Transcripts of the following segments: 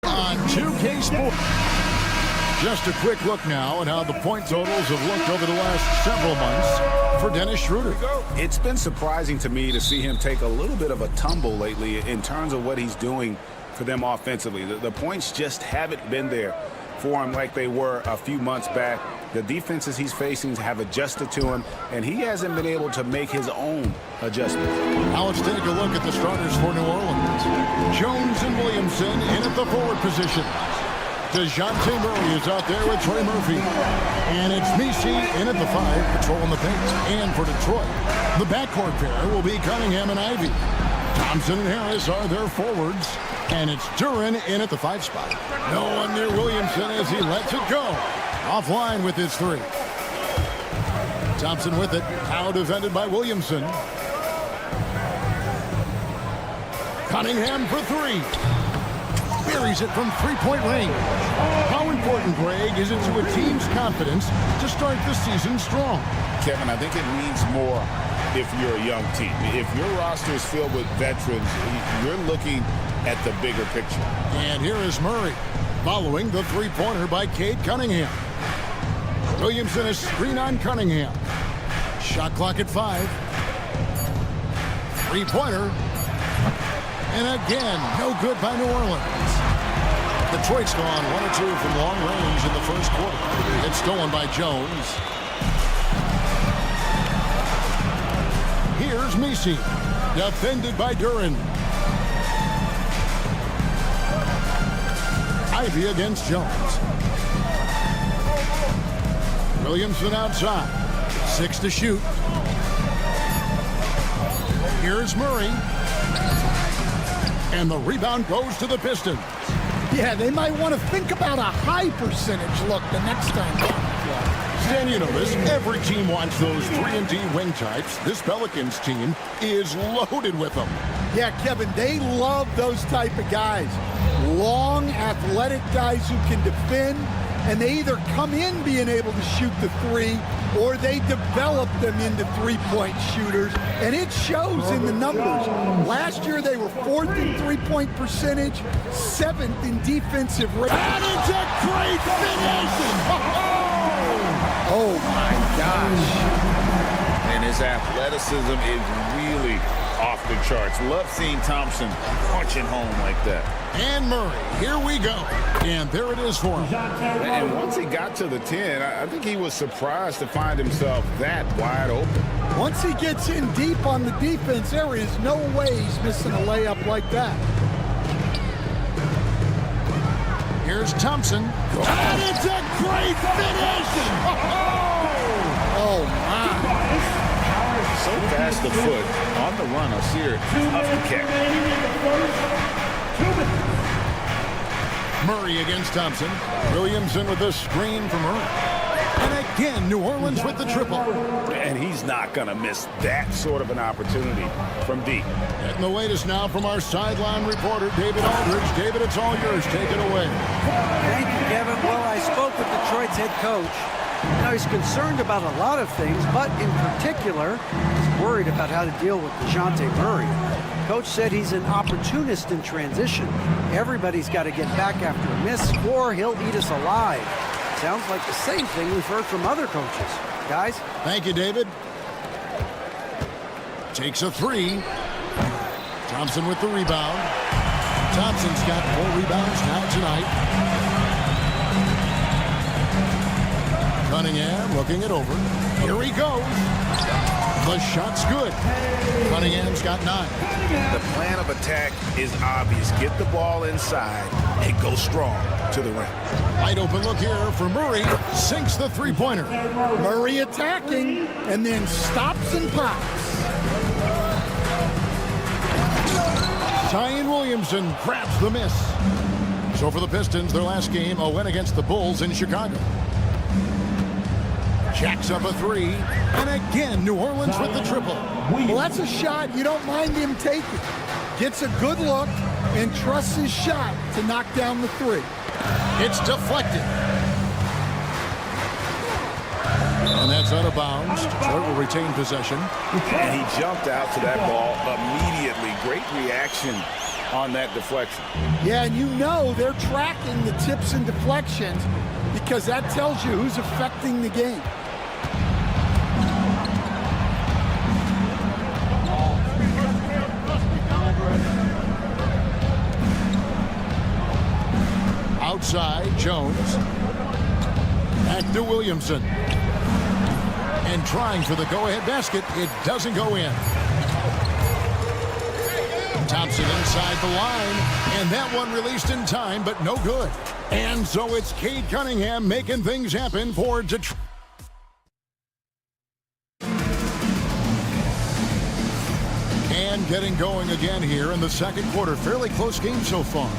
On 2K Sports. Just a quick look now at how the point totals have looked over the last several months for Dennis Schroeder. It's been surprising to me to see him take a little bit of a tumble lately in terms of what he's doing for them offensively. The points just haven't been there for him like they were a few months back. The defenses he's facing have adjusted to him, and he hasn't been able to make his own adjustments. Now let's take a look at the starters for New Orleans. Jones and Williamson in at the forward position. DeJounte Murray is out there with Trey Murphy. And it's Messi in at the 5, patrolling the paint. And for Detroit, the backcourt pair will be Cunningham and Ivy. Thompson and Harris are their forwards. And it's Duren in at the 5 spot. No one near Williamson as he lets it go. Offline with his 3. Thompson with it. Now defended by Williamson. Cunningham for 3. Buries it from three-point range. How important, Greg, is it to a team's confidence to start the season strong? Kevin, I think it means more if you're a young team. If your roster is filled with veterans, you're looking at the bigger picture. And here is Murray, following the three-pointer by Cade Cunningham. Williamson is screen on Cunningham. Shot clock at 5. Three-pointer. And again, no good by New Orleans. Detroit's gone 1 or 2 from long range in the first quarter. It's stolen by Jones. Here's Messi, defended by Duren. Ivy against Jones. Williamson outside. 6 to shoot. Here's Murray. And the rebound goes to the Pistons. Yeah, they might want to think about a high percentage look the next time down. Stan, you know this. Every team wants those 3-and-D wing types. This Pelicans team is loaded with them. Yeah, Kevin, they love those type of guys. Long, athletic guys who can defend, and they either come in being able to shoot the 3, or they develop them into three-point shooters, and it shows in the numbers. Last year, they were 4th in three-point percentage, 7th in defensive rating. And it's a great finish! Oh, my gosh. And his athleticism is really off the charts. Love seeing Thompson punching home like that. And Murray, here we go. And there it is for him. And once he got to the 10, I think he was surprised to find himself that wide open. Once he gets in deep on the defense, there is no way he's missing a layup like that. Here's Thompson. And it's a great finish! Oh, my. So fast the foot on the run. I'll see her up the kick. Murray against Thompson. Williamson with the screen from Murray. And again, New Orleans with the triple. And he's not going to miss that sort of an opportunity from deep. Getting the latest now from our sideline reporter, David Aldridge. David, it's all yours. Take it away. Thank you, Kevin. Well, I spoke with Detroit's head coach. Now, he's concerned about a lot of things, but in particular, he's worried about how to deal with DeJounte Murray. Coach said he's an opportunist in transition. Everybody's got to get back after a miss, or he'll eat us alive. Sounds like the same thing we've heard from other coaches. Guys? Thank you, David. Takes a 3. Thompson with the rebound. Thompson's got 4 rebounds now tonight. Cunningham looking it over. Here he goes. The shot's good. Cunningham's got 9. The plan of attack is obvious. Get the ball inside and go strong to the rim. Wide open look here for Murray. Sinks the three-pointer. Murray attacking and then stops and pops. Zion Williamson grabs the miss. So for the Pistons, their last game, a win against the Bulls in Chicago. Jacks up a 3, and again New Orleans with the triple. Well, that's a shot you don't mind him taking. Gets a good look and trusts his shot to knock down the 3. It's deflected. And that's out of bounds. Detroit will retain possession. And he jumped out to that ball immediately. Great reaction on that deflection. Yeah, and you know they're tracking the tips and deflections because that tells you who's affecting the game. Outside, Jones. Back to Williamson. And trying for the go-ahead basket. It doesn't go in. Thompson inside the line. And that one released in time, but no good. And so it's Cade Cunningham making things happen for Detroit. And getting going again here in the second quarter. Fairly close game so far.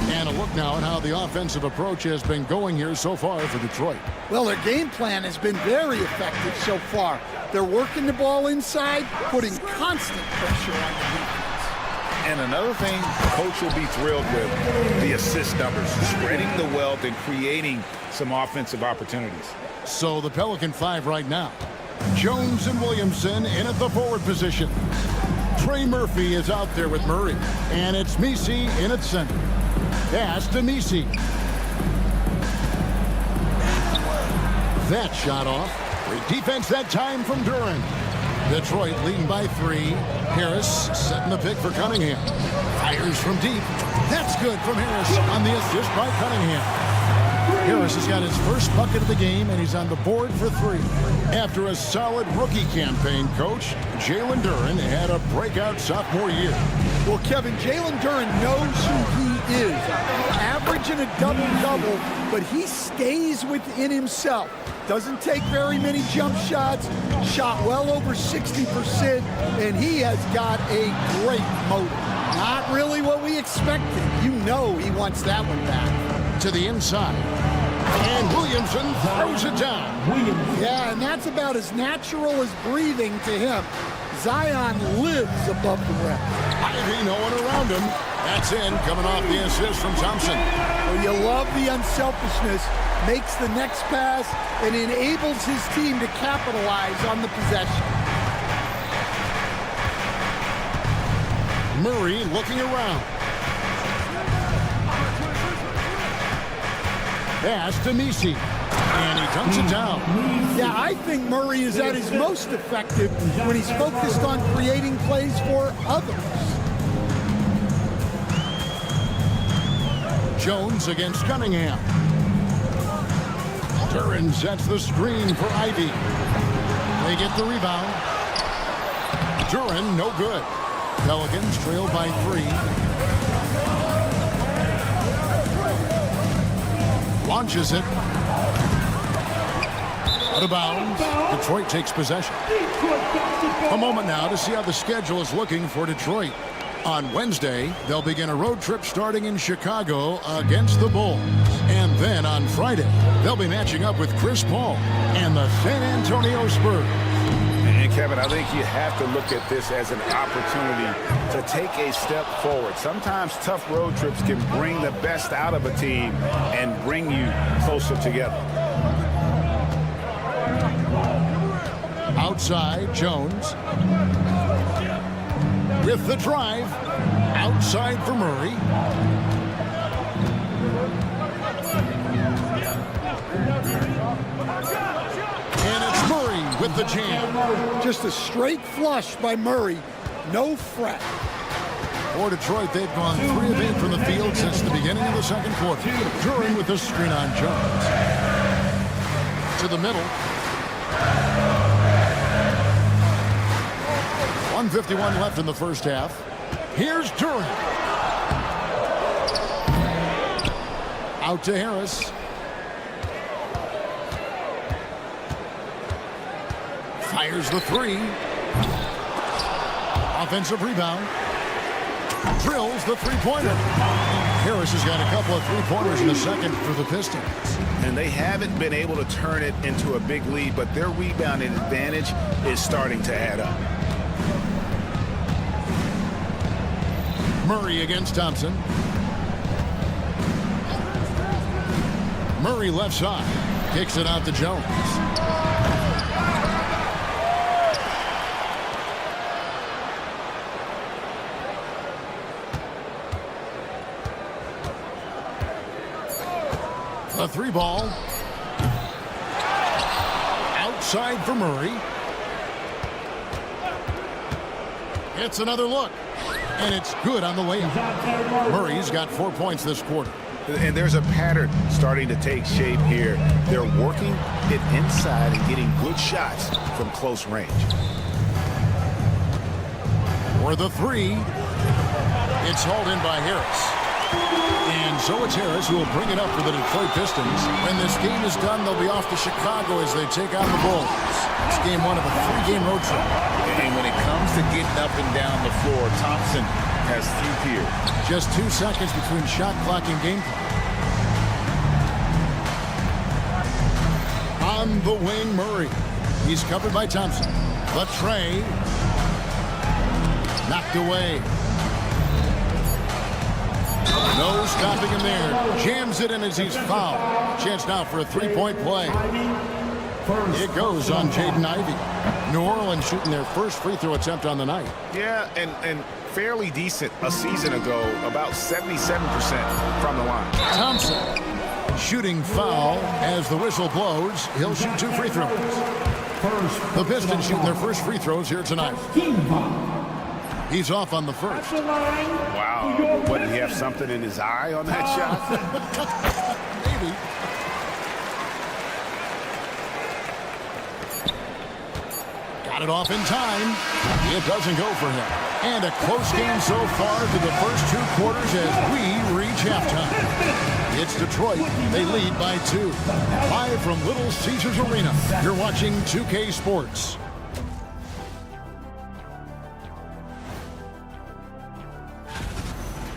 And a look now at how the offensive approach has been going here so far for Detroit. Well, their game plan has been very effective so far. They're working the ball inside, putting constant pressure on the defense. And another thing coach will be thrilled with, the assist numbers, spreading the wealth and creating some offensive opportunities. So the Pelican 5 right now. Jones and Williamson in at the forward position. Trey Murphy is out there with Murray. And it's Messi in at center. Pass to Messi. That shot off. Great defense that time from Duran. Detroit leading by 3. Harris setting the pick for Cunningham. Fires from deep. That's good from Harris on the assist by Cunningham. Harris has got his first bucket of the game, and he's on the board for 3. After a solid rookie campaign, Coach, Jalen Duran had a breakout sophomore year. Well, Kevin, Jalen Duran knows who he is. Averaging a double-double, but he stays within himself. Doesn't take very many jump shots, shot well over 60%, and he has got a great motor. Not really what we expected. You know he wants that one back. To the inside. And Williamson throws it down. Yeah, and that's about as natural as breathing to him. Zion lives above the rim. Ivy, no one around him. That's in, coming off the assist from Thompson. Well, you love the unselfishness. Makes the next pass and enables his team to capitalize on the possession. Murray looking around. Pass to Messi. And he dunks it down. Yeah, I think Murray is at his most effective when he's focused on creating plays for others. Jones against Cunningham. Duran sets the screen for Ivy. They get the rebound. Duran, no good. Pelicans trail by 3. Launches it. Out of bounds. Detroit takes possession. A moment now to see how the schedule is looking for Detroit. On Wednesday, they'll begin a road trip starting in Chicago against the Bulls. And then on Friday, they'll be matching up with Chris Paul and the San Antonio Spurs. And Kevin, I think you have to look at this as an opportunity to take a step forward. Sometimes tough road trips can bring the best out of a team and bring you closer together. Outside, Jones. With the drive. Outside for Murray. And it's Murray with the jam. Just a straight flush by Murray. No fret. For Detroit, they've gone 3 of 8 from the field since the beginning of the second quarter. Duren with the screen on Jones. To the middle. 1:51 left in the first half. Here's Duren. Out to Harris. Fires the 3. Offensive rebound. Drills the three-pointer. Harris has got a couple of three-pointers in the second for the Pistons. And they haven't been able to turn it into a big lead, but their rebounding advantage is starting to add up. Murray against Thompson. Murray left side. Kicks it out to Jones. A 3-ball. Outside for Murray. It's another look. And it's good on the way. Murray's got 4 points this quarter. And there's a pattern starting to take shape here. They're working it inside and getting good shots from close range. For the 3. It's hauled in by Harris. And so it's Harris who will bring it up for the Detroit Pistons. When this game is done, they'll be off to Chicago as they take on the Bulls. It's game 1 of a 3-game road trip. And when it comes to getting up and down the floor, Thompson has few peers. Just 2 seconds between shot clock and game clock. On the wing, Murray. He's covered by Thompson. The tray. Knocked away. No stopping him there. Jams it in as he's fouled. Chance now for a 3-point play. It goes on Jaden Ivey. New Orleans shooting their first free throw attempt on the night. Yeah, and fairly decent a season ago, about 77% from the line. Thompson shooting foul as the whistle blows. He'll shoot 2 free throws. The Pistons shooting their first free throws here tonight. He's off on the first. Wow. What, did he have something in his eye on that shot? Maybe. Got it off in time. It doesn't go for him. And a close game so far to the first 2 quarters as we reach halftime. It's Detroit. They lead by 2. Live from Little Caesars Arena. You're watching 2K Sports.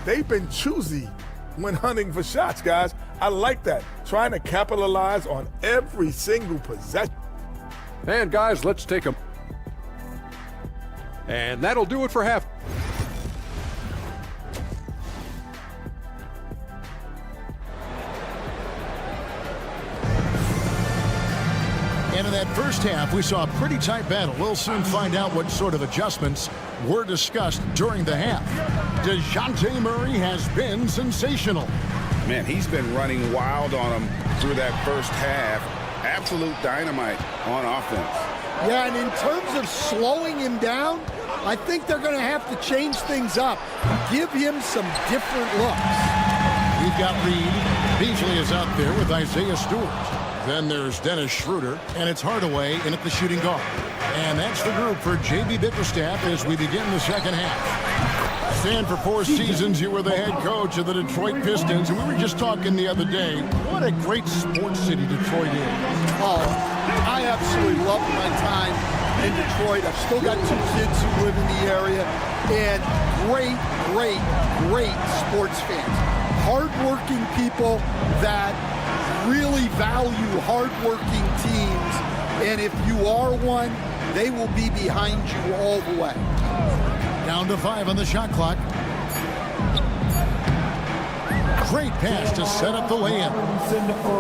They've been choosy when hunting for shots, guys. I like that. Trying to capitalize on every single possession. And guys, let's take a... And that'll do it for half. And in that first half, we saw a pretty tight battle. We'll soon find out what sort of adjustments were discussed during the half. DeJounte Murray has been sensational. Man, he's been running wild on him through that first half. Absolute dynamite on offense. Yeah, and in terms of slowing him down, I think they're going to have to change things up. Give him some different looks. We've got Reed. Beasley is out there with Isaiah Stewart. Then there's Dennis Schroeder, and it's Hardaway in at the shooting guard. And that's the group for J.B. Bickerstaff as we begin the second half. Stan, for 4 seasons, you were the head coach of the Detroit Pistons, and we were just talking the other day, what a great sports city Detroit is. Oh, I absolutely love my time in Detroit. I've still got 2 kids who live in the area, and great sports fans. Hardworking people that really value hardworking teams, and if you are one, they will be behind you all the way. Down to 5 on the shot clock. Great pass to set up the lay-in.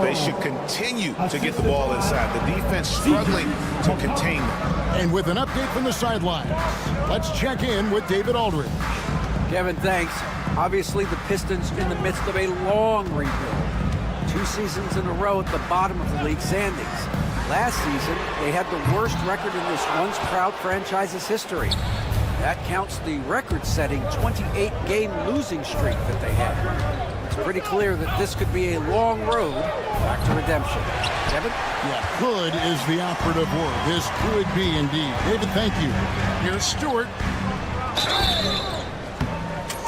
They should continue to get the ball inside. The defense struggling to contain them. And with an update from the sidelines, let's check in with David Aldridge. Kevin, thanks. Obviously, the Pistons in the midst of a long rebuild. 2 seasons in a row at the bottom of the league standings. Last season, they had the worst record in this once proud franchise's history. That counts the record-setting 28-game losing streak that they had. It's pretty clear that this could be a long road back to redemption. Kevin? Yeah, could is the operative word. This could be indeed. David, thank you. Here's Stewart.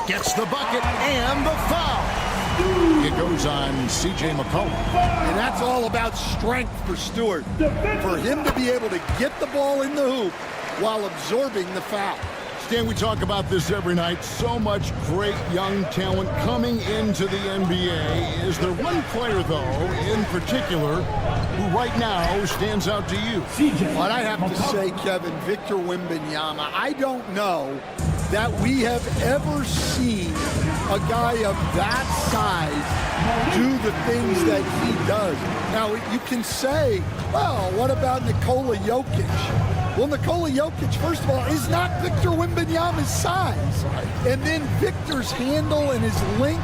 Gets the bucket and the foul. It goes on C.J. McCollum. And that's all about strength for Stewart. For him to be able to get the ball in the hoop while absorbing the foul. Stan, we talk about this every night. So much great young talent coming into the NBA. Is there one player, though, in particular, who right now stands out to you? But I have to say, Kevin, Victor Wembanyama, I don't know that we have ever seen a guy of that size do the things that he does. Now, you can say, well, what about Nikola Jokic? Well, Nikola Jokic, first of all, is not Victor Wembanyama's size. And then Victor's handle and his length,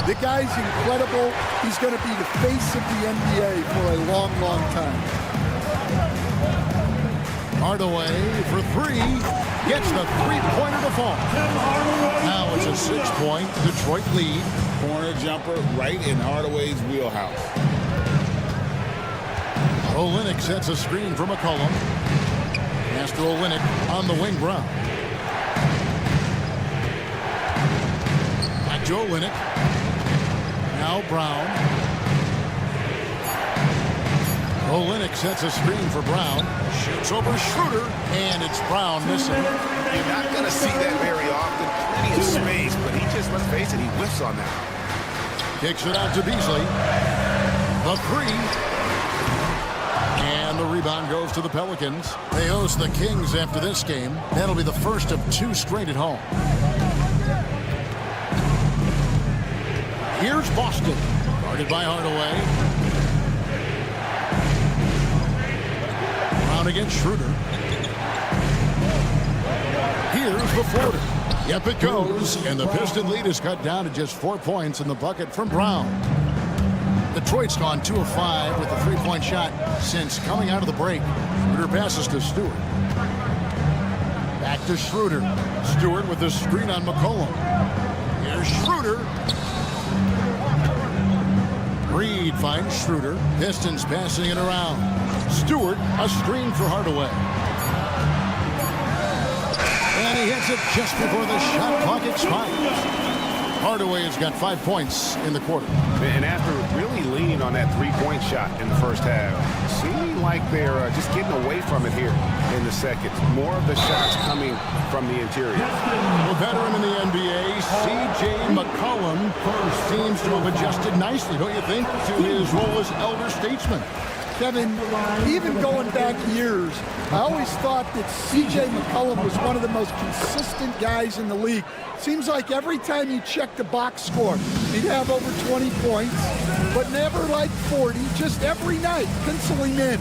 the guy's incredible. He's going to be the face of the NBA for a long, long time. Hardaway for three. Gets the three-pointer to fall. Now it's a 6-point Detroit lead. Corner jumper right in Hardaway's wheelhouse. Olynyk sets a screen for McCollum. Pass to Olynyk on the wing. Brown. Back to Olynyk. Now Brown. Olynyk sets a screen for Brown. Shoots over Schroeder, and it's Brown missing. You're not going to see that very often. Plenty of space, but he just, let's face it, he whiffs on that. Kicks it out to Beasley. The three. And the rebound goes to the Pelicans. They host the Kings after this game. That'll be the first of 2 straight at home. Here's Boston. Guarded by Hardaway. Brown against Schroeder. Here's the floater. Yep, it goes. And the Piston lead is cut down to just 4 points in the bucket from Brown. Detroit's gone 2 of 5 with a 3-point shot since coming out of the break. Schroeder passes to Stewart. Back to Schroeder. Stewart with the screen on McCollum. Here's Schroeder. Reed finds Schroeder. Pistons passing it around. Stewart, a screen for Hardaway. And he hits it just before the shot clock expires. Hardaway has got 5 points in the quarter. And after really leaning on that three-point shot in the first half, seeming like they're just getting away from it here in the second. More of the shots coming from the interior. The veteran in the NBA, C.J. McCollum, seems to have adjusted nicely, don't you think, to his role as elder statesman. Kevin, even going back years, I always thought that C.J. McCollum was one of the most consistent guys in the league. Seems like every time you check the box score, he'd have over 20 points, but never like 40, just every night, pencil him in.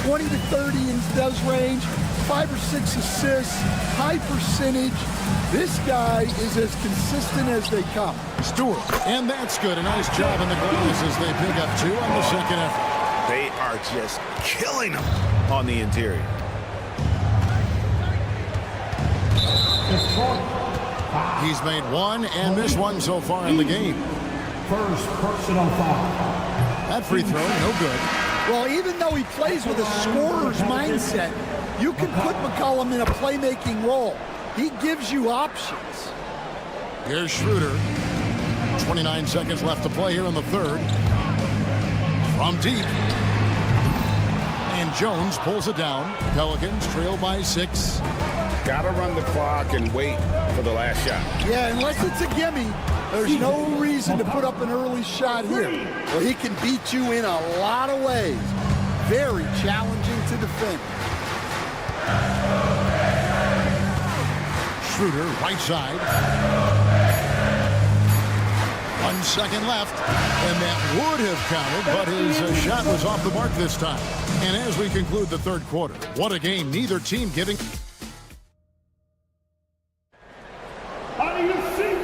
20 to 30 in those range, 5 or 6 assists, high percentage. This guy is as consistent as they come. Stewart, and that's good. A nice job in the glass as they pick up 2 on the second effort. They are just killing them on the interior. He's made 1 and missed 1 so far in the game. First personal foul. That free throw, no good. Well, even though he plays with a scorer's mindset, you can put McCollum in a playmaking role. He gives you options. Here's Schroeder. 29 seconds left to play here in the third. From deep. And Jones pulls it down. Pelicans trail by 6. Got to run the clock and wait for the last shot. Yeah, unless it's a gimme, there's no reason to put up an early shot here. Well, he can beat you in a lot of ways. Very challenging to defend. Schroeder, right side. 1 second left, and that would have counted, but his shot was off the mark this time. And as we conclude the third quarter, what a game, neither team giving.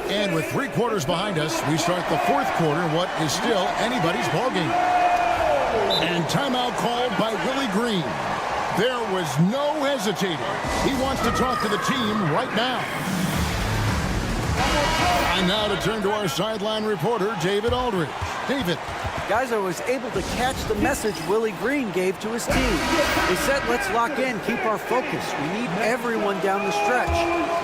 And with 3 quarters behind us, we start the fourth quarter in what is still anybody's ballgame. And timeout called by Willie Green. There was no hesitating. He wants to talk to the team right now. And now to turn to our sideline reporter, David Aldridge. David. Guys, I was able to catch the message Willie Green gave to his team. He said, let's lock in, keep our focus. We need everyone down the stretch.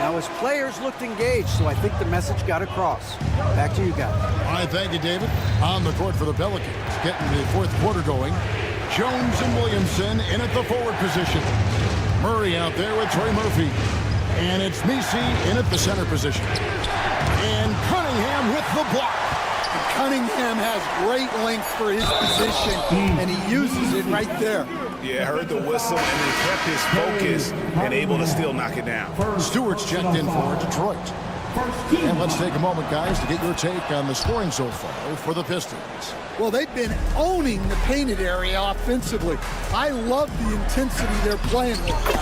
Now, his players looked engaged, so I think the message got across. Back to you guys. All right, thank you, David. On the court for the Pelicans, getting the fourth quarter going. Jones and Williamson in at the forward position. Murray out there with Trey Murphy. And it's Messi in at the center position. And Cunningham with the block. Cunningham has great length for his position, and he uses it right there. Yeah, heard the whistle and then kept his focus and able to still knock it down. Stewart's checked in for Detroit. And let's take a moment, guys, to get your take on the scoring so far for the Pistons. Well, they've been owning the painted area offensively. I love the intensity they're playing with.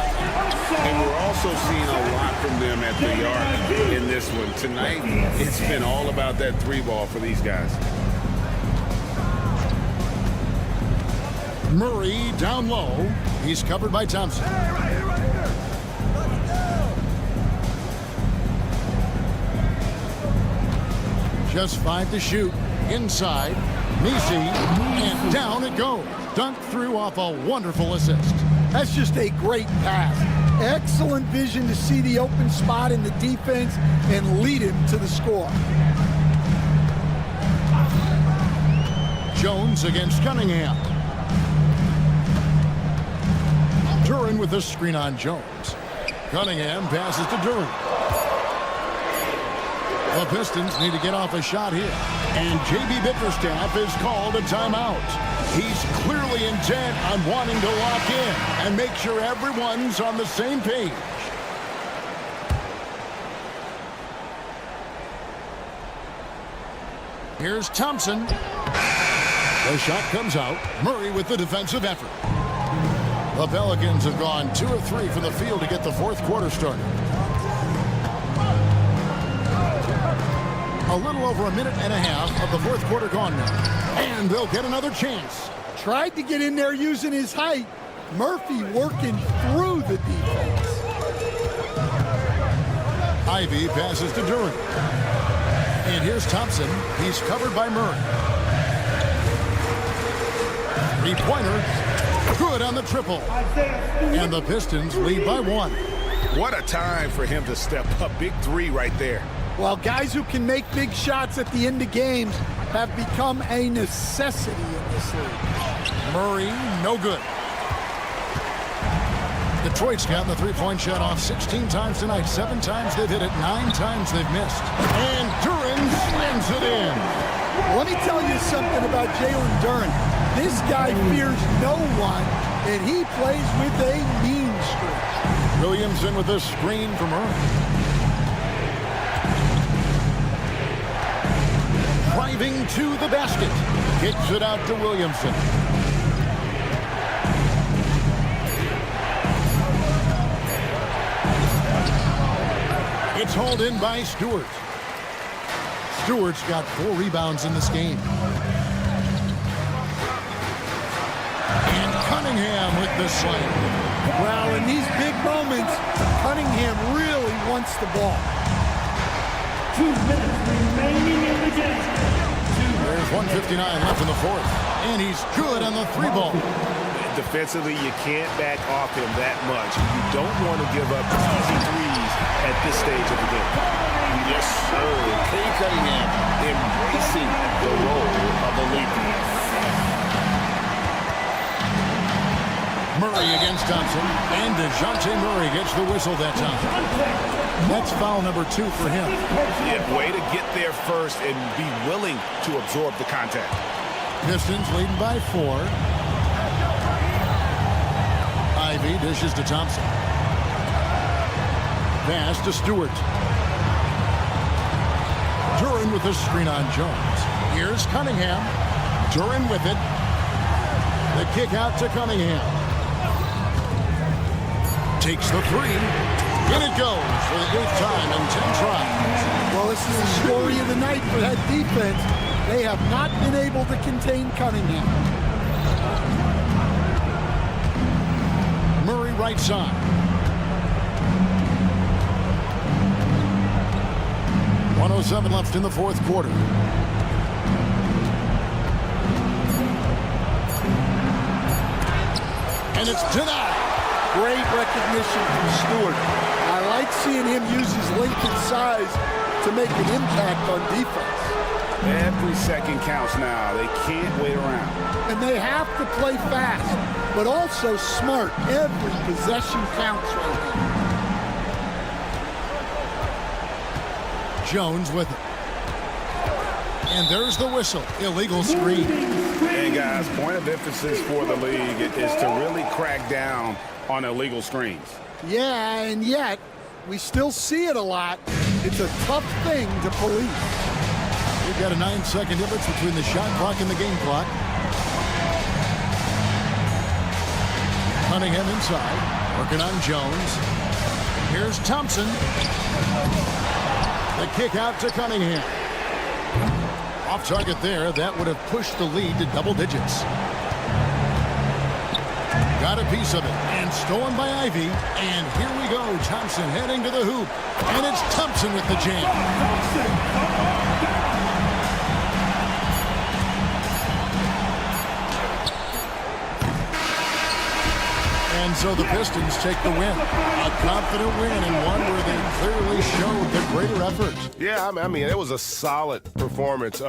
And we're also seeing a lot from them at the arc in this one. Tonight, it's been all about that three ball for these guys. Murray down low. He's covered by Thompson. Just 5 to shoot. Inside. Messi. And down it goes. Dunked through off a wonderful assist. That's just a great pass. Excellent vision to see the open spot in the defense and lead him to the score. Jones against Cunningham. Duran with the screen on Jones. Cunningham passes to Duran. The Pistons need to get off a shot here. And J.B. Bickerstaff is called a timeout. He's clearly intent on wanting to lock in and make sure everyone's on the same page. Here's Thompson. The shot comes out. Murray with the defensive effort. The Pelicans have gone 2 of 3 from the field to get the fourth quarter started. A little over a minute and a half of the fourth quarter gone now. And they'll get another chance. Tried to get in there using his height. Murphy working through the defense. Ivy passes to Duran. And here's Thompson. He's covered by Murray. Three-pointer. Good on the triple. And the Pistons lead by 1. What a time for him to step up. Big three right there. Well, guys who can make big shots at the end of games have become a necessity in this league. Murray, no good. Detroit's gotten the three-point shot off 16 times tonight. 7 times they've hit it, 9 times they've missed. And Duran slams it in. Let me tell you something about Jalen Duran. This guy fears no one, and he plays with a mean streak. Williamson with the screen for Murray. Driving to the basket. Kicks it out to Williamson. It's hauled in by Stewart. Stewart's got 4 rebounds in this game. And Cunningham with the slam. Well, in these big moments, Cunningham really wants the ball. 2 minutes remaining in the game. There's 1:59 left in the fourth. And he's good on the 3-ball. Defensively, you can't back off him that much. You don't want to give up easy threes at this stage of the game. Yes, sir. Kay Cunningham embracing the role of a leader. Murray against Thompson. And DeJounte Murray gets the whistle that time. That's foul number 2 for him. Yeah, way to get there first and be willing to absorb the contact. Pistons leading by 4. Ivy dishes to Thompson. Pass to Stewart. Duran with the screen on Jones. Here's Cunningham. Duran with it. The kick out to Cunningham. Takes the 3. In it goes for the 8th time in 10 tries. Well, this is the story of the night for that defense. They have not been able to contain Cunningham. Murray right side. 1:07 left in the fourth quarter. And it's denied. Great recognition from Stewart. I like seeing him use his length and size to make an impact on defense. Every second counts now. They can't wait around. And they have to play fast, but also smart. Every possession counts right now. Jones with it. And there's the whistle. Illegal screen. And guys, point of emphasis for the league is to really crack down on illegal screens. Yeah, and yet we still see it a lot. It's a tough thing to police. We've got a 9-second difference between the shot clock and the game clock. Cunningham inside, working on Jones. Here's Thompson. The kick out to Cunningham. Off target there. That would have pushed the lead to double digits. Got a piece of it and stolen by Ivy. And here we go. Thompson heading to the hoop. And it's Thompson with the jam. And so the Pistons take the win. A confident win and one where they clearly showed the greater effort. Yeah, I mean, it was a solid performance.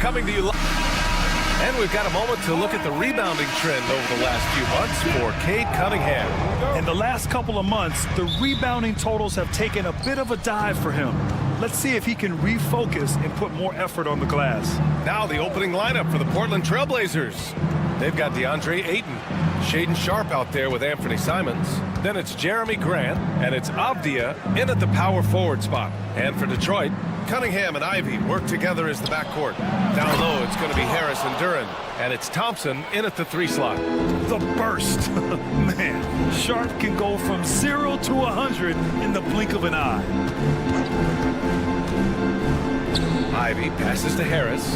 Coming to you live. And we've got a moment to look at the rebounding trend over the last few months for Cade Cunningham. In the last couple of months, the rebounding totals have taken a bit of a dive for him. Let's see if he can refocus and put more effort on the glass. Now the opening lineup for the Portland Trailblazers. They've got DeAndre Ayton, Shaedon Sharpe out there with Anthony Simons. Then it's Jeremy Grant, and it's Avdia in at the power forward spot. And for Detroit, Cunningham and Ivey work together as the backcourt. Down low, it's going to be Harris and Duren. And it's Thompson in at the 3 slot. The burst. Man, Sharpe can go from 0 to 100 in the blink of an eye. Ivey passes to Harris.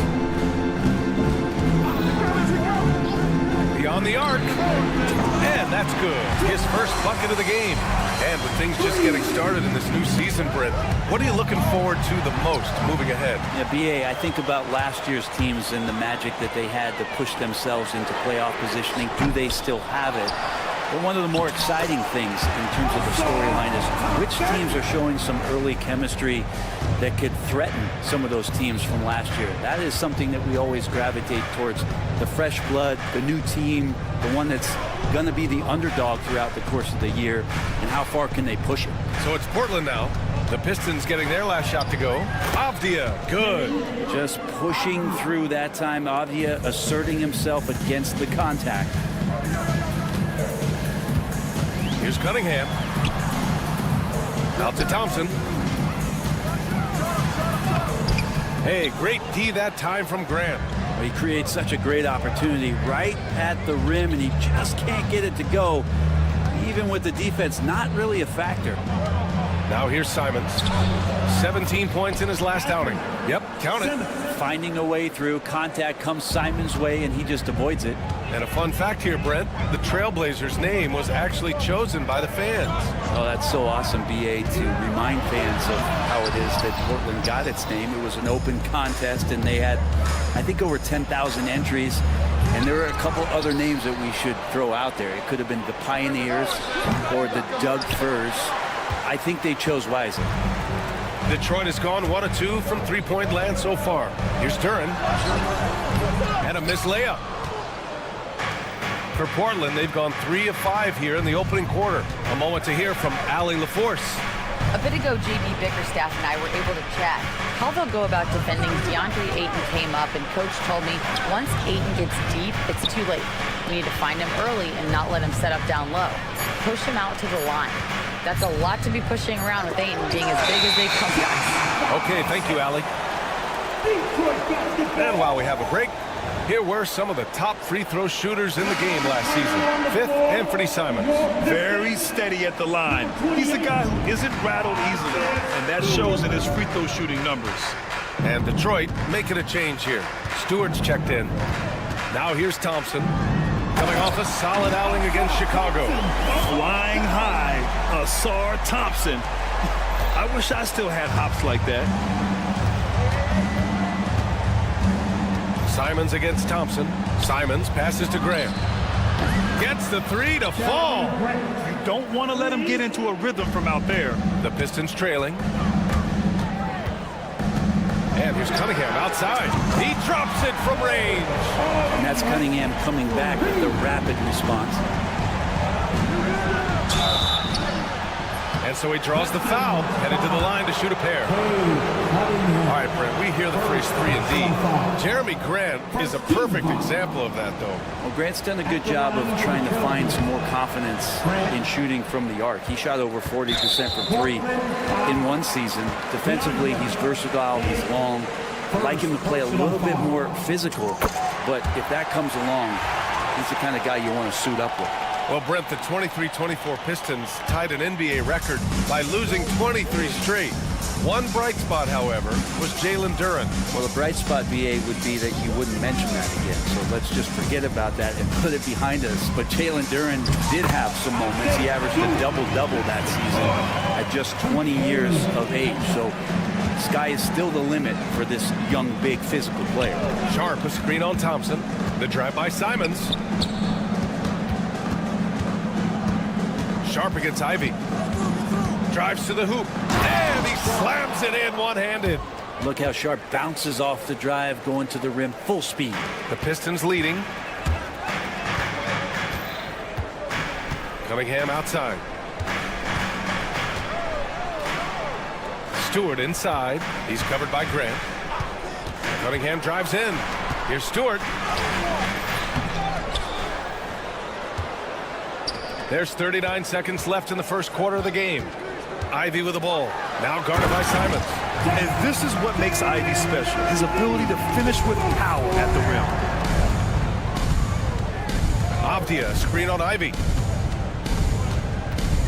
Beyond the arc. And that's good. His first bucket of the game. And with things just getting started in this new season, Brent, what are you looking forward to the most moving ahead? Yeah, BA, I think about last year's teams and the magic that they had to push themselves into playoff positioning. Do they still have it? But one of the more exciting things in terms of the storyline is which teams are showing some early chemistry that could threaten some of those teams from last year. That is something that we always gravitate towards. The fresh blood, the new team, the one that's going to be the underdog throughout the course of the year, and how far can they push it? So it's Portland now. The Pistons getting their last shot to go. Avdia, good. Just pushing through that time. Avdia asserting himself against the contact. Here's Cunningham. Out to Thompson. Hey, great D that time from Grant. He creates such a great opportunity right at the rim, and he just can't get it to go. Even with the defense not really a factor. Now here's Simons. 17 points in his last outing. Yep, count it. Finding a way through. Contact comes Simons' way, and he just avoids it. And a fun fact here, Brent, the Trailblazers' name was actually chosen by the fans. Oh, that's so awesome, BA, to remind fans of how it is that Portland got its name. It was an open contest, and they had, I think, over 10,000 entries. And there are a couple other names that we should throw out there. It could have been the Pioneers or the Doug Furs. I think they chose wisely. Detroit has gone 1 of 2 from three-point land so far. Here's Duren. And a missed layup. For Portland, they've gone 3 of 5 here in the opening quarter. A moment to hear from Allie LaForce. A bit ago, JB Bickerstaff and I were able to chat. How they'll go about defending DeAndre Ayton came up, and Coach told me once Ayton gets deep, it's too late. We need to find him early and not let him set up down low. Push him out to the line. That's a lot to be pushing around with Ayton being as big as they come, guys. Okay, thank you, Allie. And while we have a break, here were some of the top free throw shooters in the game last season. Fifth, Anthony Simons. Very steady at the line. He's a guy who isn't rattled easily, and that shows in his free throw shooting numbers. And Detroit making a change here. Stewart's checked in. Now here's Thompson. Coming off a solid outing against Chicago. Flying high, Asar Thompson. I wish I still had hops like that. Simons against Thompson. Simons passes to Grant. Gets the three to fall. You don't want to let him get into a rhythm from out there. The Pistons trailing. And here's Cunningham outside. He drops it from range. And that's Cunningham coming back with the rapid response. And so he draws the foul, headed to the line to shoot a pair. All right, Brent, we hear the phrase 3 and D. Jeremy Grant is a perfect example of that, though. Well, Grant's done a good job of trying to find some more confidence in shooting from the arc. He shot over 40% from 3 in one season. Defensively, he's versatile, he's long. I like him to play a little bit more physical, but if that comes along, he's the kind of guy you want to suit up with. Well, Brent, the 23-24 Pistons tied an NBA record by losing 23 straight. One bright spot, however, was Jalen Duren. Well, the bright spot, BA, would be that you wouldn't mention that again. So let's just forget about that and put it behind us. But Jalen Duren did have some moments. He averaged a double-double that season at just 20 years of age. So sky is still the limit for this young, big, physical player. Sharp, a screen on Thompson. The drive by Simons. Sharp against Ivy. Drives to the hoop. And he slams it in one-handed. Look how Sharp bounces off the drive, going to the rim full speed. The Pistons leading. Cunningham outside. Stewart inside. He's covered by Grant. Cunningham drives in. Here's Stewart. There's 39 seconds left in the first quarter of the game. Ivy with the ball. Now guarded by Simons. And this is what makes Ivy special, his ability to finish with power at the rim. Avdia, screen on Ivy.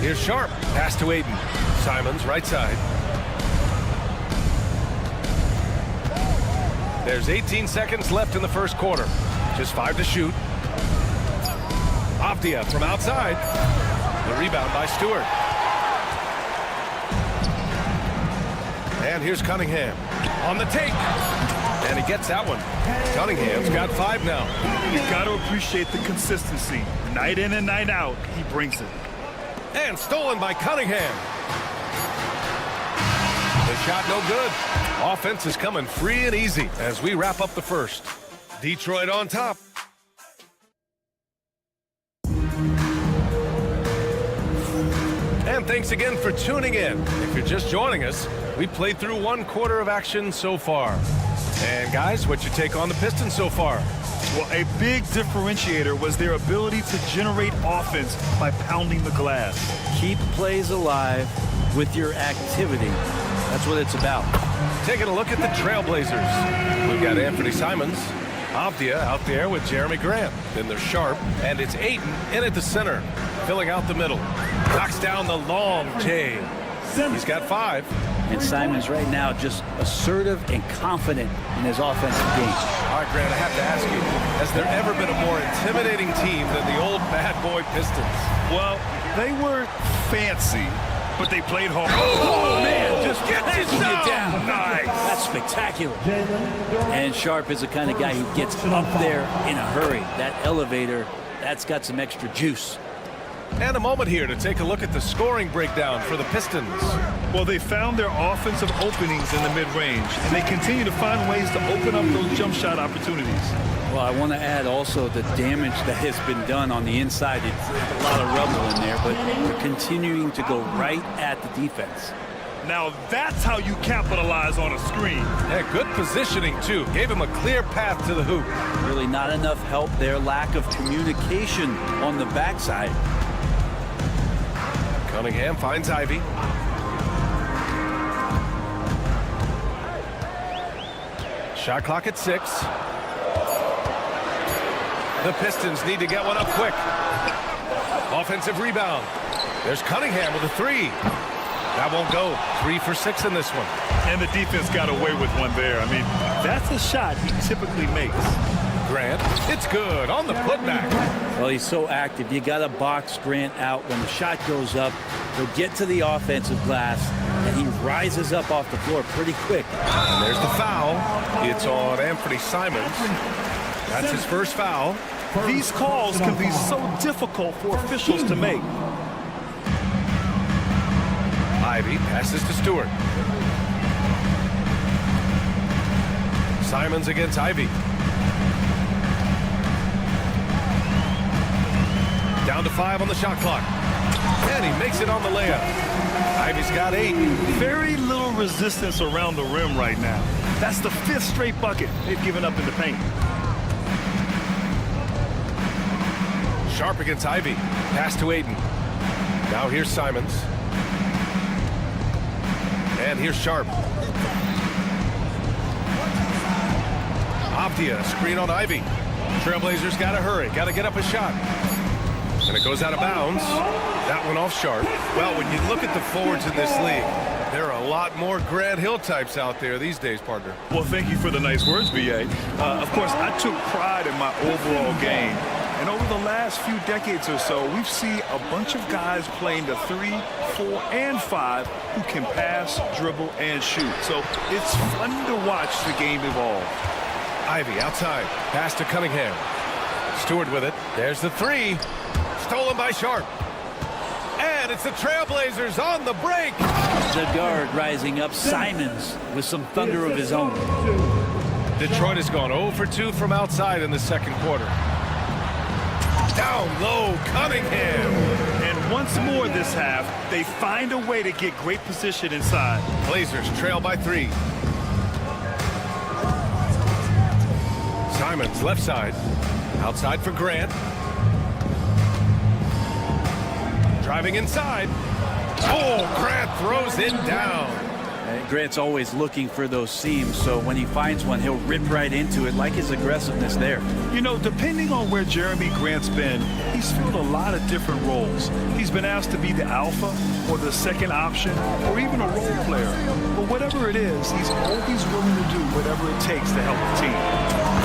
Here's Sharp. Pass to Aiden. Simons, right side. There's 18 seconds left in the first quarter. Just 5 to shoot. Avdia from outside. The rebound by Stewart. And here's Cunningham on the take. And he gets that one. Cunningham's got 5 now. You've got to appreciate the consistency. Night in and night out, he brings it. And stolen by Cunningham. The shot no good. Offense is coming free and easy as we wrap up the first. Detroit on top. And thanks again for tuning in. If you're just joining us, we played through 1 quarter of action so far. And guys, what's your take on the Pistons so far? Well, a big differentiator was their ability to generate offense by pounding the glass. Keep plays alive with your activity. That's what it's about. Taking a look at the Trailblazers. We've got Anthony Simons. Avdia out there with Jeremy Grant. Then there's Sharp, and it's Aiden in at the center, filling out the middle. Knocks down the long J. He's got 5. And Simons right now just assertive and confident in his offensive game. All right, Grant, I have to ask you, has there ever been a more intimidating team than the old bad boy Pistons? Well, they were fancy, but they played hard. Oh man, just gets it down. Nice. That's spectacular. And Sharp is the kind of guy who gets up there in a hurry. That elevator, that's got some extra juice. And a moment here to take a look at the scoring breakdown for the Pistons. Well, they found their offensive openings in the mid-range, and they continue to find ways to open up those jump shot opportunities. Well, I want to add also the damage that has been done on the inside. It's a lot of rubble in there, but they're continuing to go right at the defense. Now that's how you capitalize on a screen. Yeah, good positioning, too. Gave him a clear path to the hoop. Really not enough help there. Lack of communication on the backside. Cunningham finds Ivy. Shot clock at 6. The Pistons need to get one up quick. Offensive rebound. There's Cunningham with a 3. That won't go. 3 for 6 in this one. And the defense got away with one there. I mean, that's a shot he typically makes. Grant, it's good on the putback. Well, he's so active. You got to box Grant out. When the shot goes up, he'll get to the offensive glass and he rises up off the floor pretty quick. And there's the foul. It's on Anthony Simons. That's his first foul. These calls can be so difficult for officials to make. Ivy passes to Stewart. Simons against Ivy. Down to 5 on the shot clock. And he makes it on the layup. Ivy's got 8. Very little resistance around the rim right now. That's the 5th straight bucket they've given up in the paint. Sharp against Ivy. Pass to Ayton. Now here's Simons. And here's Sharp. Avdia, screen on Ivy. Trailblazers got to hurry. Got to get up a shot. And it goes out of bounds. That one off Sharp. Well, when you look at the forwards in this league, there are a lot more Grant Hill types out there these days, partner. Well, thank you for the nice words, B.A. Of course, I took pride in my overall game. And over the last few decades or so, we've seen a bunch of guys playing the 3, 4, and 5 who can pass, dribble, and shoot. So it's fun to watch the game evolve. Ivy outside. Pass to Cunningham. Stewart with it. There's the 3. Stolen by Sharp. And it's the Trailblazers on the break. The guard rising up. Simons with some thunder of his own. Detroit has gone 0 for 2 from outside in the second quarter. Down low, Cunningham. And once more this half, they find a way to get great position inside. Blazers trail by 3. Simons left side. Outside for Grant. Driving inside. Oh, Grant throws it down. Grant's always looking for those seams, so when he finds one, he'll rip right into it, like his aggressiveness there. You know, depending on where Jeremy Grant's been, he's filled a lot of different roles. He's been asked to be the alpha or the second option or even a role player. But whatever it is, he's always willing to do whatever it takes to help the team.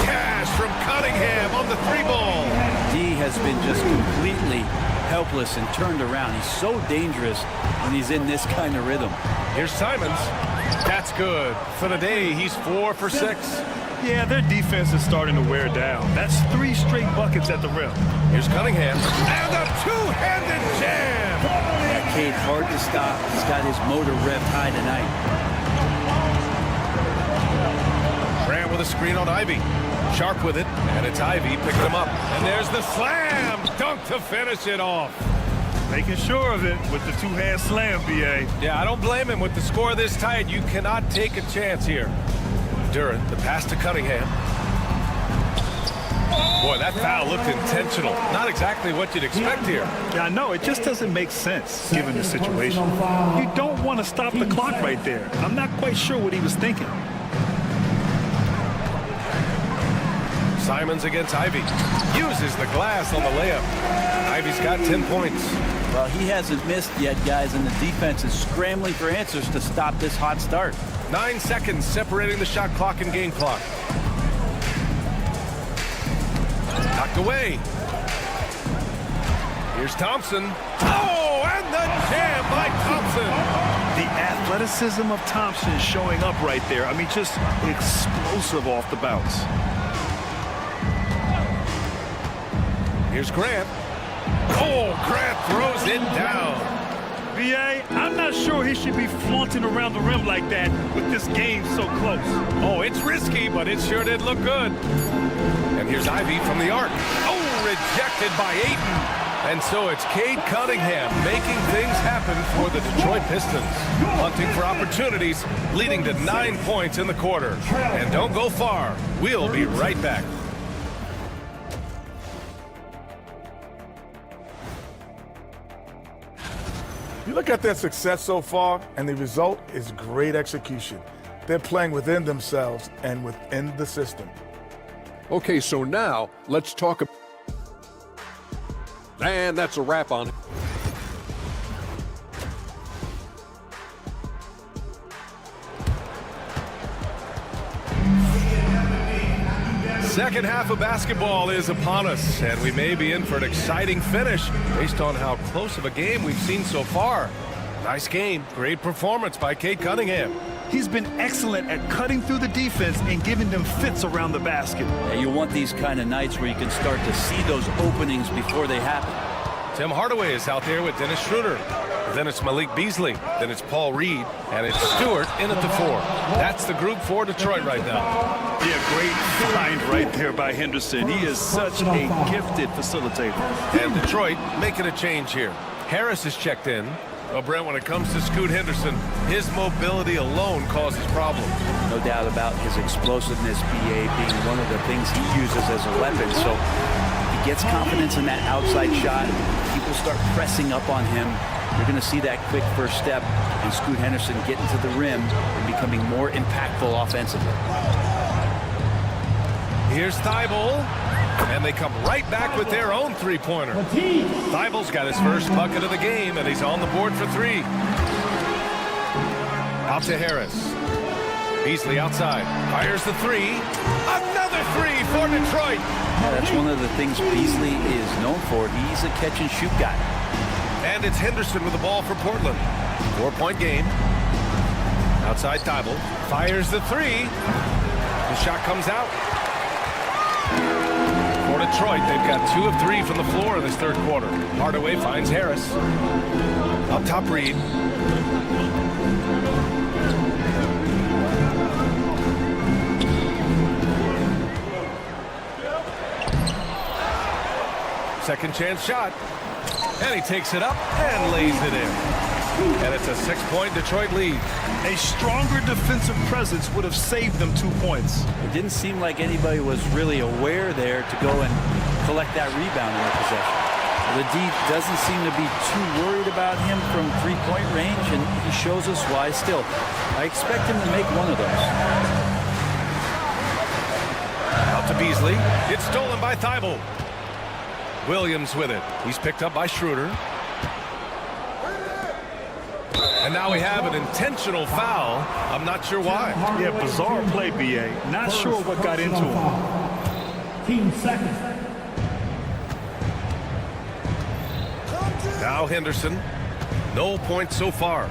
Cash from Cunningham on the 3-ball. D has been just completely helpless and turned around. He's so dangerous when he's in this kind of rhythm. Here's Simons. That's good. For the day, he's 4 for 6. Yeah, their defense is starting to wear down. That's 3 straight buckets at the rim. Here's Cunningham. And a two-handed jam. Yeah, Cade, hard to stop. He's got his motor revved high tonight. Grant with a screen on Ivy. Sharp with it, and it's Ivy picking him up. And there's the slam dunk to finish it off. Making sure of it with the two-hand slam, B.A. Yeah, I don't blame him. With the score this tight, you cannot take a chance here. Durant, the pass to Cunningham. Boy, that foul looked intentional. Not exactly what you'd expect here. Yeah, I know. It just doesn't make sense, given the situation. You don't want to stop the clock right there. I'm not quite sure what he was thinking. Simons against Ivy. Uses the glass on the layup. Ivy's got 10 points. Well, he hasn't missed yet, guys, and the defense is scrambling for answers to stop this hot start. 9 seconds separating the shot clock and game clock. Knocked away. Here's Thompson. Oh, and the jam by Thompson. The athleticism of Thompson showing up right there. I mean, just explosive off the bounce. Here's Grant. Oh, Grant throws it down. B.A., I'm not sure he should be flaunting around the rim like that with this game so close. Oh, it's risky, but it sure did look good. And here's Ivy from the arc. Oh, rejected by Ayton. And so it's Cade Cunningham making things happen for the Detroit Pistons. Hunting for opportunities, leading to 9 points in the quarter. And don't go far. We'll be right back. You look at their success so far, and the result is great execution. They're playing within themselves and within the system. Okay, so now let's talk about... And that's a wrap on... Second half of basketball is upon us, and we may be in for an exciting finish based on how close of a game we've seen so far. Nice game. Great performance by Cade Cunningham. He's been excellent at cutting through the defense and giving them fits around the basket. Yeah, you want these kind of nights where you can start to see those openings before they happen. Tim Hardaway is out there with Dennis Schroeder. Then it's Malik Beasley. Then it's Paul Reed. And it's Stewart in at the 4. That's the group for Detroit right now. Yeah, great find right there by Henderson. He is such a gifted facilitator. And Detroit making a change here. Harris is checked in. Well, Brent, when it comes to Scoot Henderson, his mobility alone causes problems. No doubt about his explosiveness, BA, being one of the things he uses as a weapon. So if he gets confidence in that outside shot, people start pressing up on him. You're going to see that quick first step and Scoot Henderson getting to the rim and becoming more impactful offensively. Here's Thibault, and they come right back with their own three-pointer. Thibault's got his first bucket of the game, and he's on the board for 3. Out to Harris. Beasley outside. Fires the 3. Another 3 for Detroit. Yeah, that's one of the things Beasley is known for. He's a catch-and-shoot guy. And it's Henderson with the ball for Portland. 4-point game. Outside Thibault. Fires the 3. The shot comes out. For Detroit, they've got 2 of 3 from the floor in this third quarter. Hardaway finds Harris. Up top, Reed. Second chance shot. And he takes it up and lays it in. And it's a 6-point Detroit lead. A stronger defensive presence would have saved them 2 points. It didn't seem like anybody was really aware there to go and collect that rebound in the possession. The D doesn't seem to be too worried about him from 3-point range, and he shows us why still. I expect him to make one of those. Out to Beasley. It's stolen by Thibault. Williams with it. He's picked up by Schroeder. And now we have an intentional foul. I'm not sure why. Yeah, bizarre play, BA. Not sure what got into him. Team second. Now Henderson. No points so far.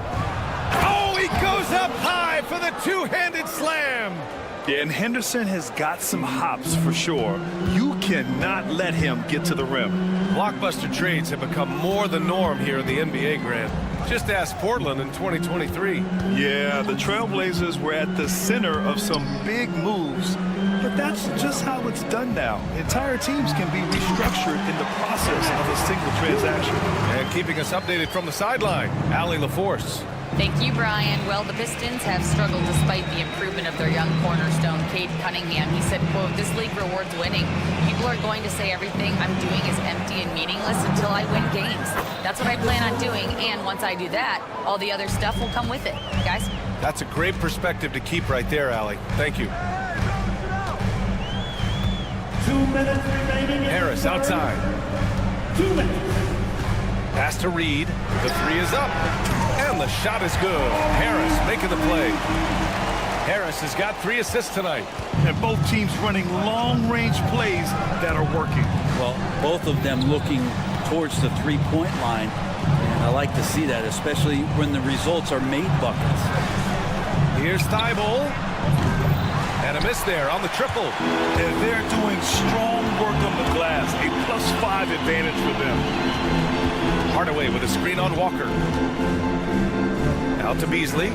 Oh, he goes up high for the two-handed slam. Yeah, and Henderson has got some hops for sure. You cannot let him get to the rim. Blockbuster trades have become more the norm here in the NBA, Grant. Just ask Portland in 2023. Yeah, the Trailblazers were at the center of some big moves, but that's just how it's done now. Entire teams can be restructured in the process of a single transaction. And keeping us updated from the sideline, Allie LaForce. Thank you, Brian. Well, the Pistons have struggled despite the improvement of their young cornerstone, Cade Cunningham. He said, quote, "This league rewards winning. People are going to say everything I'm doing is empty and meaningless until I win games. That's what I plan on doing, and once I do that, all the other stuff will come with it." Guys? That's a great perspective to keep right there, Allie. Thank you. 2 minutes remaining. Harris outside. 2 minutes. Pass to Reed. The 3 is up. And the shot is good. Harris making the play. Harris has got 3 assists tonight. And both teams running long-range plays that are working. Well, both of them looking towards the three-point line. And I like to see that, especially when the results are made buckets. Here's Thibault. And a miss there on the triple. And they're doing strong work on the glass. A +5 advantage for them. Hardaway with a screen on Walker. Out to Beasley.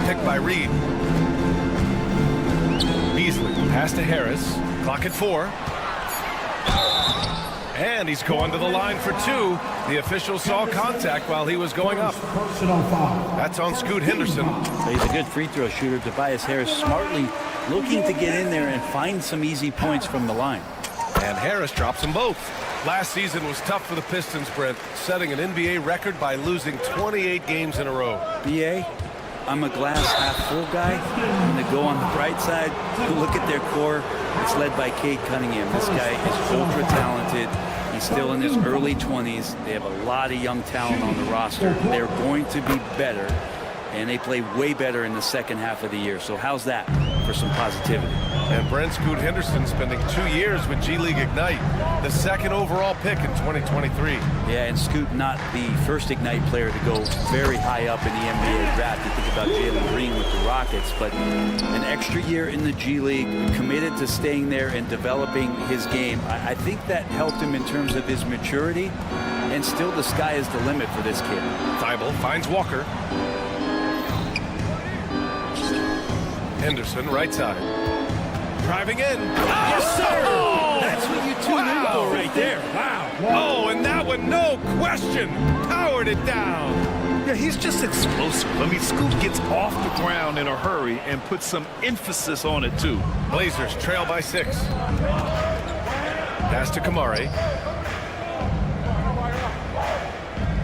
Picked by Reed. Beasley pass to Harris. Clock at 4. And he's going to the line for 2. The official saw contact while he was going up. That's on Scoot Henderson. So he's a good free throw shooter. Tobias Harris smartly looking to get in there and find some easy points from the line. And Harris drops them both. Last season was tough for the Pistons, Brent, setting an NBA record by losing 28 games in a row. BA, I'm a glass half full guy. I'm going to go on the bright side. Look at their core. It's led by Cade Cunningham. This guy is ultra talented. He's still in his early 20s. They have a lot of young talent on the roster. They're going to be better, and they play way better in the second half of the year. So how's that? for some positivity. And Brent Scoot Henderson spending 2 years with G League Ignite, the second overall pick in 2023. Yeah, and Scoot not the first Ignite player to go very high up in the NBA draft. You think about Jalen Green with the Rockets, but an extra year in the G League, committed to staying there and developing his game. I think that helped him in terms of his maturity, and still the sky is the limit for this kid. Thibault finds Walker. Henderson, right side. Driving in. Yes, sir! That's what you tune in for right there. Wow. Oh, and that one, no question, powered it down. Yeah, he's just explosive. I mean, Scoot gets off the ground in a hurry and puts some emphasis on it, too. Blazers trail by 6. Pass to Kamari.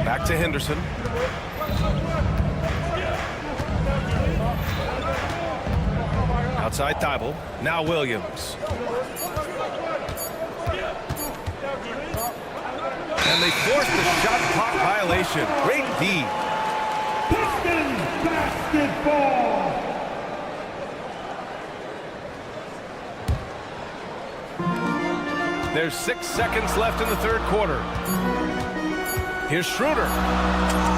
Back to Henderson. Outside Thibault. Now Williams. And they force the shot clock violation. Great D. Pistons basketball. There's 6 seconds left in the third quarter. Here's Schroeder.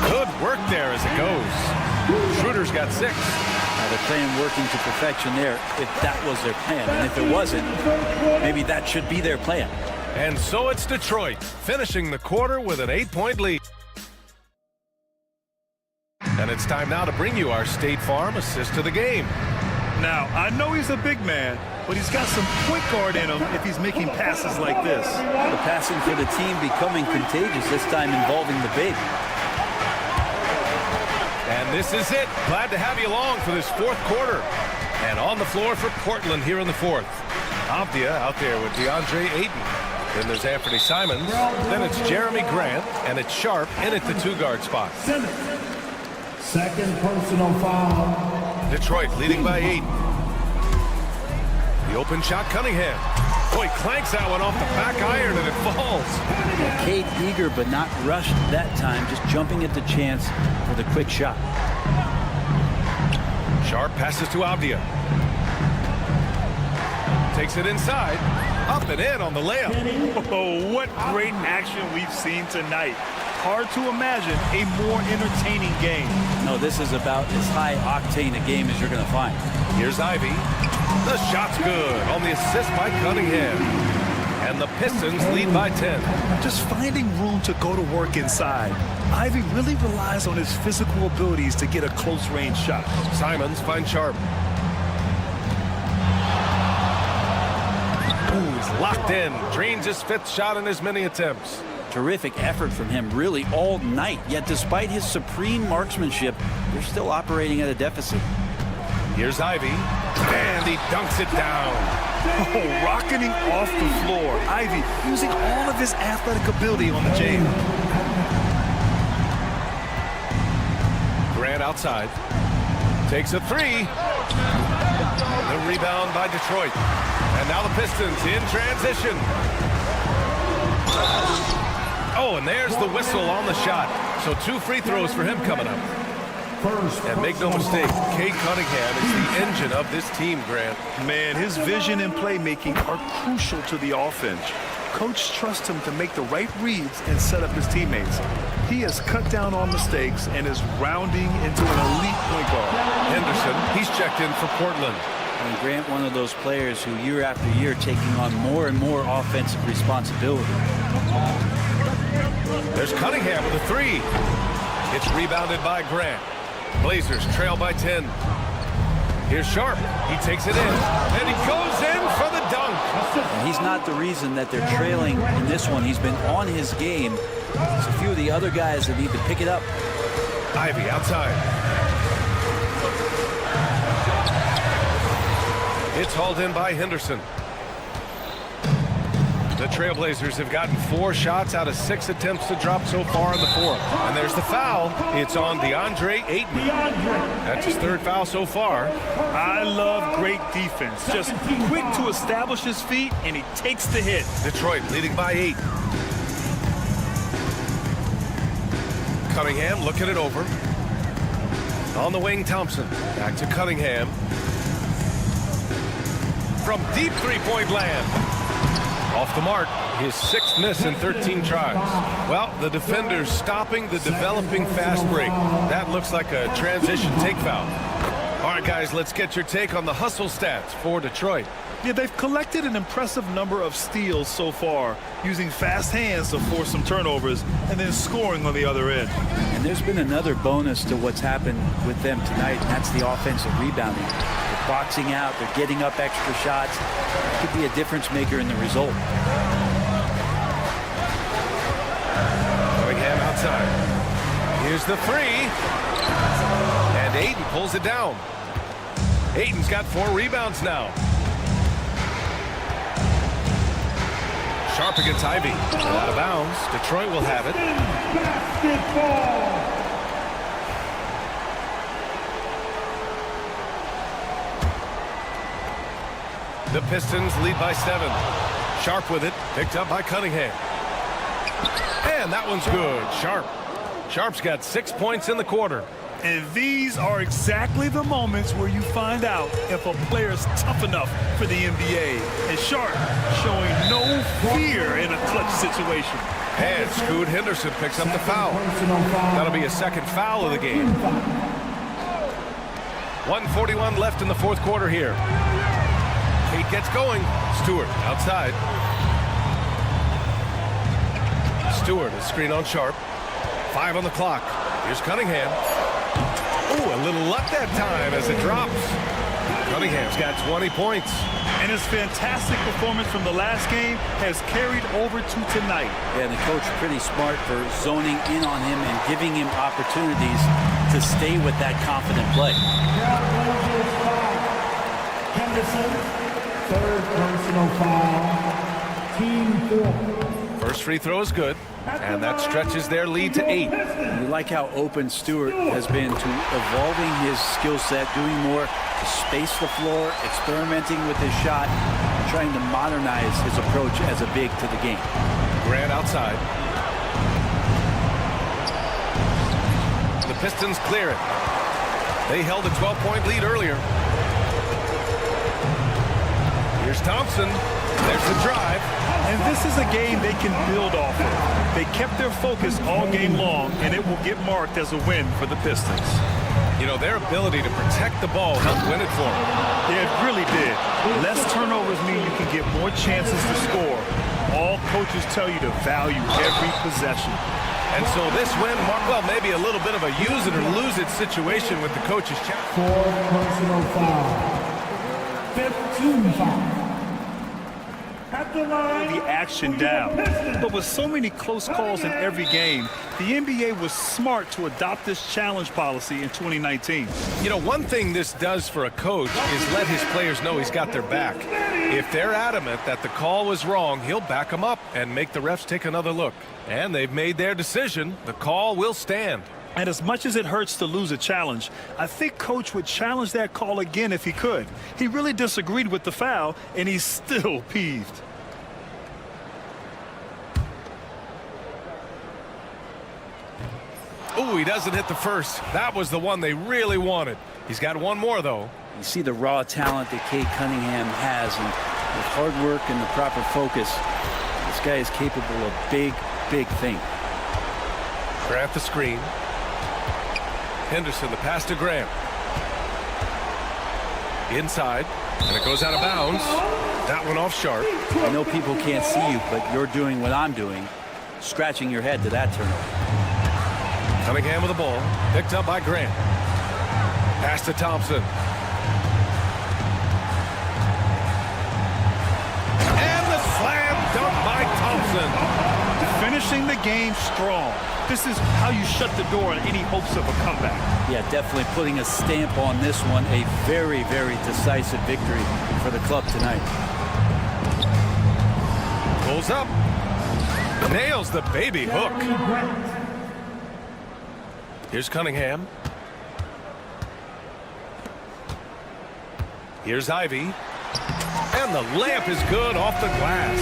Good work there as it goes. Schroeder's got 6. Now they're playing working to perfection there if that was their plan. And if it wasn't, maybe that should be their plan. And so it's Detroit, finishing the quarter with an 8-point lead. And it's time now to bring you our State Farm assist to the game. Now, I know he's a big man, but he's got some point guard in him if he's making passes like this. The passing for the team becoming contagious, this time involving the big. And this is it. Glad to have you along for this fourth quarter. And on the floor for Portland here in the fourth. Avdia out there with DeAndre Ayton. Then there's Anthony Simons. Then it's Jeremy Grant. And it's Sharp in at the 2-guard spot. Second personal foul. Detroit leading by 8. The open shot, Cunningham. Boy, clanks that one off the back iron and it falls. Cade eager but not rushed that time, just jumping at the chance for the quick shot. Sharp passes to Avdia. Takes it inside. Up and in on the layup. Oh, what great action we've seen tonight. Hard to imagine a more entertaining game. No, this is about as high-octane a game as you're going to find. Here's Ivy. The shot's good on the assist by Cunningham. And the Pistons lead by 10. Just finding room to go to work inside. Ivy really relies on his physical abilities to get a close-range shot. Simons finds Sharp. Ooh, he's locked in. Drains his 5th shot in as many attempts. Terrific effort from him really all night, yet despite his supreme marksmanship, they're still operating at a deficit. Here's Ivy, and he dunks it down. Oh, rocketing off the floor. Ivy using all of his athletic ability on the jam. Grant outside, takes a 3. The rebound by Detroit. And now the Pistons in transition. Oh, and there's the whistle on the shot. So 2 free throws for him coming up. And make no mistake, Cade Cunningham is the engine of this team, Grant. Man, his vision and playmaking are crucial to the offense. Coach trusts him to make the right reads and set up his teammates. He has cut down on mistakes and is rounding into an elite point guard. Henderson, he's checked in for Portland. And Grant, one of those players who year after year taking on more and more offensive responsibility. There's Cunningham with a 3. It's rebounded by Grant. Blazers trail by 10. Here's Sharp. He takes it in, and he goes in for the dunk. And he's not the reason that they're trailing in this one. He's been on his game. There's a few of the other guys that need to pick it up. Ivy outside. It's hauled in by Henderson. The Trailblazers have gotten 4 shots out of 6 attempts to drop so far in the fourth. And there's the foul. It's on DeAndre Ayton. That's his 3rd foul so far. I love great defense. Just quick to establish his feet, and he takes the hit. Detroit leading by 8. Cunningham looking it over. On the wing, Thompson. Back to Cunningham. from deep three-point land. Off the mark, his 6th miss in 13 tries. Well, the defender's stopping the developing fast break. That looks like a transition take foul. All right, guys, let's get your take on the hustle stats for Detroit. Yeah, they've collected an impressive number of steals so far, using fast hands to force some turnovers and then scoring on the other end. And there's been another bonus to what's happened with them tonight, and that's the offensive rebounding. They're boxing out, they're getting up extra shots. It could be a difference maker in the result. Cunningham outside. Here's the three. And Ayton pulls it down. Ayton's got 4 rebounds now. Sharp against Ivy. Out of bounds. Detroit will have it. Basketball. The Pistons lead by 7. Sharp with it. Picked up by Cunningham. And that one's good. Sharp's got 6 points in the quarter. And these are exactly the moments where you find out if a player is tough enough for the NBA. And Sharp showing no fear in a clutch situation. And Scoot Henderson picks up the foul. That'll be a 2nd foul of the game. 1:41 left in the 4th quarter here. Kate gets going. Stewart outside. Stewart, a screen on Sharp. 5 on the clock. Here's Cunningham. Ooh, a little luck that time as it drops. Cunningham's got 20 points. And his fantastic performance from the last game has carried over to tonight. Yeah, the coach pretty smart for zoning in on him and giving him opportunities to stay with that confident play. Henderson, 3rd personal foul. Team 4. First free throw is good, and that stretches their lead to 8. You like how open Stewart has been to evolving his skill set, doing more to space the floor, experimenting with his shot, and trying to modernize his approach as a big to the game. Grant outside. The Pistons clear it. They held a 12-point lead earlier. Here's Thompson. There's the drive. And this is a game they can build off of. They kept their focus all game long, and it will get marked as a win for the Pistons. You know, their ability to protect the ball helped win it for them. Yeah, it really did. Less turnovers mean you can get more chances to score. All coaches tell you to value every possession. And so this win, well, maybe a little bit of a use it or lose it situation with the coach's challenge. 4 personal foul. 5th team foul. The action down. But with so many close calls in every game, the NBA was smart to adopt this challenge policy in 2019. You know, one thing this does for a coach is let his players know he's got their back. If they're adamant that the call was wrong, he'll back them up and make the refs take another look. And they've made their decision. The call will stand. And as much as it hurts to lose a challenge, I think Coach would challenge that call again if he could. He really disagreed with the foul, and he's still peeved. Ooh, he doesn't hit the first. That was the one they really wanted. He's got one more, though. You see the raw talent that Cade Cunningham has, and with hard work and the proper focus, this guy is capable of big, big things. Grant the screen. Henderson, the pass to Grant. Inside, and it goes out of bounds. That one off Sharp. I know people can't see you, but you're doing what I'm doing, scratching your head to that turnover. Cunningham with the ball, picked up by Grant. Pass to Thompson. And the slam dunk by Thompson. Finishing the game strong. This is how you shut the door on any hopes of a comeback. Yeah, definitely putting a stamp on this one. A very, very decisive victory for the club tonight. Pulls up. Nails the baby hook. Here's Cunningham. Here's Ivy. And the layup is good off the glass.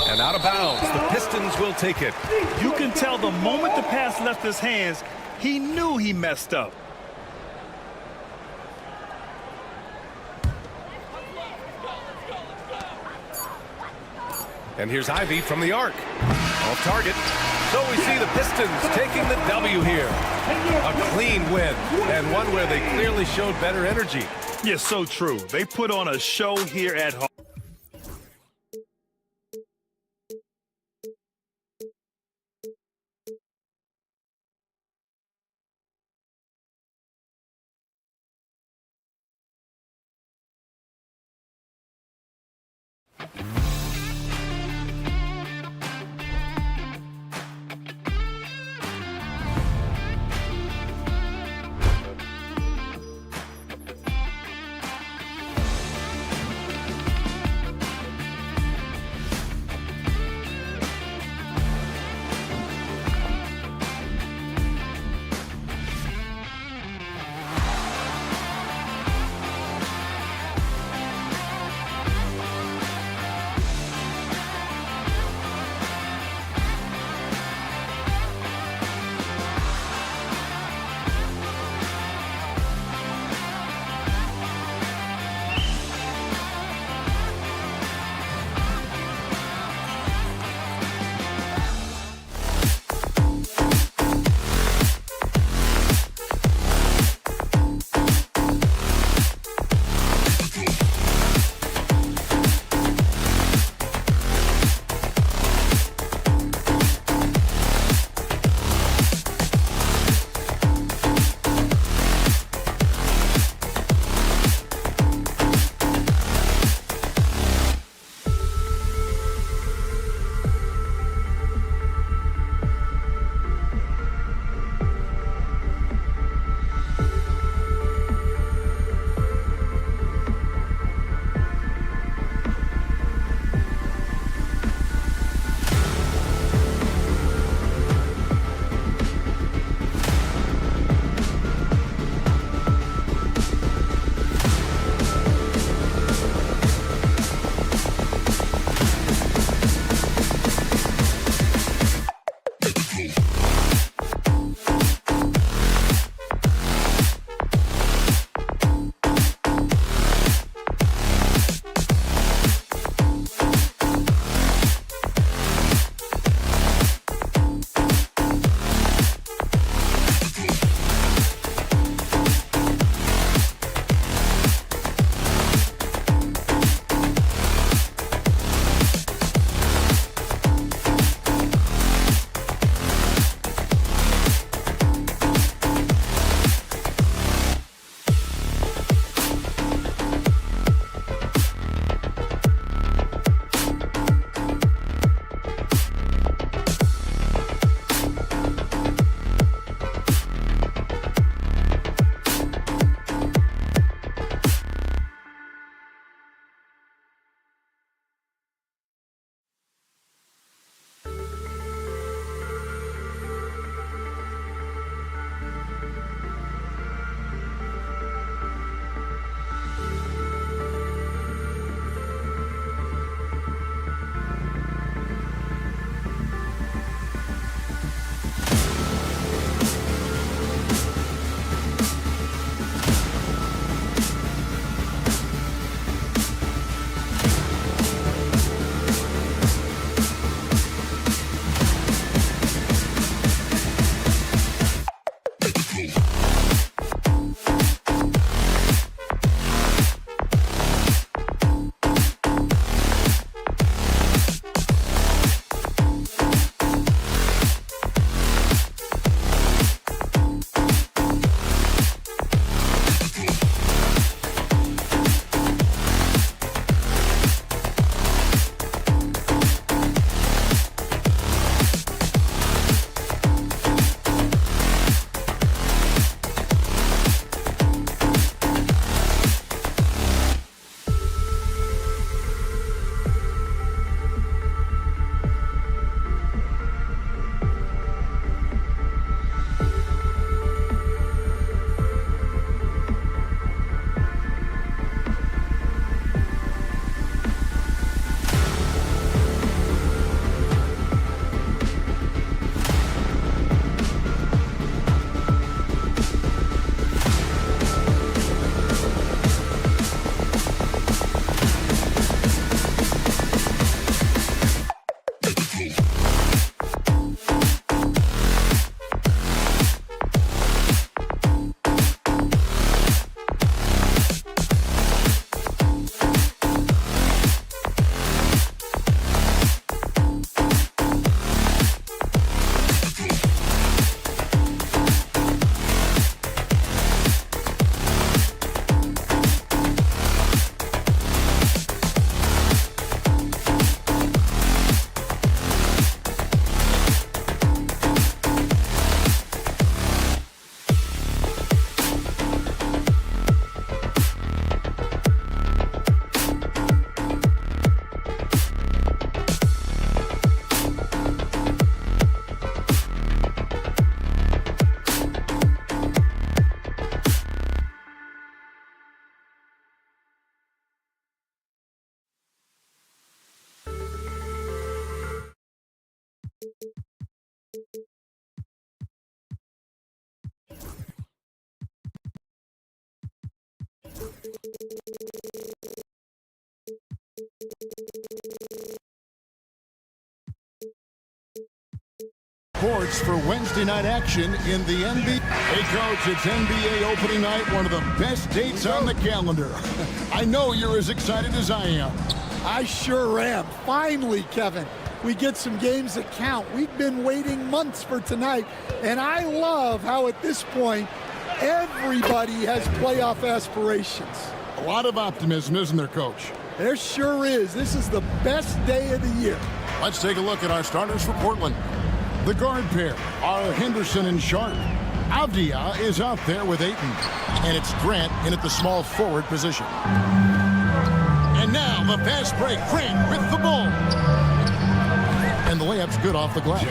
And out of bounds. The Pistons will take it. You can tell the moment the pass left his hands, he knew he messed up. And here's Ivy from the arc. Off target. So we see the Pistons taking the W here. A clean win, and one where they clearly showed better energy. Yeah, so true. They put on a show here at home. Sports for Wednesday night action in the NBA. Hey, Coach, it's NBA opening night, one of the best dates on the calendar. I know you're as excited as I am. I sure am. Finally, Kevin, we get some games that count. We've been waiting months for tonight, and I love how at this point, everybody has playoff aspirations. A lot of optimism, isn't there, Coach? There sure is. This is the best day of the year. Let's take a look at our starters for Portland. The guard pair are Henderson and Sharp. Avdia is out there with Ayton. And it's Grant in at the small forward position. And now the fast break. Grant with the ball. And the layup's good off the glass.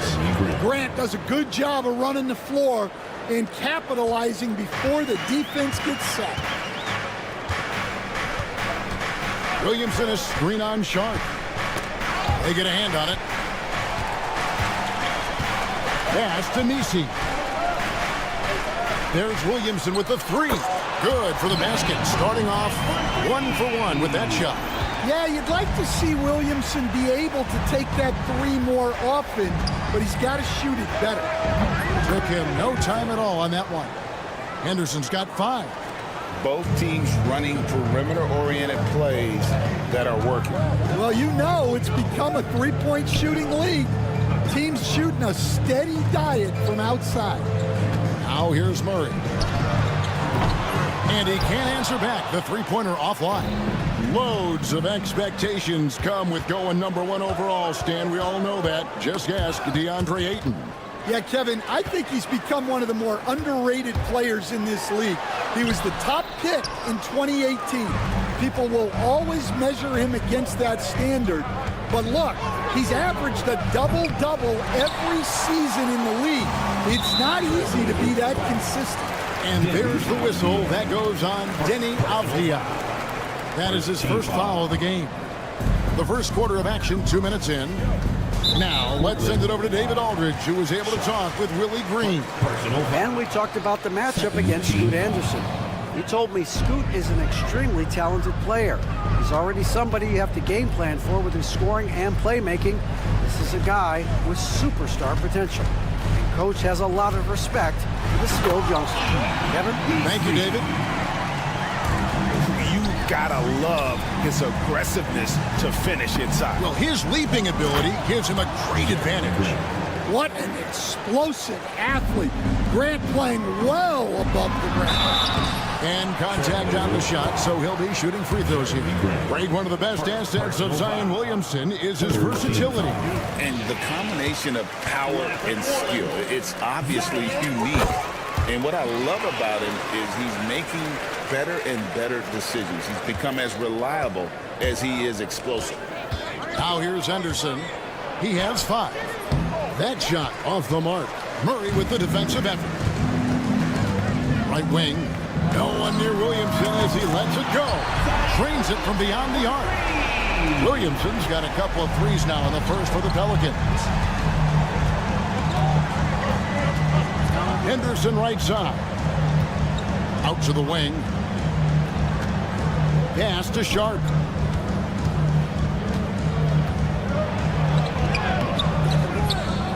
Grant does a good job of running the floor and capitalizing before the defense gets set. Williamson is screen on Sharp. They get a hand on it. Pass to Nisi. There's Williamson with the three. Good for the basket. Starting off 1-for-1 with that shot. Yeah, you'd like to see Williamson be able to take that three more often, but he's got to shoot it better. Took him no time at all on that one. Henderson's got 5. Both teams running perimeter-oriented plays that are working. Well, you know it's become a three-point shooting league. Teams shooting a steady diet from outside. Now here's Murray. And he can't answer back. The three-pointer offline. Loads of expectations come with going #1 overall, Stan. We all know that. Just ask DeAndre Ayton. Yeah, Kevin, I think he's become one of the more underrated players in this league. He was the top pick in 2018. People will always measure him against that standard. But look, he's averaged a double-double every season in the league. It's not easy to be that consistent. And there's the whistle. That goes on Denny Avdia. That is his first foul of the game. The first quarter of action, 2 minutes in. Now, let's send it over to David Aldridge, who was able to talk with Willie Green. And we talked about the matchup against Scoot Anderson. He told me Scoot is an extremely talented player. He's already somebody you have to game plan for with his scoring and playmaking. This is a guy with superstar potential. And Coach has a lot of respect for the skilled youngster. Kevin? Thank you, David. Gotta love his aggressiveness to finish inside. Well, his leaping ability gives him a great advantage. What an explosive athlete. Grant playing well above the ground. And contact on the shot, so he'll be shooting free throws here. Greg, one of the best assets of Zion Williamson is his versatility. And the combination of power and skill, it's obviously unique. And what I love about him is he's making better and better decisions. He's become as reliable as he is explosive. Now here's Henderson. He has 5. That shot off the mark. Murray with the defensive effort. Right wing. No one near Williamson as he lets it go. Drains it from beyond the arc. Williamson's got a couple of threes now in the first for the Pelicans. Henderson right side. Out to the wing. Pass to Sharp.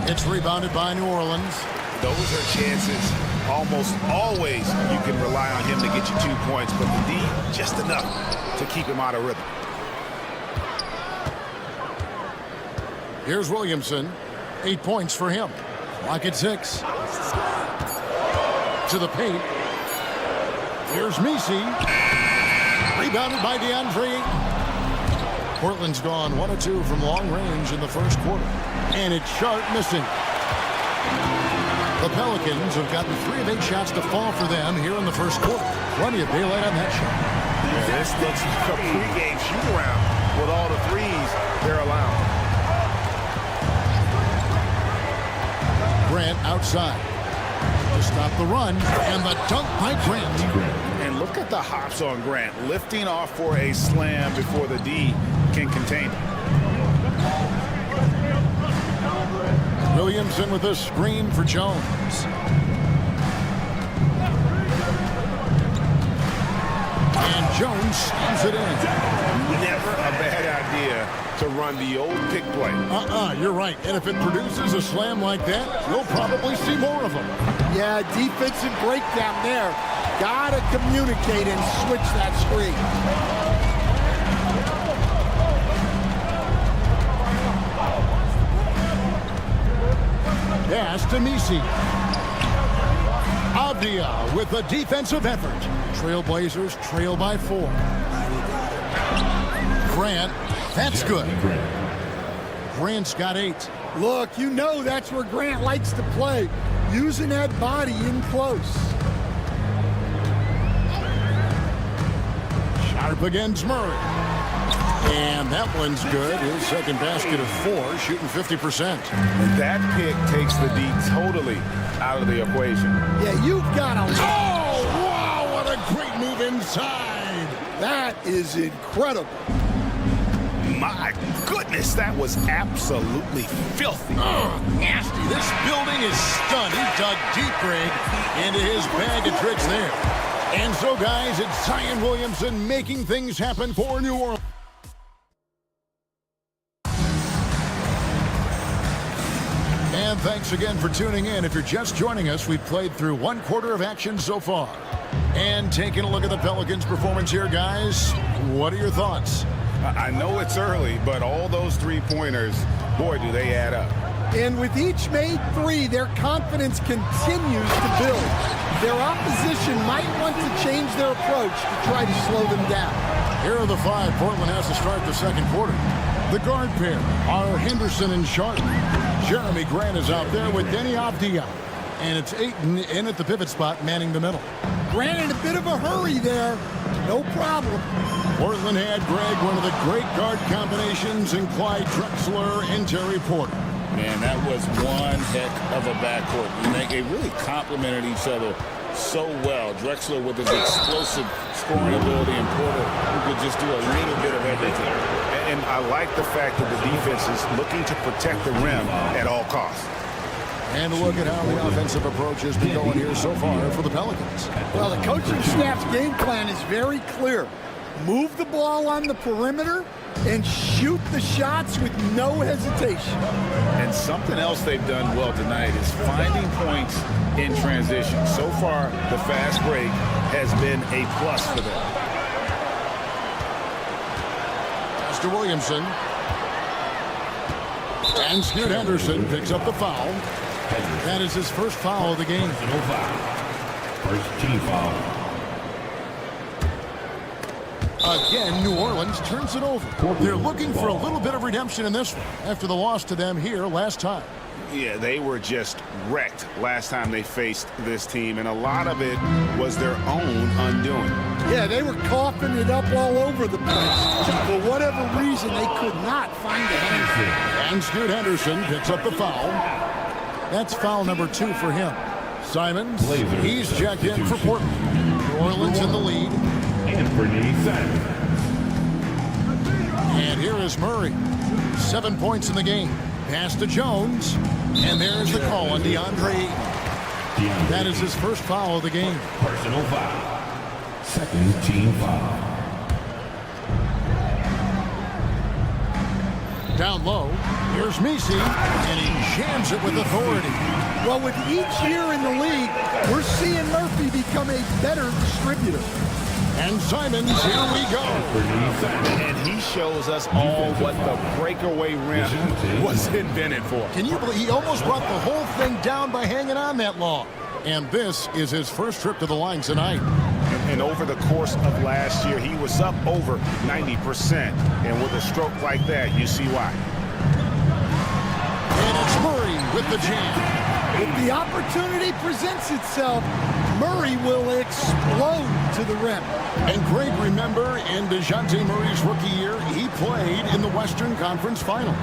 It's rebounded by New Orleans. Those are chances. Almost always you can rely on him to get you 2 points, but the D, just enough to keep him out of rhythm. Here's Williamson. 8 points for him. Clock at 6. To the paint. Here's Misi. Rebounded by DeAndre. Portland's gone 1 of 2 from long range in the first quarter. And it's Sharp missing. The Pelicans have gotten 3 of 8 shots to fall for them here in the first quarter. Plenty of daylight on that shot. Yeah, this looks like a pregame shoot-around with all the threes they're allowing. Grant outside to stop the run, and the dunk by Grant. And look at the hops on Grant, lifting off for a slam before the D can contain him. Williamson with a screen for Jones. And Jones slams it in. Never a bad idea to run the old pick play. You're right. And if it produces a slam like that, we'll probably see more of them. Yeah, defensive breakdown there. Gotta communicate and switch that screen. Pass to Misi. Avdia with a defensive effort. Trailblazers trail by 4. Grant, that's good. Grant's got 8. Look, you know that's where Grant likes to play, using that body in close. Sharp against Murray. And that one's good. His second basket of 4, shooting 50%. And that pick takes the D totally out of the equation. Yeah, you've got to... Oh, wow, what a great move inside. That is incredible. My goodness, that was absolutely filthy. Oh, nasty. This building is stunned. He dug deep, Greg, into his bag of tricks there. And so, guys, it's Zion Williamson making things happen for New Orleans. And thanks again for tuning in. If you're just joining us, we've played through 1 quarter of action so far. And taking a look at the Pelicans' performance here, guys, what are your thoughts? I know it's early, but all those three-pointers, boy, do they add up. And with each made 3, their confidence continues to build. Their opposition might want to change their approach to try to slow them down. Here are the 5 Portland has to start the second quarter. The guard pair are Henderson and Sharp. Jeremy Grant is out there with Denny Avdia. And it's Ayton in at the pivot spot, manning the middle. Grant in a bit of a hurry there. No problem. Portland had, Greg, one of the great guard combinations in Clyde Drexler and Terry Porter. Man, that was one heck of a backcourt. They really complemented each other so well. Drexler with his explosive scoring ability and Porter who could just do a little bit of everything. And I like the fact that the defense is looking to protect the rim at all costs. And look at how the offensive approach has been going here so far for the Pelicans. Well, the coaching staff's game plan is very clear. Move the ball on the perimeter and shoot the shots with no hesitation. And something else they've done well tonight is finding points in transition. So far, the fast break has been a plus for them. Pass to Williamson. And Scoot Henderson picks up the foul. That is his first foul of the game. First team foul. Again, New Orleans turns it over. They're looking for a little bit of redemption in this one after the loss to them here last time. Yeah, they were just wrecked last time they faced this team, and a lot of it was their own undoing. Yeah, they were coughing it up all over the place. For whatever reason, they could not find a handful. And Scoot Henderson picks up the foul. That's foul number 2 for him. Simons, he's checked in for Portland. New Orleans in the lead. And here is Murray. 7 points in the game. Pass to Jones. And there's the call on DeAndre Ayton. That is his first foul of the game. Personal foul. Second team foul. Down low, here's Misi, and he jams it with authority. Well, with each year in the league, we're seeing Murphy become a better distributor. And Simons, here we go. And he shows us all what the breakaway rim was invented for. Can you believe he almost brought the whole thing down by hanging on that long? And this is his first trip to the line tonight. And over the course of last year, he was up over 90%. And with a stroke like that, you see why. And it's Murray with the jam. If the opportunity presents itself, Murray will explode to the rim. And Greg, remember, in DeJounte Murray's rookie year, he played in the Western Conference Finals.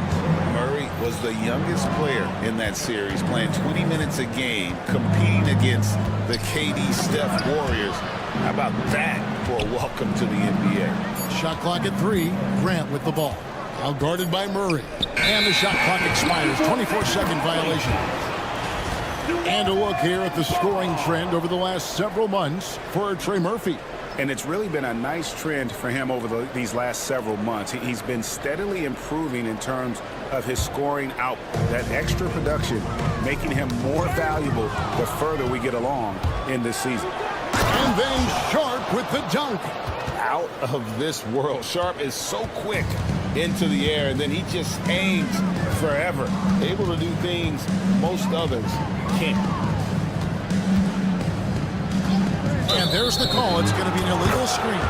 Murray was the youngest player in that series, playing 20 minutes a game, competing against the KD Steph Warriors. How about that for a welcome to the NBA? Shot clock at 3. Grant with the ball. Now guarded by Murray. And the shot clock expires. 24-second violation. And a look here at the scoring trend over the last several months for Trey Murphy. And it's really been a nice trend for him over these last several months. He's been steadily improving in terms of his scoring output. That extra production making him more valuable the further we get along in this season. And then Sharp with the dunk. Out of this world. Sharp is so quick into the air, and then he just hangs forever. Able to do things most others can't. And there's the call. It's going to be an illegal screen.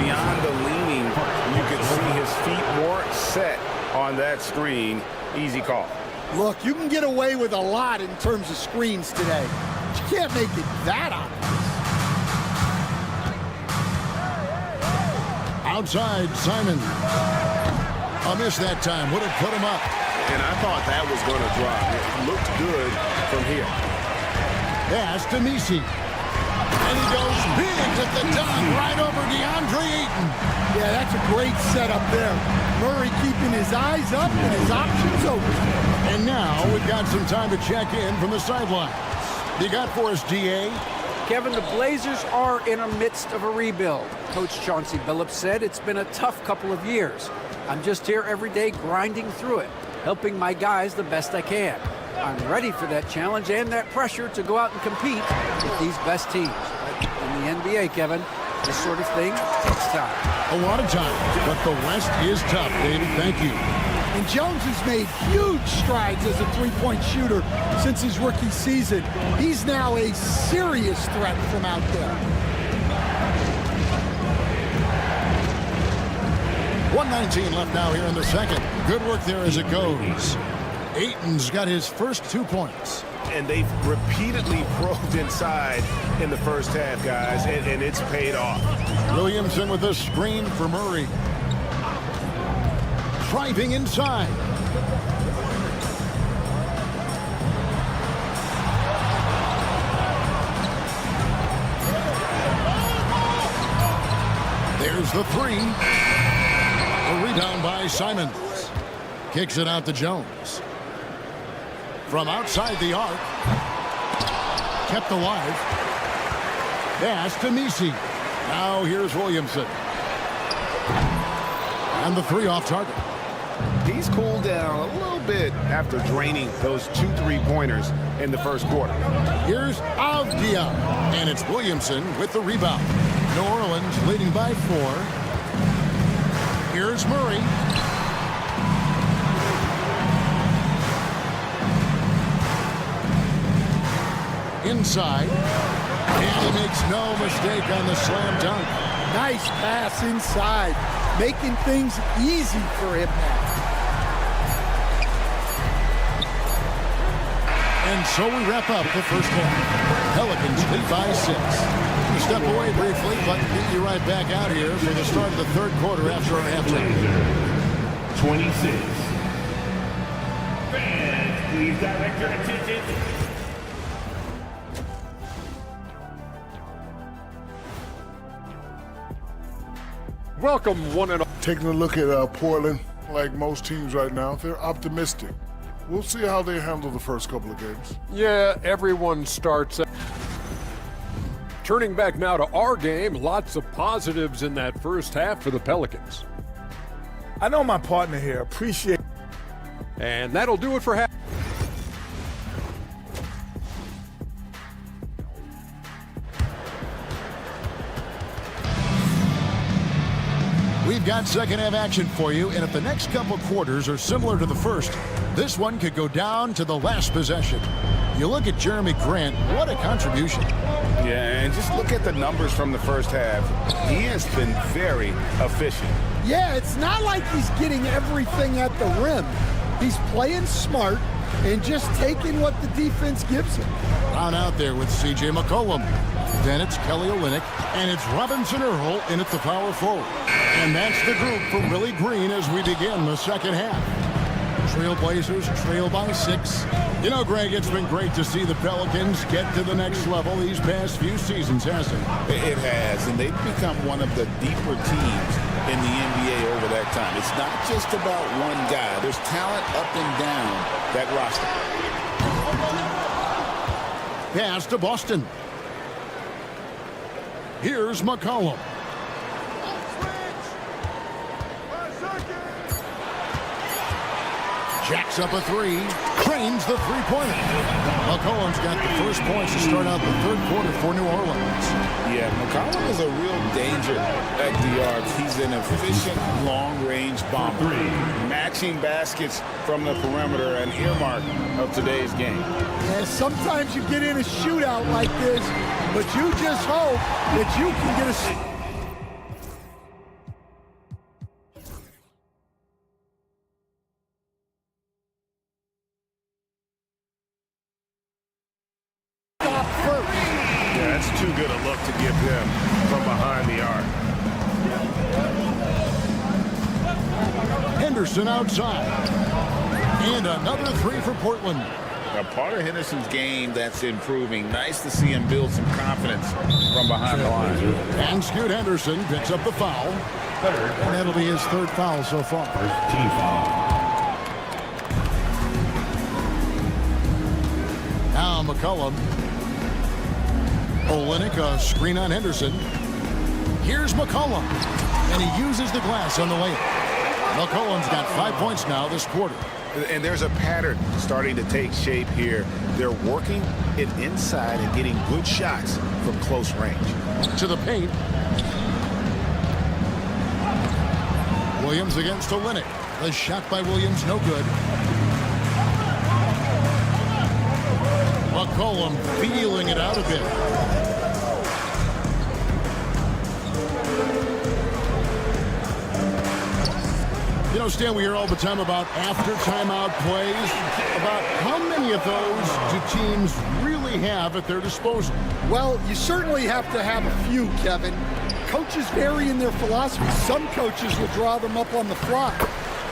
Beyond the leaning, you can see his feet more set on that screen. Easy call. Look, you can get away with a lot in terms of screens today. But you can't make it that obvious. Outside, Simon. A miss that time. Would have put him up. And I thought that was going to drop. It looked good from here. Pass to Messi. And he goes big at the dunk right over DeAndre Ayton. Yeah, that's a great setup there. Murray keeping his eyes up and his options open. And now we've got some time to check in from the sidelines. You got for us, DA? Kevin, the Blazers are in the midst of a rebuild. Coach Chauncey Billups said it's been a tough couple of years. I'm just here every day grinding through it, helping my guys the best I can. I'm ready for that challenge and that pressure to go out and compete with these best teams. In the NBA, Kevin, this sort of thing takes time. A lot of time, but the West is tough, David. Thank you. And Jones has made huge strides as a three-point shooter since his rookie season. He's now a serious threat from out there. 1:19 left now here in the second. Good work there as it goes. Ayton's got his first 2 points. And they've repeatedly probed inside in the first half, guys, and it's paid off. Williamson with a screen for Murray. Driving inside. There's the three. A rebound by Simons. Kicks it out to Jones. From outside the arc. Kept alive. Pass to Messi. Now here's Williamson. And the three off target. He's cooled down a little bit after draining those 2 3-pointers in the first quarter. Here's Avdia. And it's Williamson with the rebound. New Orleans leading by 4. Here's Murray. Inside. And he makes no mistake on the slam dunk. Nice pass inside, making things easy for him now. And so we wrap up the first half. Pelicans lead by 6. We step away briefly, but meet you right back out here for the start of the third quarter after our halftime. 26. Fans, please direct your attention. Welcome, one and all. Taking a look at Portland, like most teams right now, they're optimistic. We'll see how they handle the first couple of games. Yeah, everyone starts. Turning back now to our game, lots of positives in that first half for the Pelicans. I know my partner here appreciates. And that'll do it for half. We've got second half action for you, and if the next couple quarters are similar to the first, this one could go down to the last possession. You look at Jeremy Grant, what a contribution. Yeah, and just look at the numbers from the first half. He has been very efficient. Yeah, it's not like he's getting everything at the rim. He's playing smart and just taking what the defense gives him. Brown out there with C.J. McCollum. Then it's Kelly Olynyk, and it's Robinson Earl in at the power forward. And that's the group for Willie Green as we begin the second half. Trailblazers trail by 6. You know, Greg, it's been great to see the Pelicans get to the next level these past few seasons, hasn't it? It has, and they've become one of the deeper teams in the NBA over that time. It's not just about one guy. There's talent up and down that roster. Pass to Boston. Here's McCollum. Jacks up a three. Trains the three-pointer. McCollum's got the first points to start out the third quarter for New Orleans. Yeah, McCollum is a real danger at the arc. He's an efficient long-range bomber. Matching baskets from the perimeter, an earmark of today's game. Yeah, sometimes you get in a shootout like this, but you just hope that you can get a... That's too good a look to give him from behind the arc. Henderson outside. And another three for Portland. A part of Henderson's game that's improving. Nice to see him build some confidence from behind the line. And Scoot Henderson picks up the foul. And that'll be his third foul so far. Team foul. Now McCollum. Olynyk, a screen on Henderson. Here's McCollum. And he uses the glass on the layup. McCollum's got 5 points now this quarter. And there's a pattern starting to take shape here. They're working it inside and getting good shots from close range. To the paint. Williams against Olynyk. The shot by Williams, no good. McCollum feeling it out a bit. You know, Stan, we hear all the time about after-timeout plays. About how many of those do teams really have at their disposal? Well, you certainly have to have a few, Kevin. Coaches vary in their philosophy. Some coaches will draw them up on the fly.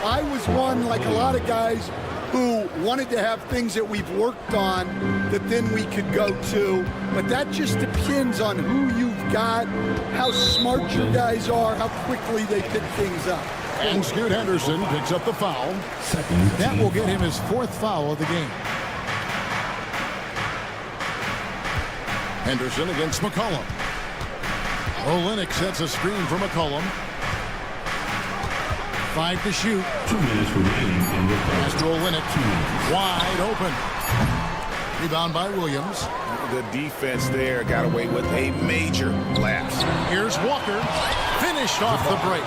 I was one, like a lot of guys, who wanted to have things that we've worked on that then we could go to. But that just depends on who you've got, how smart your guys are, how quickly they pick things up. And Scoot Henderson picks up the foul. That will get him his fourth foul of the game. Henderson against McCollum. Olynyk sets a screen for McCollum. 5 to shoot. 2 minutes remaining in the pass to Olynyk. Wide open. Rebound by Williams. The defense there got away with a major lapse. Here's Walker. Finished off the break.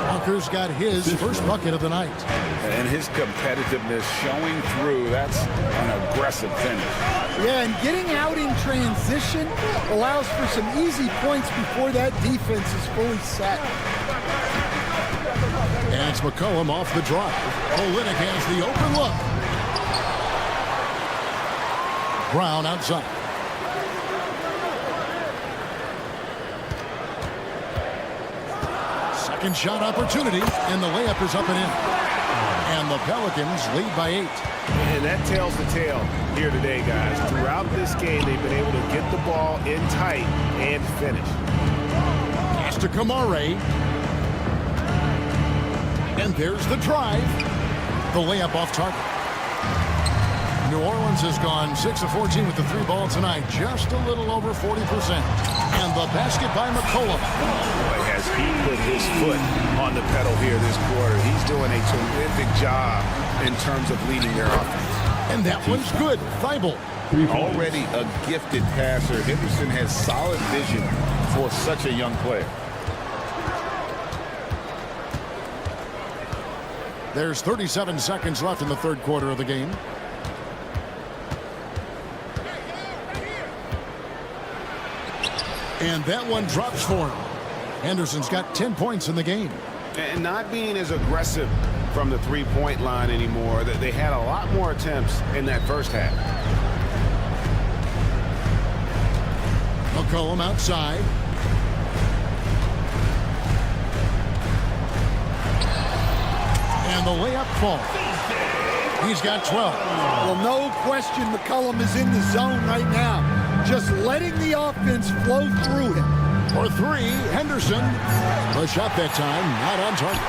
Walker's got his first bucket of the night. And his competitiveness showing through. That's an aggressive finish. Yeah, and getting out in transition allows for some easy points before that defense is fully set. And it's McCollum off the drive. Olynyk has the open look. Brown outside. Second shot opportunity, and the layup is up and in. And the Pelicans lead by 8. And that tells the tale here today, guys. Throughout this game, they've been able to get the ball in tight and finish. Pass to Kamare. And there's the drive. The layup off target. New Orleans has gone 6 of 14 with the 3 ball tonight, just a little over 40%. And the basket by McCollum. Boy, has he put his foot on the pedal here this quarter. He's doing a terrific job in terms of leading their offense. And that one's good. Thibault. Already a gifted passer. Henderson has solid vision for such a young player. There's 37 seconds left in the third quarter of the game. And that one drops for him. Henderson's got 10 points in the game. And not being as aggressive from the three-point line anymore. They had a lot more attempts in that first half. McCollum outside. And the layup falls. He's got 12. Well, no question McCollum is in the zone right now. Just letting the offense flow through him. For three, Henderson. The shot that time, not on target.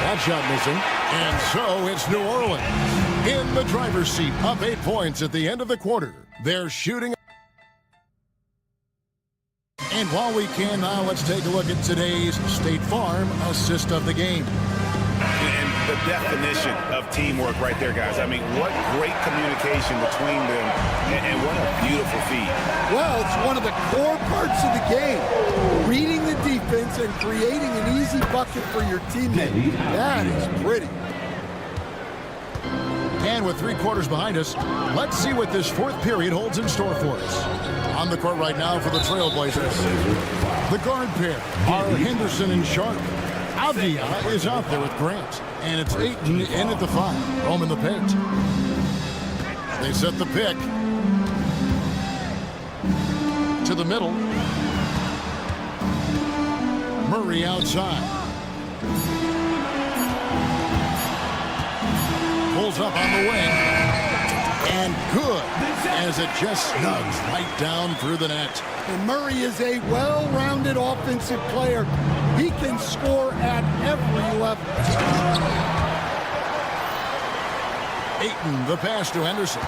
That shot missing. And so it's New Orleans in the driver's seat, up 8 points at the end of the quarter. They're shooting. And while we can now, let's take a look at today's State Farm assist of the game. And the definition of teamwork right there, guys. I mean, what great communication between them, and what a beautiful feed. Well, it's one of the core parts of the game. Reading the defense and creating an easy bucket for your teammate. That is pretty. And with 3 quarters behind us, let's see what this fourth period holds in store for us. On the court right now for the Trailblazers, the guard pair are Henderson and Sharp. Avdia is out there with Grant, and it's Ayton in at the 5, home in the paint. They set the pick to the middle. Murray outside. Pulls up on the wing. And good, as it just snugs right down through the net. And Murray is a well-rounded offensive player. He can score at every level. Ayton, the pass to Henderson.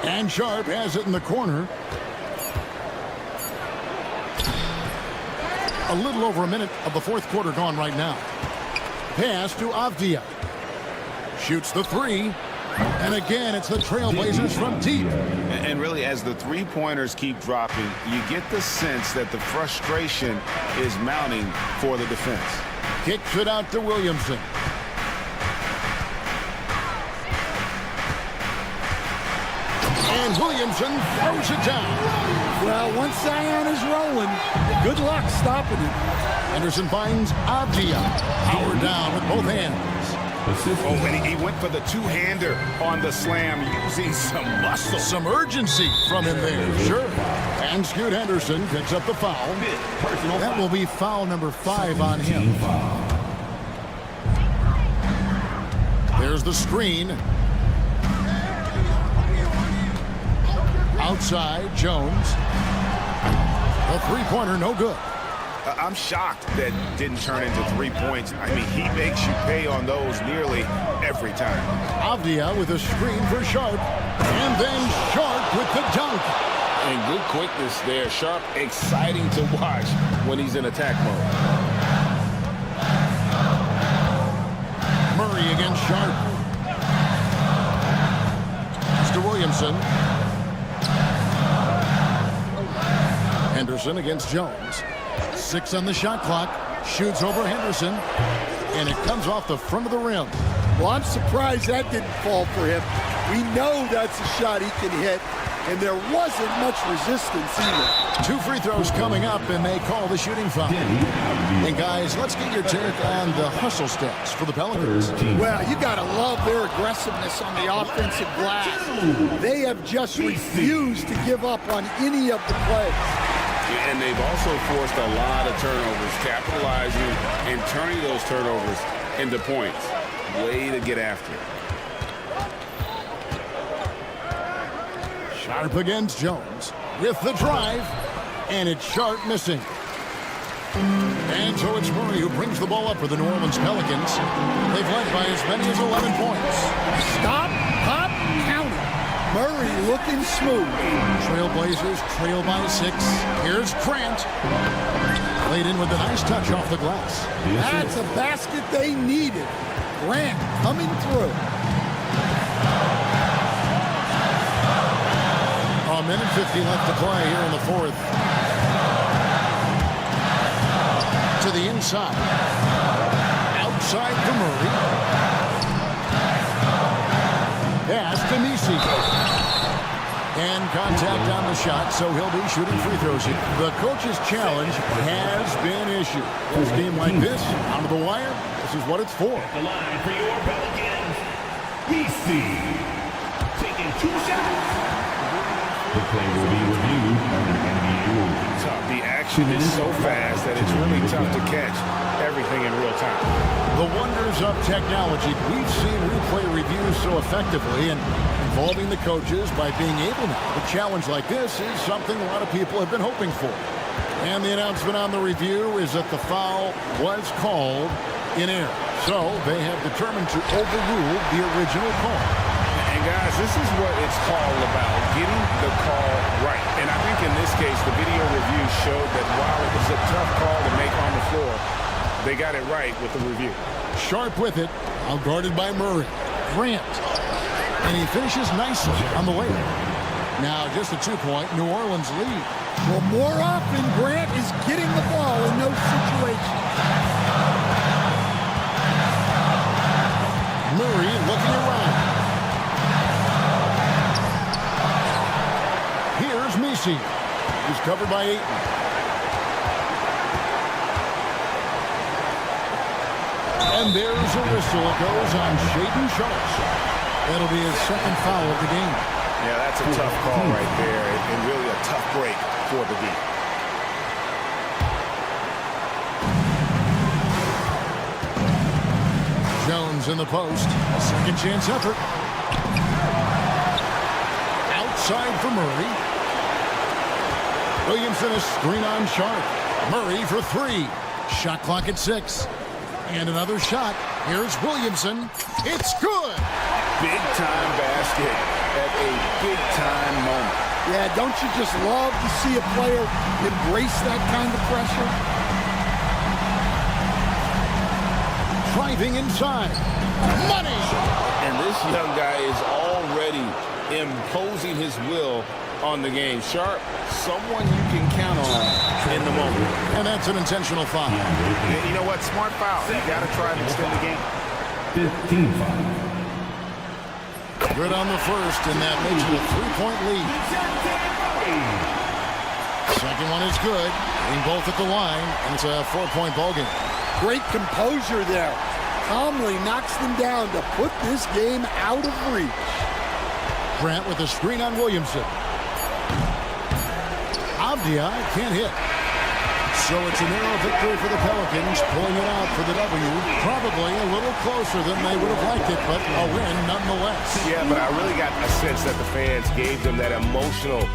And Sharp has it in the corner. A little over a minute of the fourth quarter gone right now. Pass to Avdia. Shoots the 3. And again, it's the Trailblazers from deep. And really, as the three-pointers keep dropping, you get the sense that the frustration is mounting for the defense. Kicks it out to Williamson. And Williamson throws it down. Well, once Zion is rolling, good luck stopping it. Henderson finds Avdia. Power down with both hands. Oh, and he went for the two-hander on the slam, using some muscle. Some urgency from him there, sure. And Scoot Henderson picks up the foul. That will be foul number 5 on him. There's the screen. Outside, Jones. A three-pointer, no good. I'm shocked that didn't turn into 3 points. I mean, he makes you pay on those nearly every time. Avdia with a screen for Sharp. And then Sharp with the dunk. And good quickness there. Sharp, exciting to watch when he's in attack mode. Murray against Sharp. Mr. Williamson. Henderson against Jones. 6 on the shot clock. Shoots over Henderson. And it comes off the front of the rim. Well, I'm surprised that didn't fall for him. We know that's a shot he can hit, and there wasn't much resistance either. 2 free throws coming up, and they call the shooting foul. And guys, let's get your take on the hustle stats for the Pelicans. Well, you got to love their aggressiveness on the offensive glass. They have just refused to give up on any of the plays. And they've also forced a lot of turnovers, capitalizing and turning those turnovers into points. Way to get after it. Sharp against Jones with the drive, and it's Sharp missing. And so it's Murray who brings the ball up for the New Orleans Pelicans. They've led by as many as 11 points. Stop, pop, count it. Murray looking smooth. Trailblazers trail by 6. Here's Grant. Laid in with a nice touch off the glass. That's a basket they needed. Grant coming through. A minute 50 left to play here in the fourth. To the inside. Outside for Murray. Pass to Nisi. And contact on the shot, so he'll be shooting free throws here. The coach's challenge has been issued. This game like this, out of the wire, this is what it's for. The line for your Pelicans, Nisi. Taking 2 shots. The play will be reviewed under NBA rules. The action is so fast that it's really tough to catch everything in real time. The wonders of technology. We've seen replay reviews so effectively, and involving the coaches by being able to. A challenge like this is something a lot of people have been hoping for. And the announcement on the review is that the foul was called in error. So they have determined to overrule the original call. And guys, this is what it's called about, getting the call right. And I think in this case, the video review showed that while it was a tough call to make on the floor, they got it right with the review. Sharp with it, out guarded by Murray. Grant. And he finishes nicely on the layup. Now just a 2-point New Orleans lead. Well, more often, Grant is getting the ball in those situations. Murray looking around. Here's Messi. He's covered by Ayton. And there's a whistle. It goes on Shaedon Sharp. That'll be his second foul of the game. Yeah, that's a tough call right there, and really a tough break for the D. Jones in the post. A second chance effort. Outside for Murray. Williamson a screen on Sharp. Murray for 3. Shot clock at 6. And another shot. Here's Williamson. It's good. Big-time basket at a big-time moment. Yeah, don't you just love to see a player embrace that kind of pressure? Driving inside. Money! And this young guy is already imposing his will on the game. Sharp, someone you can count on in the moment. And that's an intentional foul. And you know what? Smart foul. You got to try to extend the game. 15 foul. Good on the first, and that makes it a 3-point lead. Second one is good. Getting both at the line, and it's a 4-point ballgame. Great composure there. Calmly knocks them down to put this game out of reach. Grant with a screen on Williamson. Avdia can't hit. So it's a narrow victory for the Pelicans, pulling it out for the W. Probably a little closer than they would have liked it, but a win nonetheless. Yeah, but I really got a sense that the fans gave them that emotional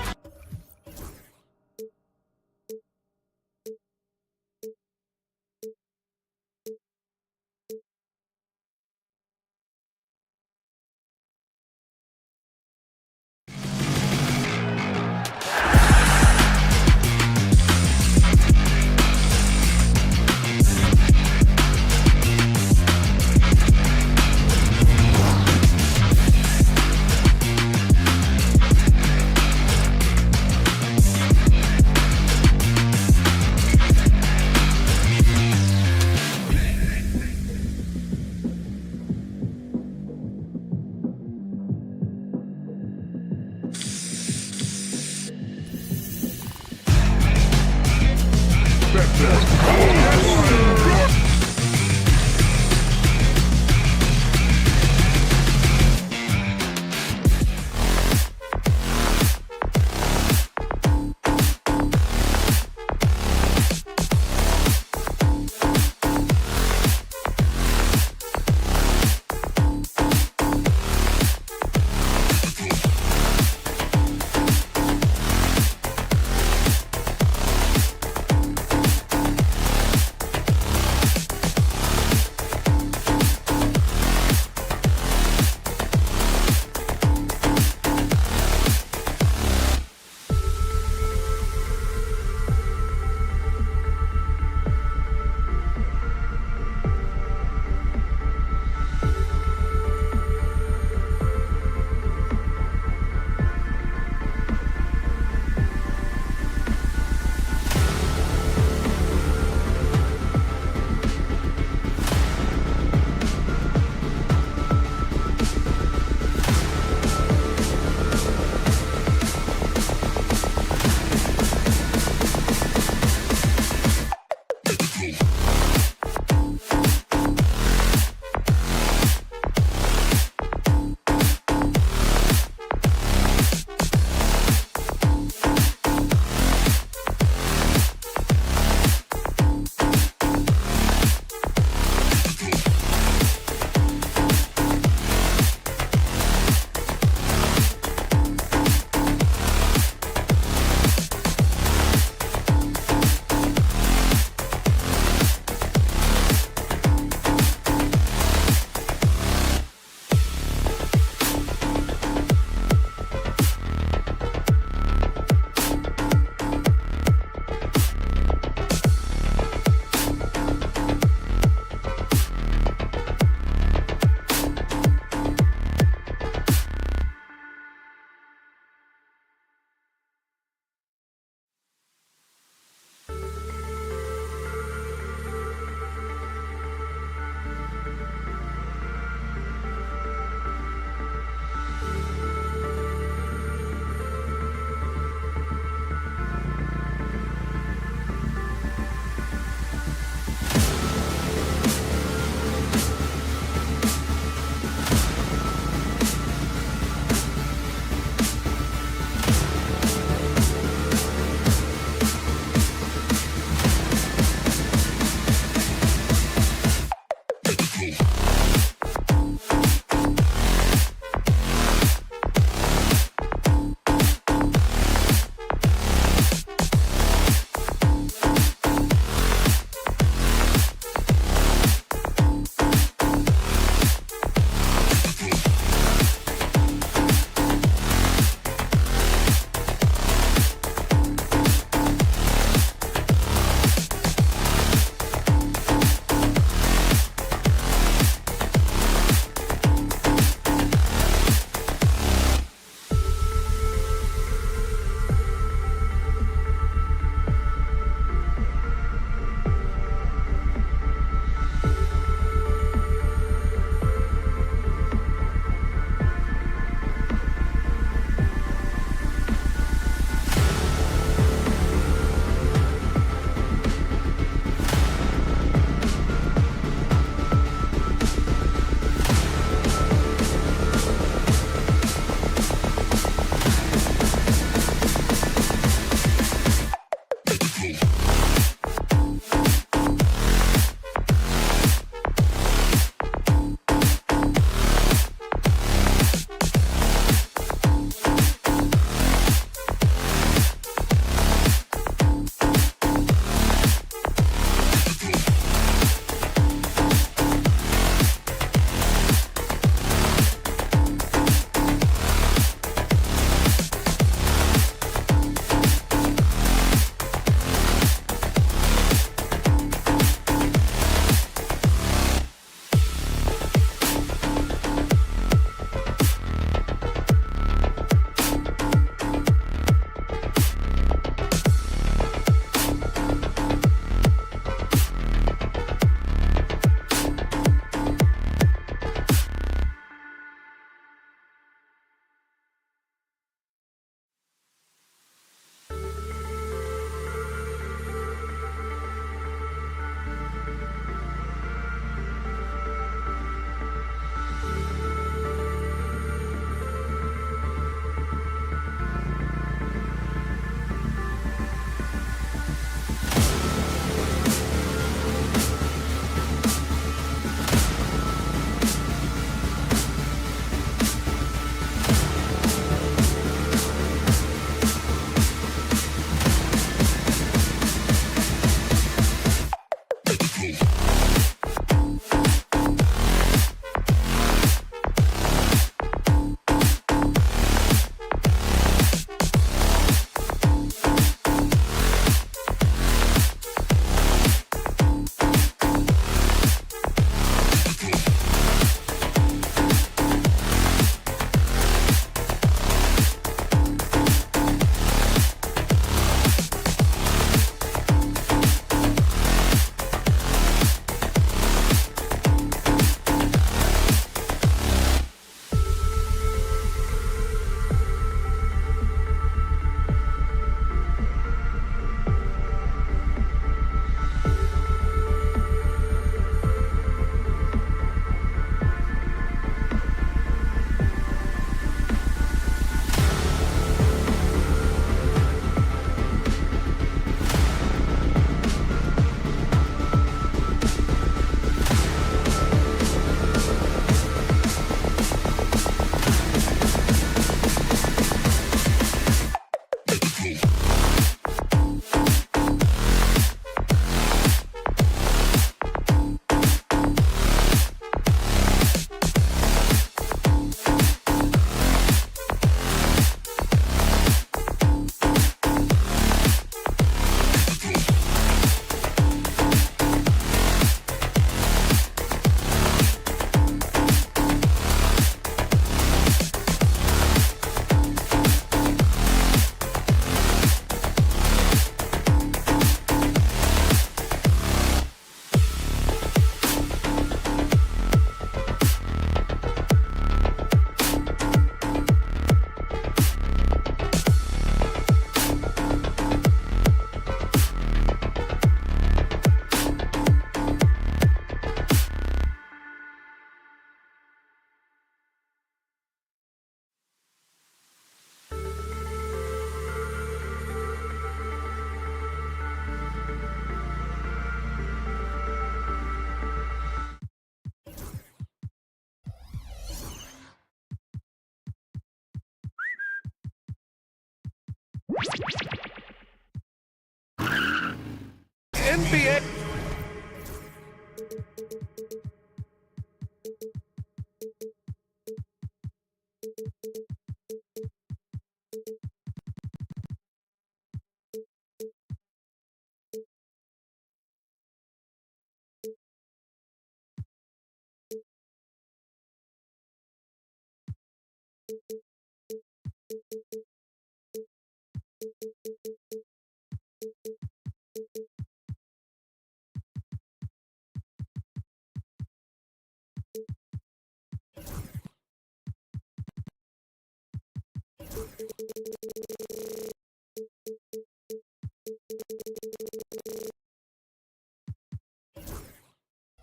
NBA.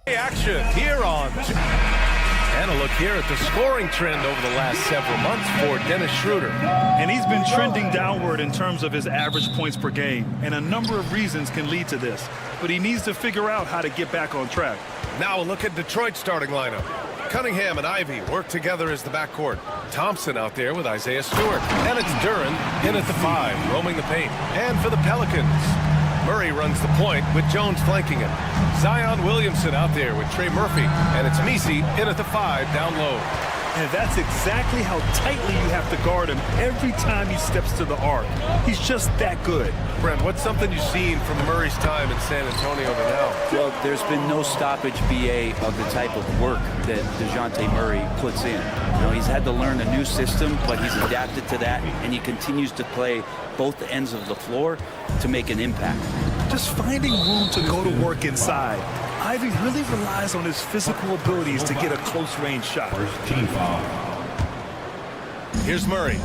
Action here on. And a look here at the scoring trend over the last several months for Dennis Schroeder. And he's been trending downward in terms of his average points per game. And a number of reasons can lead to this. But he needs to figure out how to get back on track. Now a look at Detroit's starting lineup. Cunningham and Ivy work together as the backcourt. Thompson out there with Isaiah Stewart. And it's Duren in at the 5, roaming the paint. And for the Pelicans, Murray runs the point with Jones flanking him. Zion Williamson out there with Trey Murphy. And it's Messi in at the 5 down low. And that's exactly how tightly you have to guard him every time he steps to the arc. He's just that good. Brent, what's something you've seen from Murray's time in San Antonio to now? Well, there's been no stoppage, BA, of the type of work that DeJounte Murray puts in. You know, he's had to learn a new system, but he's adapted to that, and he continues to play both ends of the floor to make an impact. Just finding room to go to work inside. Ivy really relies on his physical abilities to get a close-range shot. Team foul. Here's Murray.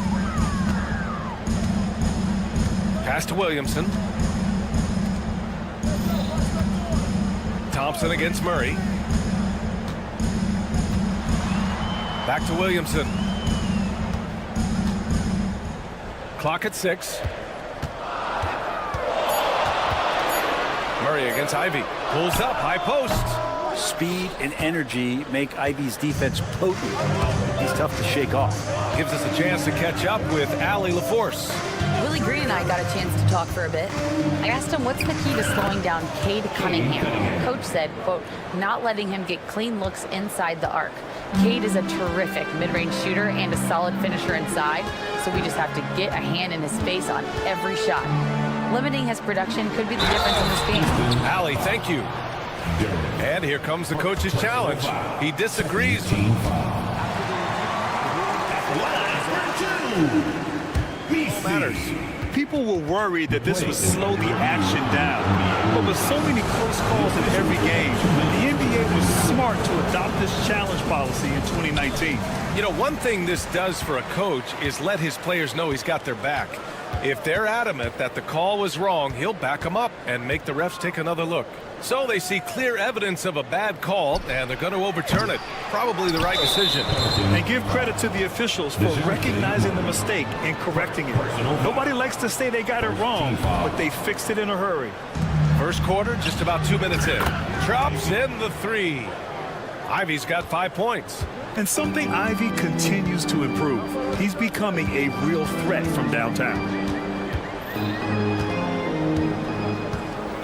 Pass to Williamson. Thompson against Murray. Back to Williamson. Clock at 6. Murray against Ivy. Pulls up, high post. Speed and energy make Ivy's defense potent. He's tough to shake off. Gives us a chance to catch up with Allie LaForce. Willie Green and I got a chance to talk for a bit. I asked him what's the key to slowing down Cade Cunningham. Coach said, quote, not letting him get clean looks inside the arc. Cade is a terrific mid-range shooter and a solid finisher inside, so we just have to get a hand in his face on every shot. Limiting his production could be the difference in this game. Allie, thank you. And here comes the coach's challenge. He disagrees. Matters. People were worried that this would slow the action down. But with so many close calls in every game, the NBA was smart to adopt this challenge policy in 2019. You know, one thing this does for a coach is let his players know he's got their back. If they're adamant that the call was wrong, he'll back them up and make the refs take another look. So they see clear evidence of a bad call, and they're going to overturn it. Probably the right decision. And give credit to the officials for recognizing the mistake and correcting it. Nobody likes to say they got it wrong, but they fixed it in a hurry. First quarter, just about 2 minutes in. Drops in the 3. Ivy's got 5 points. And something Ivy continues to improve. He's becoming a real threat from downtown.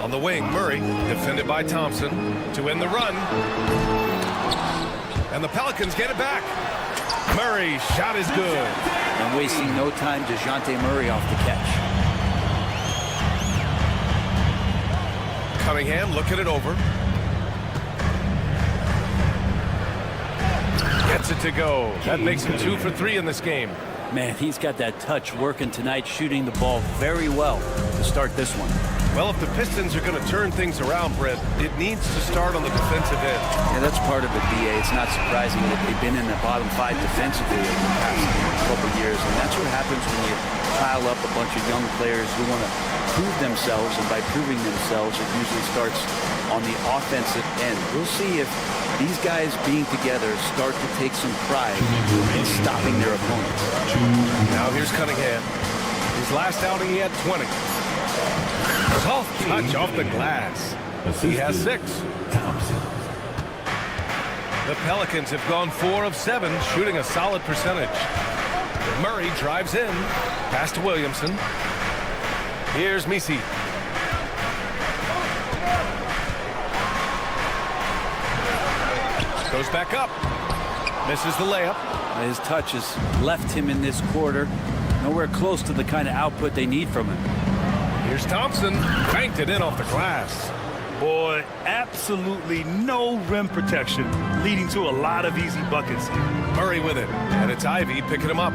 On the wing, Murray, defended by Thompson, to end the run. And the Pelicans get it back. Murray, shot is good. And wasting no time, DeJounte Murray off the catch. Cunningham looking it over. Gets it to go. That makes him 2 for 3 in this game. Man, he's got that touch working tonight, shooting the ball very well to start this one. Well, if the Pistons are going to turn things around, Brett, it needs to start on the defensive end. Yeah, that's part of it, BA. It's not surprising that they've been in the bottom 5 defensively over the past couple of years. And that's what happens when you pile up a bunch of young players who want to prove themselves. And by proving themselves, it usually starts on the offensive end. We'll see if these guys being together start to take some pride in stopping their opponents. Now here's Cunningham. His last outing, he had 20. Soft touch off the glass. He has 6. The Pelicans have gone 4 of 7, shooting a solid percentage. Murray drives in. Pass to Williamson. Here's Misi. Goes back up. Misses the layup. His touch has left him in this quarter. Nowhere close to the kind of output they need from him. Here's Thompson. Banked it in off the glass. Boy, absolutely no rim protection, leading to a lot of easy buckets here. Murray with it. And it's Ivy picking him up.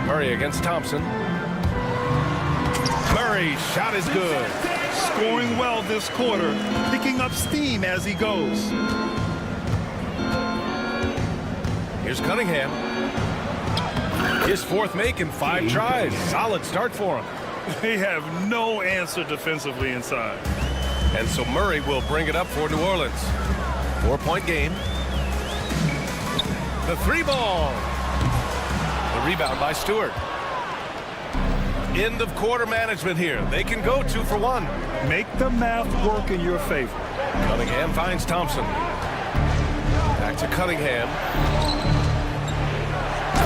Murray against Thompson. Murray, shot is good. Scoring well this quarter, picking up steam as he goes. Here's Cunningham. His fourth make in 5 tries. Solid start for him. They have no answer defensively inside. And so Murray will bring it up for New Orleans. 4-point game. The 3-ball. The rebound by Stewart. End of quarter management here. They can go 2 for 1. Make the math work in your favor. Cunningham finds Thompson. Back to Cunningham.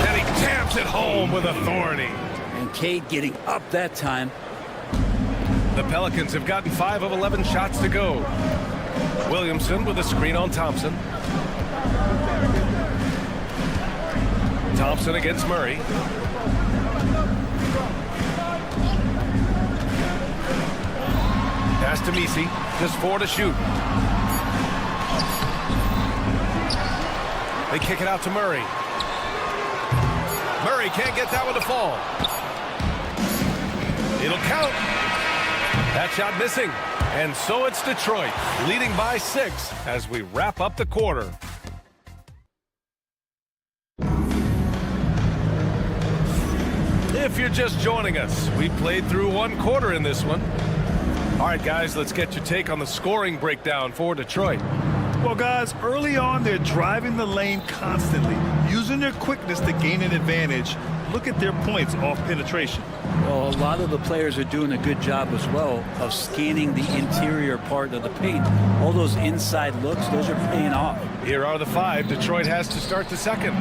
And he jams it home with authority. And Cade getting up that time. The Pelicans have gotten 5 of 11 shots to go. Williamson with a screen on Thompson. Thompson against Murray. Pass to Misi. Just 4 to shoot. They kick it out to Murray. Murray can't get that one to fall. It'll count. That shot missing. And so it's Detroit leading by 6 as we wrap up the quarter. If you're just joining us, we played through 1 quarter in this one. All right, guys, let's get your take on the scoring breakdown for Detroit. Well, guys, early on, they're driving the lane constantly, using their quickness to gain an advantage. Look at their points off penetration. Well, a lot of the players are doing a good job as well of scanning the interior part of the paint. All those inside looks, those are paying off. Here are the 5 Detroit has to start the second.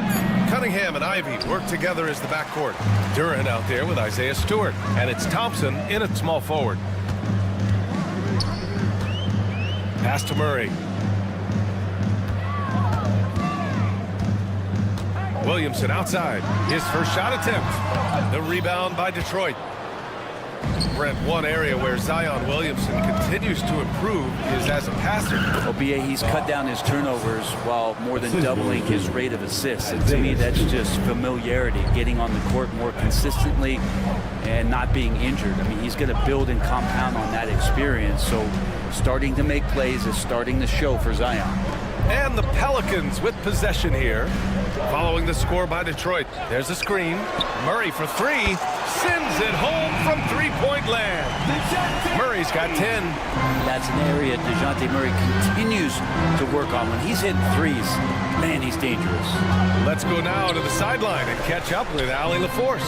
Cunningham and Ivy work together as the backcourt. Duran out there with Isaiah Stewart. And it's Thompson in at small forward. Pass to Murray. Williamson outside. His first shot attempt. The rebound by Detroit. Brent, one area where Zion Williamson continues to improve is as a passer. Well, BA, he's cut down his turnovers while more than doubling his rate of assists. And to me, that's just familiarity, getting on the court more consistently and not being injured. I mean, he's going to build and compound on that experience. So starting to make plays is starting to show for Zion. And the Pelicans with possession here. Following the score by Detroit. There's a screen. Murray for 3. Sends it home from 3-point land. Murray's got 10. That's an area DeJounte Murray continues to work on. When he's hitting threes, man, he's dangerous. Let's go now to the sideline and catch up with Allie LaForce.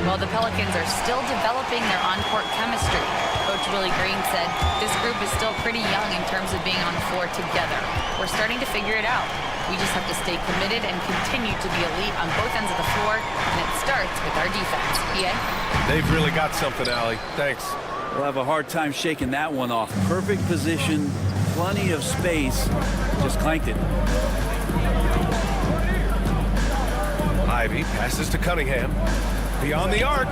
Well, the Pelicans are still developing their on-court chemistry. Coach Willie Green said this group is still pretty young in terms of being on the floor together. We're starting to figure it out. We just have to stay committed and continue to be elite on both ends of the floor, and it starts with our defense. PA? They've really got something, Allie. Thanks. We'll have a hard time shaking that one off. Perfect position, plenty of space. Just clanked it. Ivy passes to Cunningham. Beyond the arc.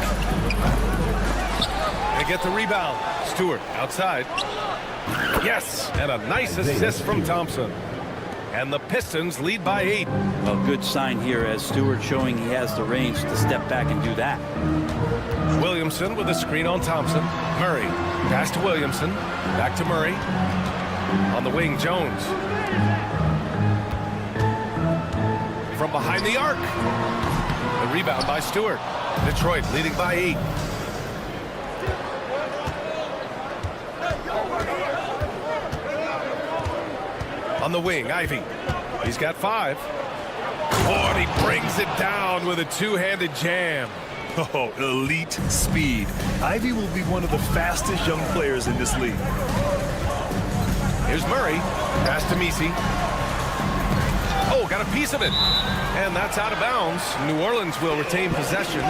They get the rebound. Stewart outside. Yes, and a nice assist from Thompson. And the Pistons lead by 8. A good sign here as Stewart showing he has the range to step back and do that. Williamson with a screen on Thompson. Murray. Pass to Williamson. Back to Murray. On the wing, Jones. From behind the arc. The rebound by Stewart. Detroit leading by 8. On the wing, Ivy. He's got 5. Oh, and he brings it down with a two-handed jam. Oh, elite speed. Ivy will be one of the fastest young players in this league. Here's Murray. Pass to Misi. Oh, got a piece of it. And that's out of bounds. New Orleans will retain possession.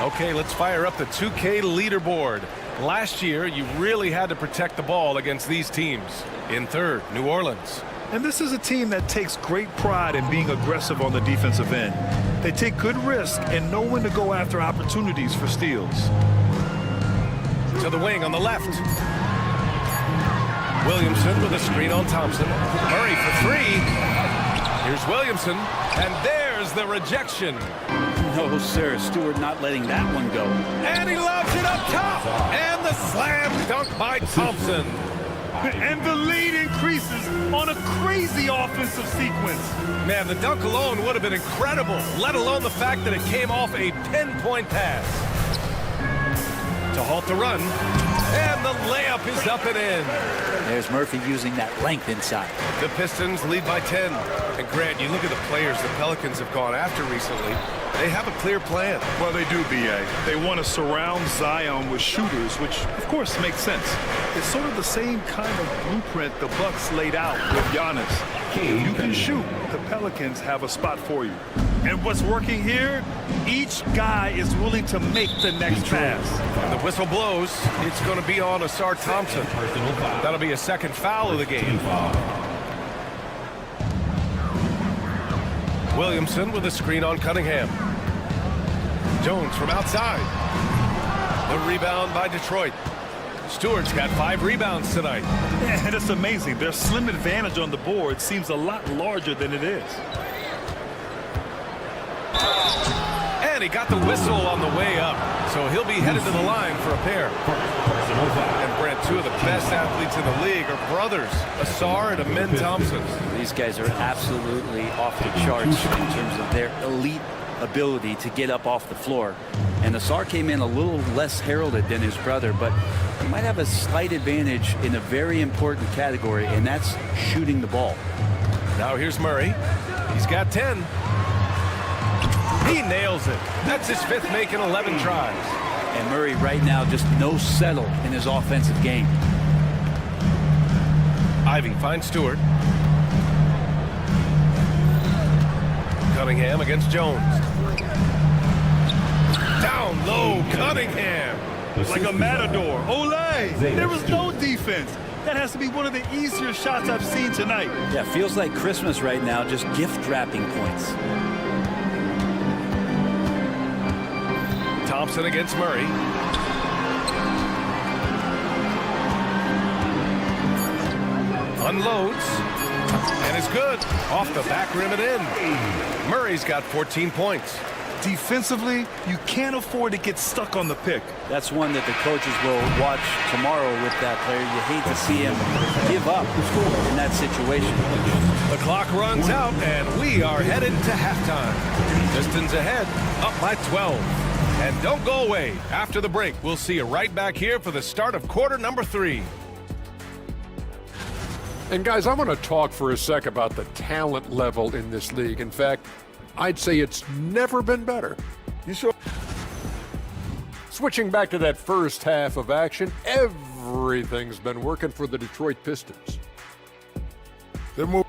Okay, let's fire up the 2K leaderboard. Last year, you really had to protect the ball against these teams. In third, New Orleans. And this is a team that takes great pride in being aggressive on the defensive end. They take good risk and know when to go after opportunities for steals. To the wing on the left. Williamson with a screen on Thompson. Murray for three. Here's Williamson, and there's the rejection. No, sir. Stewart not letting that one go. And he lobs it up top. And the slam dunk by Thompson. And the lead increases on a crazy offensive sequence. Man, the dunk alone would have been incredible, let alone the fact that it came off a pinpoint pass. To halt the run. And the layup is up and in. There's Murphy using that length inside. The Pistons lead by 10. And Grant, you look at the players the Pelicans have gone after recently. They have a clear plan. Well, they do, B.A. They want to surround Zion with shooters, which, of course, makes sense. It's sort of the same kind of blueprint the Bucks laid out with Giannis. If you can shoot, the Pelicans have a spot for you. And what's working here, each guy is willing to make the next pass. And the whistle blows. It's going to be on Asar Thompson. That'll be a second foul of the game. Williamson with a screen on Cunningham. Jones from outside. The rebound by Detroit. Stewart's got 5 rebounds tonight. Yeah, and it's amazing. Their slim advantage on the board seems a lot larger than it is. And he got the whistle on the way up. So he'll be headed to the line for a pair. And Brent, 2 of the best athletes in the league are brothers, Asar and Amin Thompson. These guys are absolutely off the charts in terms of their elite ability to get up off the floor. And Asar came in a little less heralded than his brother, but he might have a slight advantage in a very important category, and that's shooting the ball. Now here's Murray. He's got 10. He nails it. That's his 5th make in 11 tries. And Murray right now just no settle in his offensive game. Ivy finds Stewart. Cunningham against Jones. Down low, Cunningham. Like a matador. Olay! There was no defense. That has to be one of the easier shots I've seen tonight. Yeah, feels like Christmas right now, just gift wrapping points. Thompson against Murray. Unloads. And is good. Off the back rim and in. Murray's got 14 points. Defensively, you can't afford to get stuck on the pick. That's one that the coaches will watch tomorrow with that player. You hate to see him give up in that situation. The clock runs out, and we are headed to halftime. Pistons ahead, up by 12. And don't go away. After the break, we'll see you right back here for the start of quarter number 3. And guys, I want to talk for a sec about the talent level in this league. In fact, I'd say it's never been better. You sure? Switching back to that first half of action, everything's been working for the Detroit Pistons. They're moving.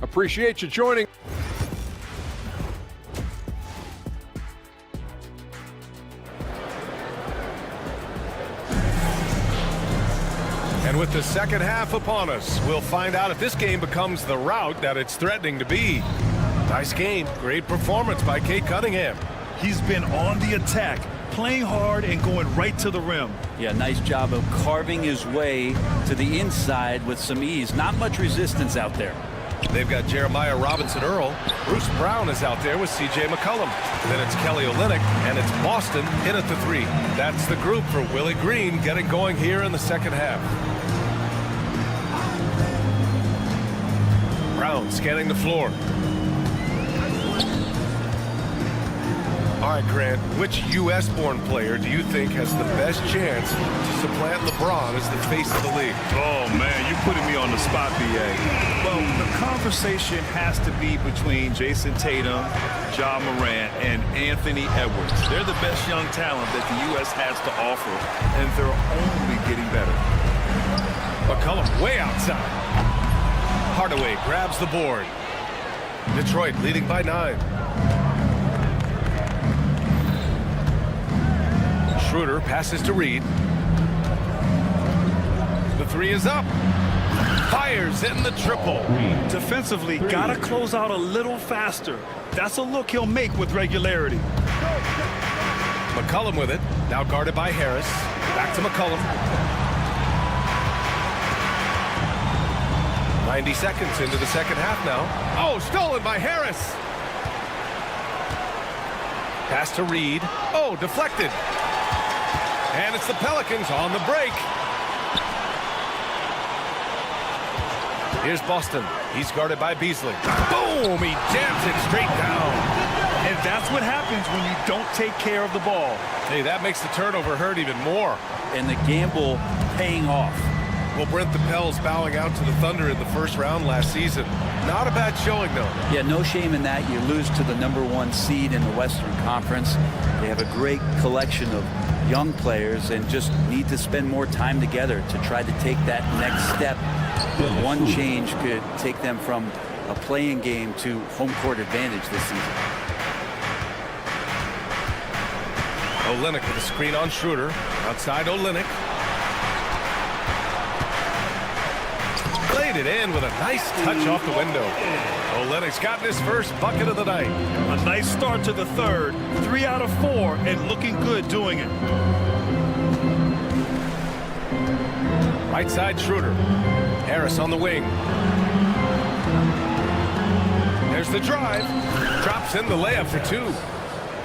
Appreciate you joining. And with the second half upon us, we'll find out if this game becomes the rout that it's threatening to be. Nice game. Great performance by Cade Cunningham. He's been on the attack, playing hard and going right to the rim. Yeah, nice job of carving his way to the inside with some ease. Not much resistance out there. They've got Jeremiah Robinson-Earl. Bruce Brown is out there with C.J. McCollum. Then it's Kelly Olynyk, and it's Boston in at the 3. That's the group for Willie Green getting going here in the second half. Brown scanning the floor. All right, Grant, which U.S.-born player do you think has the best chance to supplant LeBron as the face of the league? Oh, man, you're putting me on the spot, B.A. Well, the conversation has to be between Jason Tatum, Ja Morant, and Anthony Edwards. They're the best young talent that the U.S. has to offer, and they're only getting better. McCollum way outside. Hardaway grabs the board. Detroit leading by 9. Schroeder passes to Reed. The three is up. Fires in the triple. Defensively, gotta close out a little faster. That's a look he'll make with regularity. McCollum with it. Now guarded by Harris. Back to McCollum. 90 seconds into the second half now. Oh, stolen by Harris. Pass to Reed. Oh, deflected. And it's the Pelicans on the break. Here's Boston. He's guarded by Beasley. Boom! He jams it straight down. And that's what happens when you don't take care of the ball. Hey, that makes the turnover hurt even more. And the gamble paying off. Well, Brent, the Pels bowing out to the Thunder in the first round last season. Not a bad showing, though. Yeah, no shame in that. You lose to the #1 seed in the Western Conference. They have a great collection of young players and just need to spend more time together to try to take that next step. One change could take them from a playing game to home court advantage this season. Olynyk with a screen on Schroeder. Outside Olynyk. Played it in with a nice touch off the window. Olynyk's gotten his first bucket of the night. A nice start to the third. 3 out of 4 and looking good doing it. Right side Schroeder. Harris on the wing. There's the drive. Drops in the layup for 2.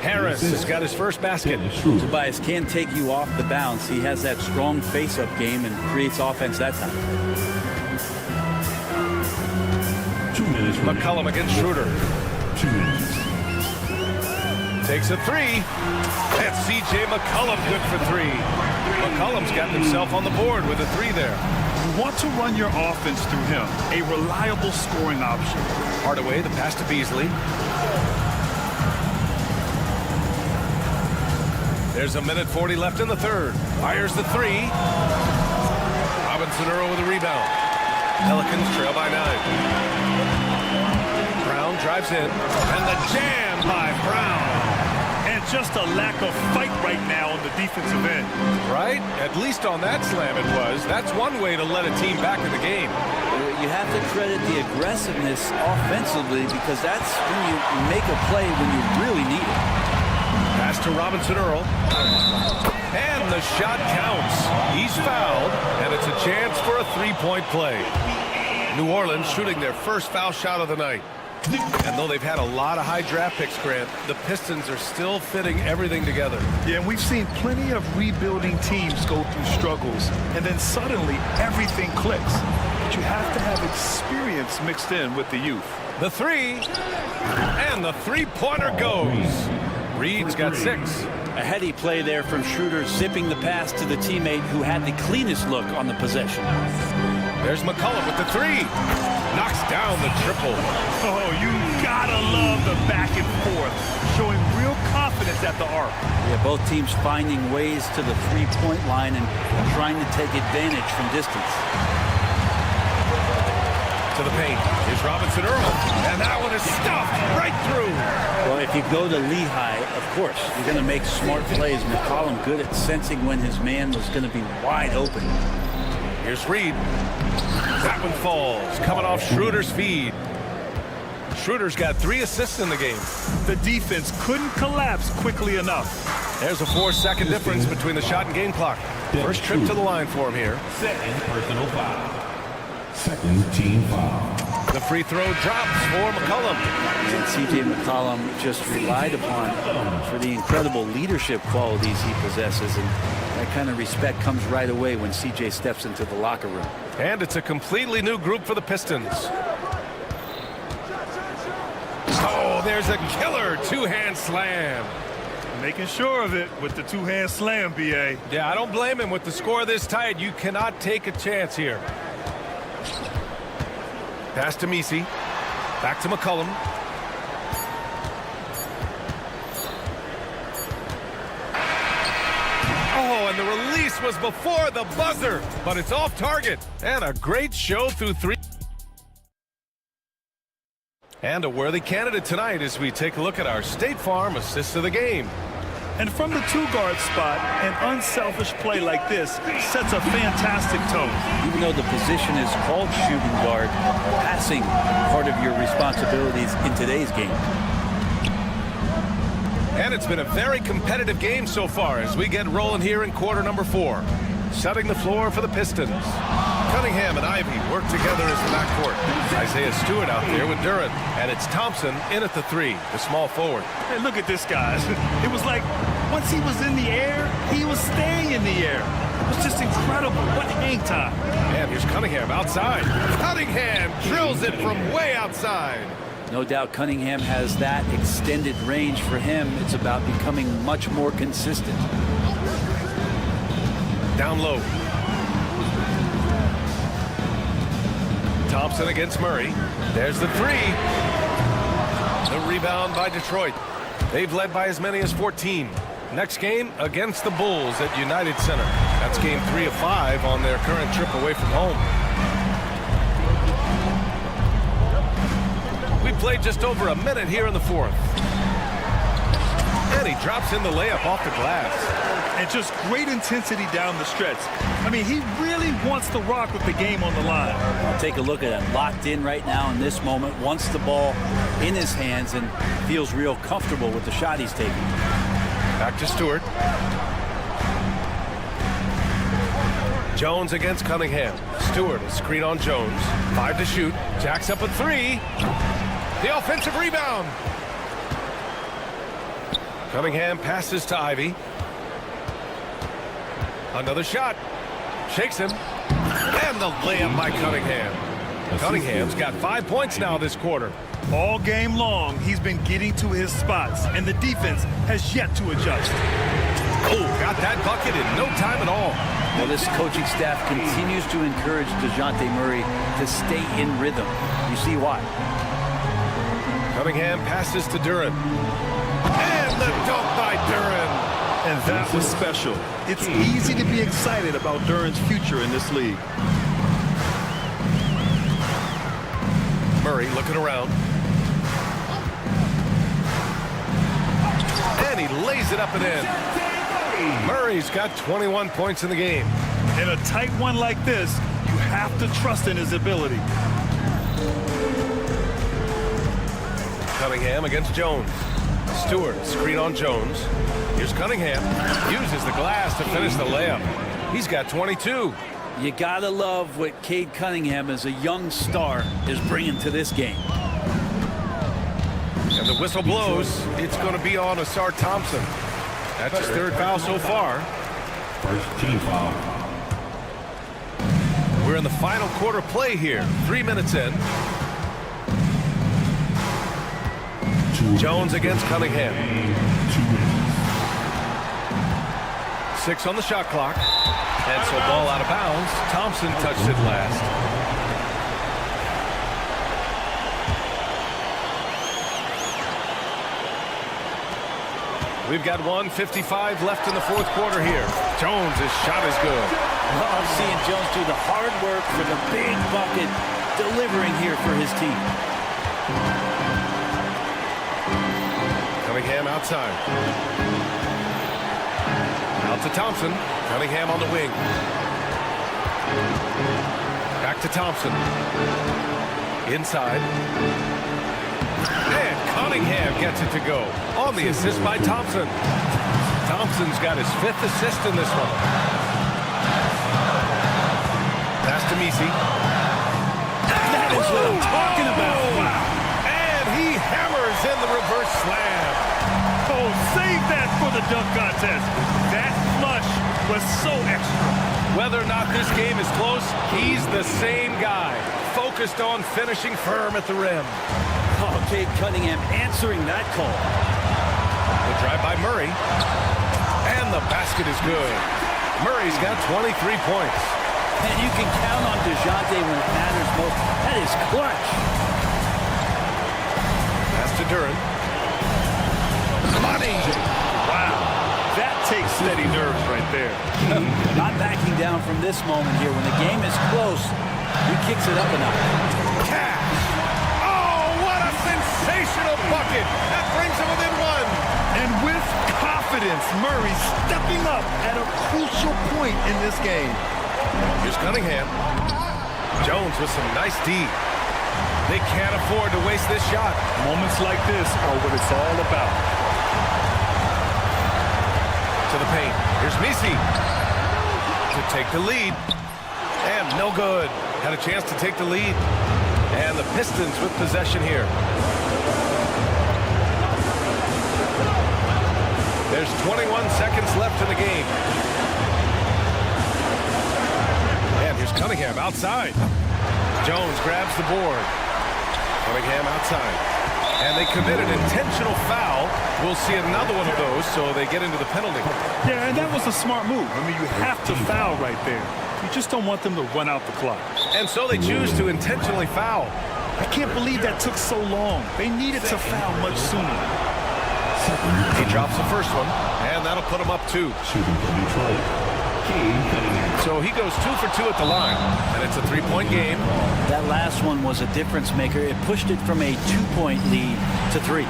Harris has got his first basket. Tobias can take you off the bounce. He has that strong face-up game and creates offense that time. McCollum against Schroeder. 2 minutes. Takes a 3. That's C.J. McCollum good for 3. McCollum's got himself on the board with a 3 there. You want to run your offense through him. A reliable scoring option. Hardaway, the pass to Beasley. There's a minute 40 left in the third. Fires the 3. Robinson Earl with a rebound. Pelicans trail by 9. Brown drives in. And the jam by Brown. And just a lack of fight right now on the defensive end. Right? At least on that slam it was. That's one way to let a team back in the game. You have to credit the aggressiveness offensively because that's when you make a play when you really need it. Pass to Robinson Earl. And the shot counts. He's fouled, and it's a chance for a 3-point play. New Orleans shooting their first foul shot of the night. And though they've had a lot of high draft picks, Grant, the Pistons are still fitting everything together. Yeah, and we've seen plenty of rebuilding teams go through struggles, and then suddenly everything clicks. But you have to have experience mixed in with the youth. The 3, and the 3-pointer goes. Reed's got 6. A heady play there from Schroeder, zipping the pass to the teammate who had the cleanest look on the possession. There's McCollum with the 3. Knocks down the triple. Oh, you gotta love the back and forth, showing real confidence at the arc. Yeah, both teams finding ways to the 3-point line and trying to take advantage from distance. To the paint. Here's Robinson Earl. And that one is stuffed right through. Well, if you go to Lehigh, of course, you're going to make smart plays. McCollum good at sensing when his man was going to be wide open. Here's Reed. That one falls. Coming off Schroeder's feed. Schroeder's got 3 assists in the game. The defense couldn't collapse quickly enough. There's a 4-second difference between the shot and game clock. First trip to the line for him here. Second personal foul. Second team foul. The free throw drops for McCollum. And C.J. McCollum just relied upon for the incredible leadership qualities he possesses. And that kind of respect comes right away when C.J. steps into the locker room. And it's a completely new group for the Pistons. Oh, there's a killer 2-hand slam. Making sure of it with the 2-hand slam, B.A. Yeah, I don't blame him. With the score this tight, you cannot take a chance here. Pass to Messi. Back to McCollum. Oh, and the release was before the buzzer, but it's off target. And a great show through 3. And a worthy candidate tonight as we take a look at our State Farm assist of the game. And from the two-guard spot, an unselfish play like this sets a fantastic tone. Even though the position is called shooting guard, passing part of your responsibilities in today's game. And it's been a very competitive game so far as we get rolling here in quarter number 4. Setting the floor for the Pistons. Cunningham and Ivy work together as the backcourt. Isaiah Stewart out there with Duran. And it's Thompson in at the 3, the small forward. Hey, look at this, guys. It was like once he was in the air, he was staying in the air. It was just incredible. What hang time. And here's Cunningham outside. Cunningham drills it from way outside. No doubt Cunningham has that extended range for him. It's about becoming much more consistent. Down low. Thompson against Murray. There's the 3. The rebound by Detroit. They've led by as many as 14. Next game against the Bulls at United Center. That's game 3 of 5 on their current trip away from home. We played just over a minute here in the 4th. And he drops in the layup off the glass. And just great intensity down the stretch. I mean, he really wants to rock with the game on the line. I'll take a look at it. Locked in right now in this moment. Wants the ball in his hands and feels real comfortable with the shot he's taking. Back to Stewart. Jones against Cunningham. Stewart, a screen on Jones. 5 to shoot. Jacks up a 3. The offensive rebound. Cunningham passes to Ivy. Another shot. Shakes him. And the layup by Cunningham. Cunningham's got 5 points now this quarter. All game long, he's been getting to his spots, and the defense has yet to adjust. Oh, got that bucket in no time at all. Well, this coaching staff continues to encourage DeJounte Murray to stay in rhythm. You see why. Cunningham passes to Duran. And the dunk by Duran. And that was special. It's easy to be excited about Duran's future in this league. Murray looking around. And he lays it up and in. Murray's got 21 points in the game. In a tight one like this, you have to trust in his ability. Cunningham against Jones. Stewart, screen on Jones. Here's Cunningham. Uses the glass to finish the layup. He's got 22. You gotta love what Cade Cunningham as a young star is bringing to this game. And the whistle blows. It's going to be on Asar Thompson. That's his 3rd foul so far. First team foul. We're in the final quarter play here. 3 minutes in. Jones against Cunningham. 6 on the shot clock. And so ball out of bounds. Thompson touched it last. We've got 1:55 left in the 4th quarter here. Jones' shot is good. Well, I'm seeing Jones do the hard work for the big bucket, delivering here for his team. Cunningham outside. Out to Thompson. Cunningham on the wing. Back to Thompson. Inside. And Cunningham gets it to go. On the assist by Thompson. Thompson's got his 5th assist in this one. Pass to Misi. That is what I'm talking about. Wow. And he hammers in the reverse slam. Oh, save that for the dunk contest. That flush was so extra. Whether or not this game is close, he's the same guy. Focused on finishing firm at the rim. Oh, Cade Cunningham answering that call. The drive by Murray. And the basket is good. Murray's got 23 points. And you can count on DeJounte when it matters most. That is clutch. Pass to Duran. Money. Wow. That takes steady nerves right there. Not backing down from this moment here. When the game is close, he kicks it up a notch. Cash. Oh, what a sensational bucket. That brings him within 1. And with confidence. confidence. Murray stepping up at a crucial point in this game. Here's Cunningham. Jones with some nice D. They can't afford to waste this shot. Moments like this are what it's all about. To the paint. Here's Misi to take the lead. And no good. Had a chance to take the lead. And the Pistons with possession here. There's 21 seconds left in the game. And here's Cunningham outside. Jones grabs the board. Cunningham outside. And they committed intentional foul. We'll see another one of those, so they get into the penalty. Yeah, and that was a smart move. I mean, you have to foul right there. You just don't want them to run out the clock. And so they choose to intentionally foul. I can't believe that took so long. They needed to foul much sooner. He drops the first one, and that'll put him up 2. So he goes 2 for 2 at the line, and it's a 3-point game. That last one was a difference maker. It pushed it from a 2-point lead to 3.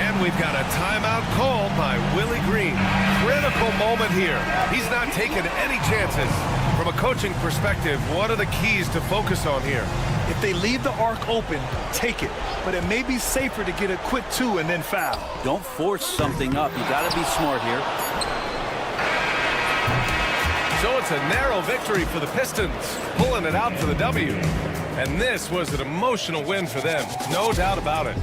And we've got a timeout called by Willie Green. Critical moment here. He's not taking any chances. From a coaching perspective, what are the keys to focus on here? If they leave the arc open, take it. But it may be safer to get a quick 2 and then foul. Don't force something up. You got to be smart here. So it's a narrow victory for the Pistons, pulling it out for the W. And this was an emotional win for them, no doubt about it.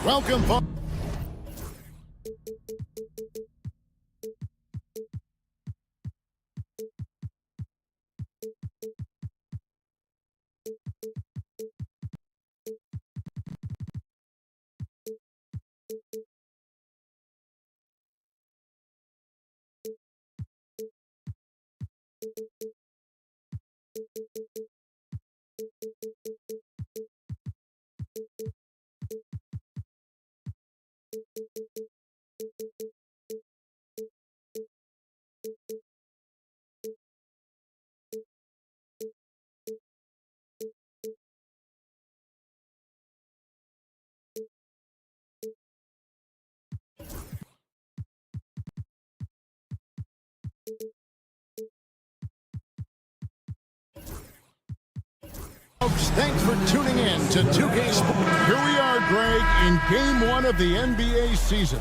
Welcome, folks. Folks, thanks for tuning in to 2K Sports. Here we are, Greg, in Game 1 of the NBA season.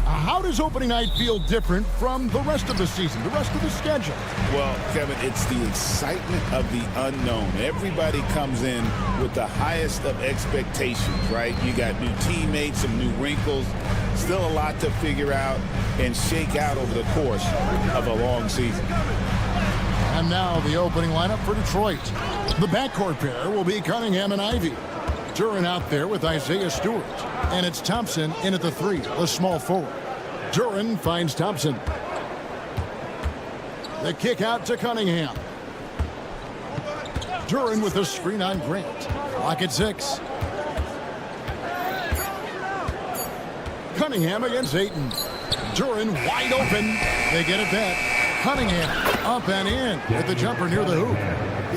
How does opening night feel different from the rest of the season, the rest of the schedule? Well, Kevin, it's the excitement of the unknown. Everybody comes in with the highest of expectations, right? You got new teammates, some new wrinkles, still a lot to figure out and shake out over the course of a long season. And now the opening lineup for Detroit. The backcourt pair will be Cunningham and Ivy. Duren out there with Isaiah Stewart. And it's Thompson in at the 3, the small forward. Duren finds Thompson. The kick out to Cunningham. Duren with a screen on Grant. Clock at 6. Cunningham against Ayton. Duren wide open. They get it back. Cunningham up and in with the jumper near the hoop.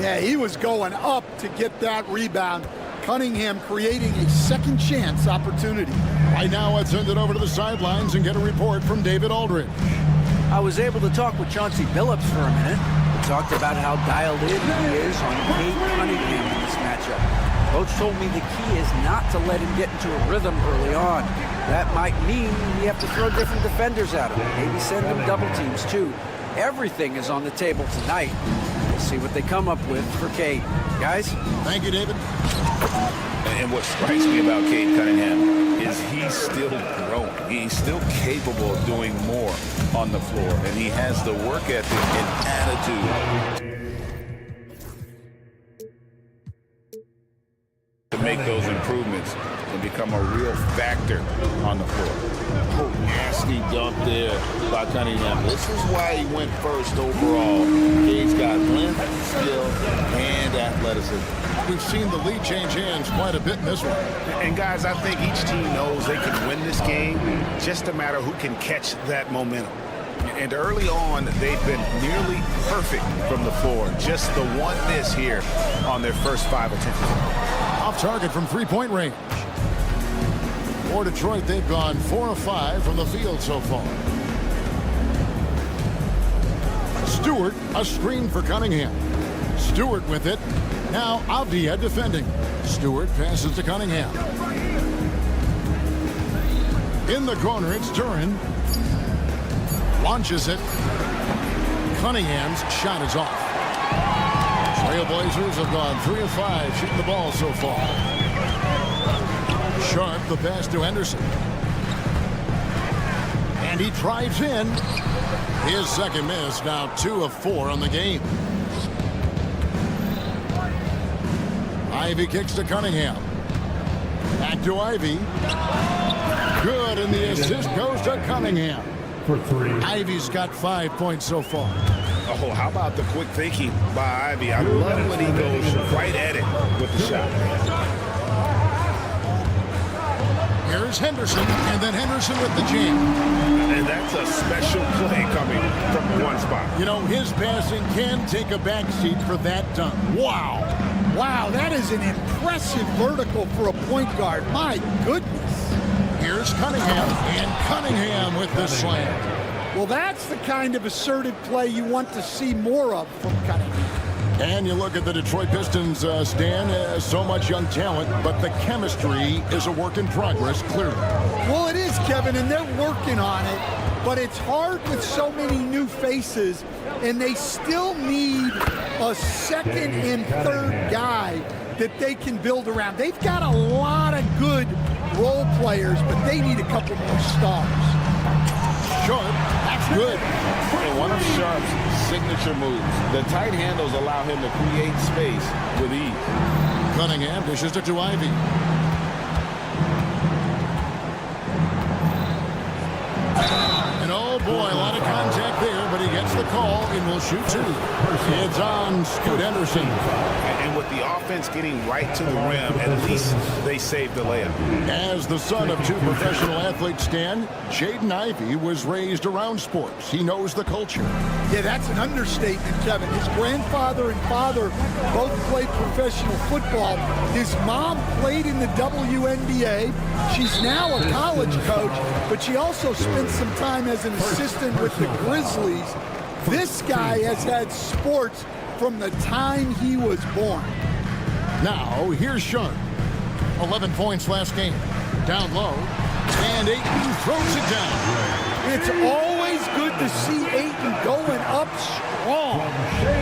Yeah, he was going up to get that rebound. Cunningham creating a second chance opportunity. Right now, let's send it over to the sidelines and get a report from David Aldridge. I was able to talk with Chauncey Billups for a minute. We talked about how dialed in he is on Cade Cunningham in this matchup. Coach told me the key is not to let him get into a rhythm early on. That might mean we have to throw different defenders at him. Maybe send him double teams too. Everything is on the table tonight. We'll see what they come up with for Cade. Guys? Thank you, David. And what strikes me about Cade Cunningham is he's still growing. He's still capable of doing more on the floor, and he has the work ethic and attitude to make those improvements and become a real factor on the floor. Oh, nasty dunk there by Cunningham. This is why he went first overall. Cade's got length, skill, and athleticism. We've seen the lead change hands quite a bit in this one. And guys, I think each team knows they can win this game, just a matter who can catch that momentum. And early on, they've been nearly perfect from the floor. Just the one miss here on their first 5 attempts. Off target from three-point range. For Detroit, they've gone 4 of 5 from the field so far. Stewart, a screen for Cunningham. Stewart with it. Now Avdia defending. Stewart passes to Cunningham. In the corner, it's Duren. Launches it. Cunningham's shot is off. Trailblazers have gone 3 of 5 shooting the ball so far. Sharp, the pass to Henderson. And he drives in. His second miss, now 2 of 4 on the game. Ivy kicks to Cunningham. Back to Ivy. Good, and the assist goes to Cunningham. For 3. Ivy's got 5 points so far. Oh, how about the quick thinking by Ivy? I love when he goes right at it with the shot. Here's Henderson, and then Henderson with the jam. And that's a special play coming from one spot. You know, his passing can take a backseat for that dunk. Wow. Wow, that is an impressive vertical for a point guard. My goodness. Here's Cunningham, and Cunningham with the slam. Well, that's the kind of assertive play you want to see more of from Cunningham. And you look at the Detroit Pistons, Stan, so much young talent, but the chemistry is a work in progress, clearly. Well, it is, Kevin, and they're working on it, but it's hard with so many new faces, and they still need a second and third guy that they can build around. They've got a lot of good role players, but they need a couple more stars. Sharp, that's good. And one of Sharp's signature moves, the tight handles allow him to create space with ease. Cunningham dishes it to Ivy. And oh boy, a lot of contact there, but he gets the call and will shoot two. It's on Scoot Henderson. And with the offense getting right to the rim, at least they saved the layup. As the son of two professional athletes, Stan, Jaden Ivey was raised around sports. He knows the culture. Yeah, that's an understatement, Kevin. His grandfather and father both played professional football. His mom played in the WNBA. She's now a college coach, but she also spent some time as an assistant with the Grizzlies. This guy has had sports from the time he was born. Now, here's Sharp. 11 points last game. Down low. And Ayton throws it down. It's always good to see Ayton going up strong,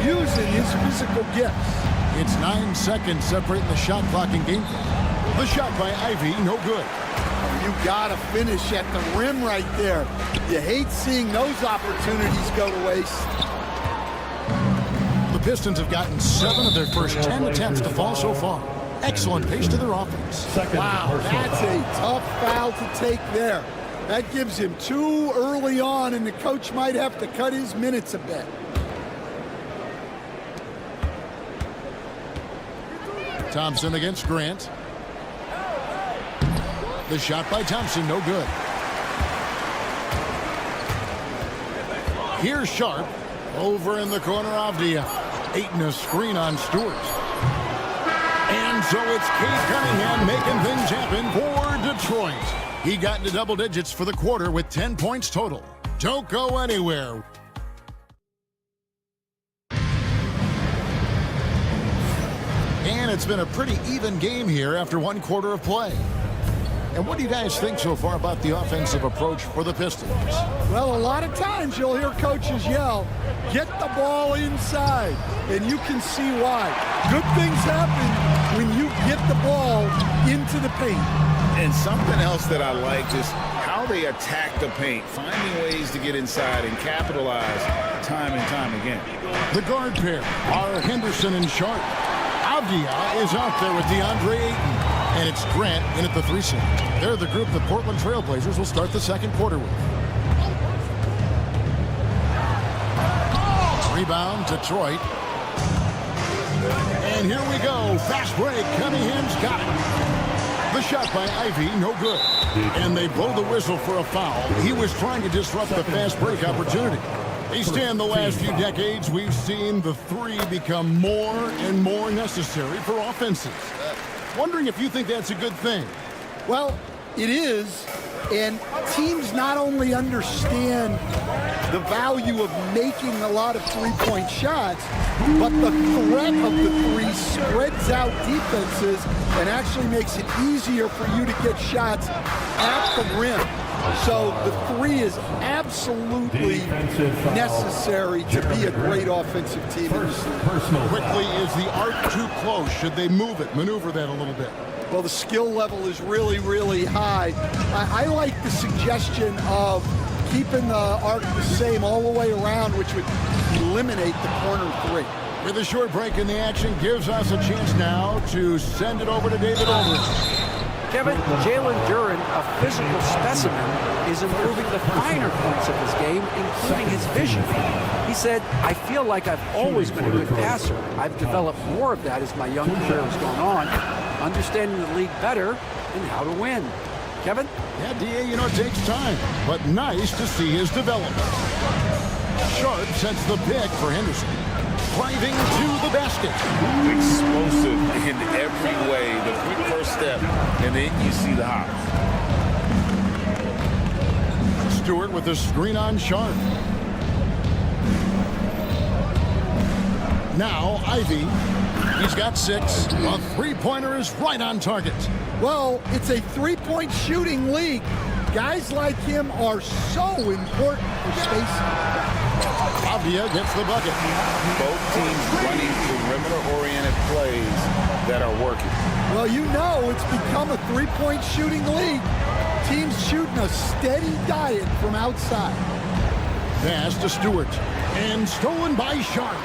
using his physical gifts. It's 9 seconds separating the shot clock and game clock. The shot by Ivy, no good. You gotta finish at the rim right there. You hate seeing those opportunities go to waste. The Pistons have gotten 7 of their first 10 attempts to fall so far. Excellent pace to their offense. Wow, that's a tough foul to take there. That gives him 2 early on, and the coach might have to cut his minutes a bit. Thompson against Grant. The shot by Thompson, no good. Here's Sharp. Over in the corner, Avdia. Ayton a screen on Stewart. And so it's Cade Cunningham making things happen for Detroit. He got into double digits for the quarter with 10 points total. Don't go anywhere. And it's been a pretty even game here after 1 quarter of play. And what do you guys think so far about the offensive approach for the Pistons? Well, a lot of times you'll hear coaches yell, get the ball inside, and you can see why. Good things happen when you get the ball into the paint. And something else that I like is how they attack the paint, finding ways to get inside and capitalize time and time again. The guard pair are Henderson and Sharp. Avdia is out there with DeAndre Ayton. And it's Grant in at the 3 slot. They're the group the Portland Trail Blazers will start the second quarter with. Rebound, Detroit. And here we go. Fast break. Cunningham's got it. The shot by Ivy, no good. And they blow the whistle for a foul. He was trying to disrupt the fast break opportunity. They stand the last few decades. We've seen the 3 become more and more necessary for offenses. Wondering if you think that's a good thing. Well, it is, and teams not only understand the value of making a lot of three-point shots, but the threat of the 3 spreads out defenses and actually makes it easier for you to get shots at the rim. So the 3 is absolutely necessary to be a great offensive team. Quickly, is the arc too close? Should they move it, maneuver that a little bit? Well, the skill level is really, really high. I like the suggestion of keeping the arc the same all the way around, which would eliminate the corner 3. With a short break in the action, gives us a chance now to send it over to David Olreans. Kevin, Jalen Duren, a physical specimen, is improving the finer points of his game, including his vision. He said, I feel like I've always been a good passer. I've developed more of that as my young career has gone on, understanding the league better and how to win. Kevin? Yeah, D.A., you know, it takes time, but nice to see his development. Sharp sets the pick for Henderson. Driving to the basket. Explosive in every way. The quick first step, and then you see the hop. Stewart with the screen on Sharp. Now Ivy. He's got 6. A three-pointer is right on target. Well, it's a three-point shooting league. Guys like him are so important for spacing. Avdia gets the bucket. Both teams running perimeter-oriented plays that are working. Well, you know it's become a three-point shooting league. Teams shooting a steady diet from outside. Pass to Stewart. And stolen by Sharp.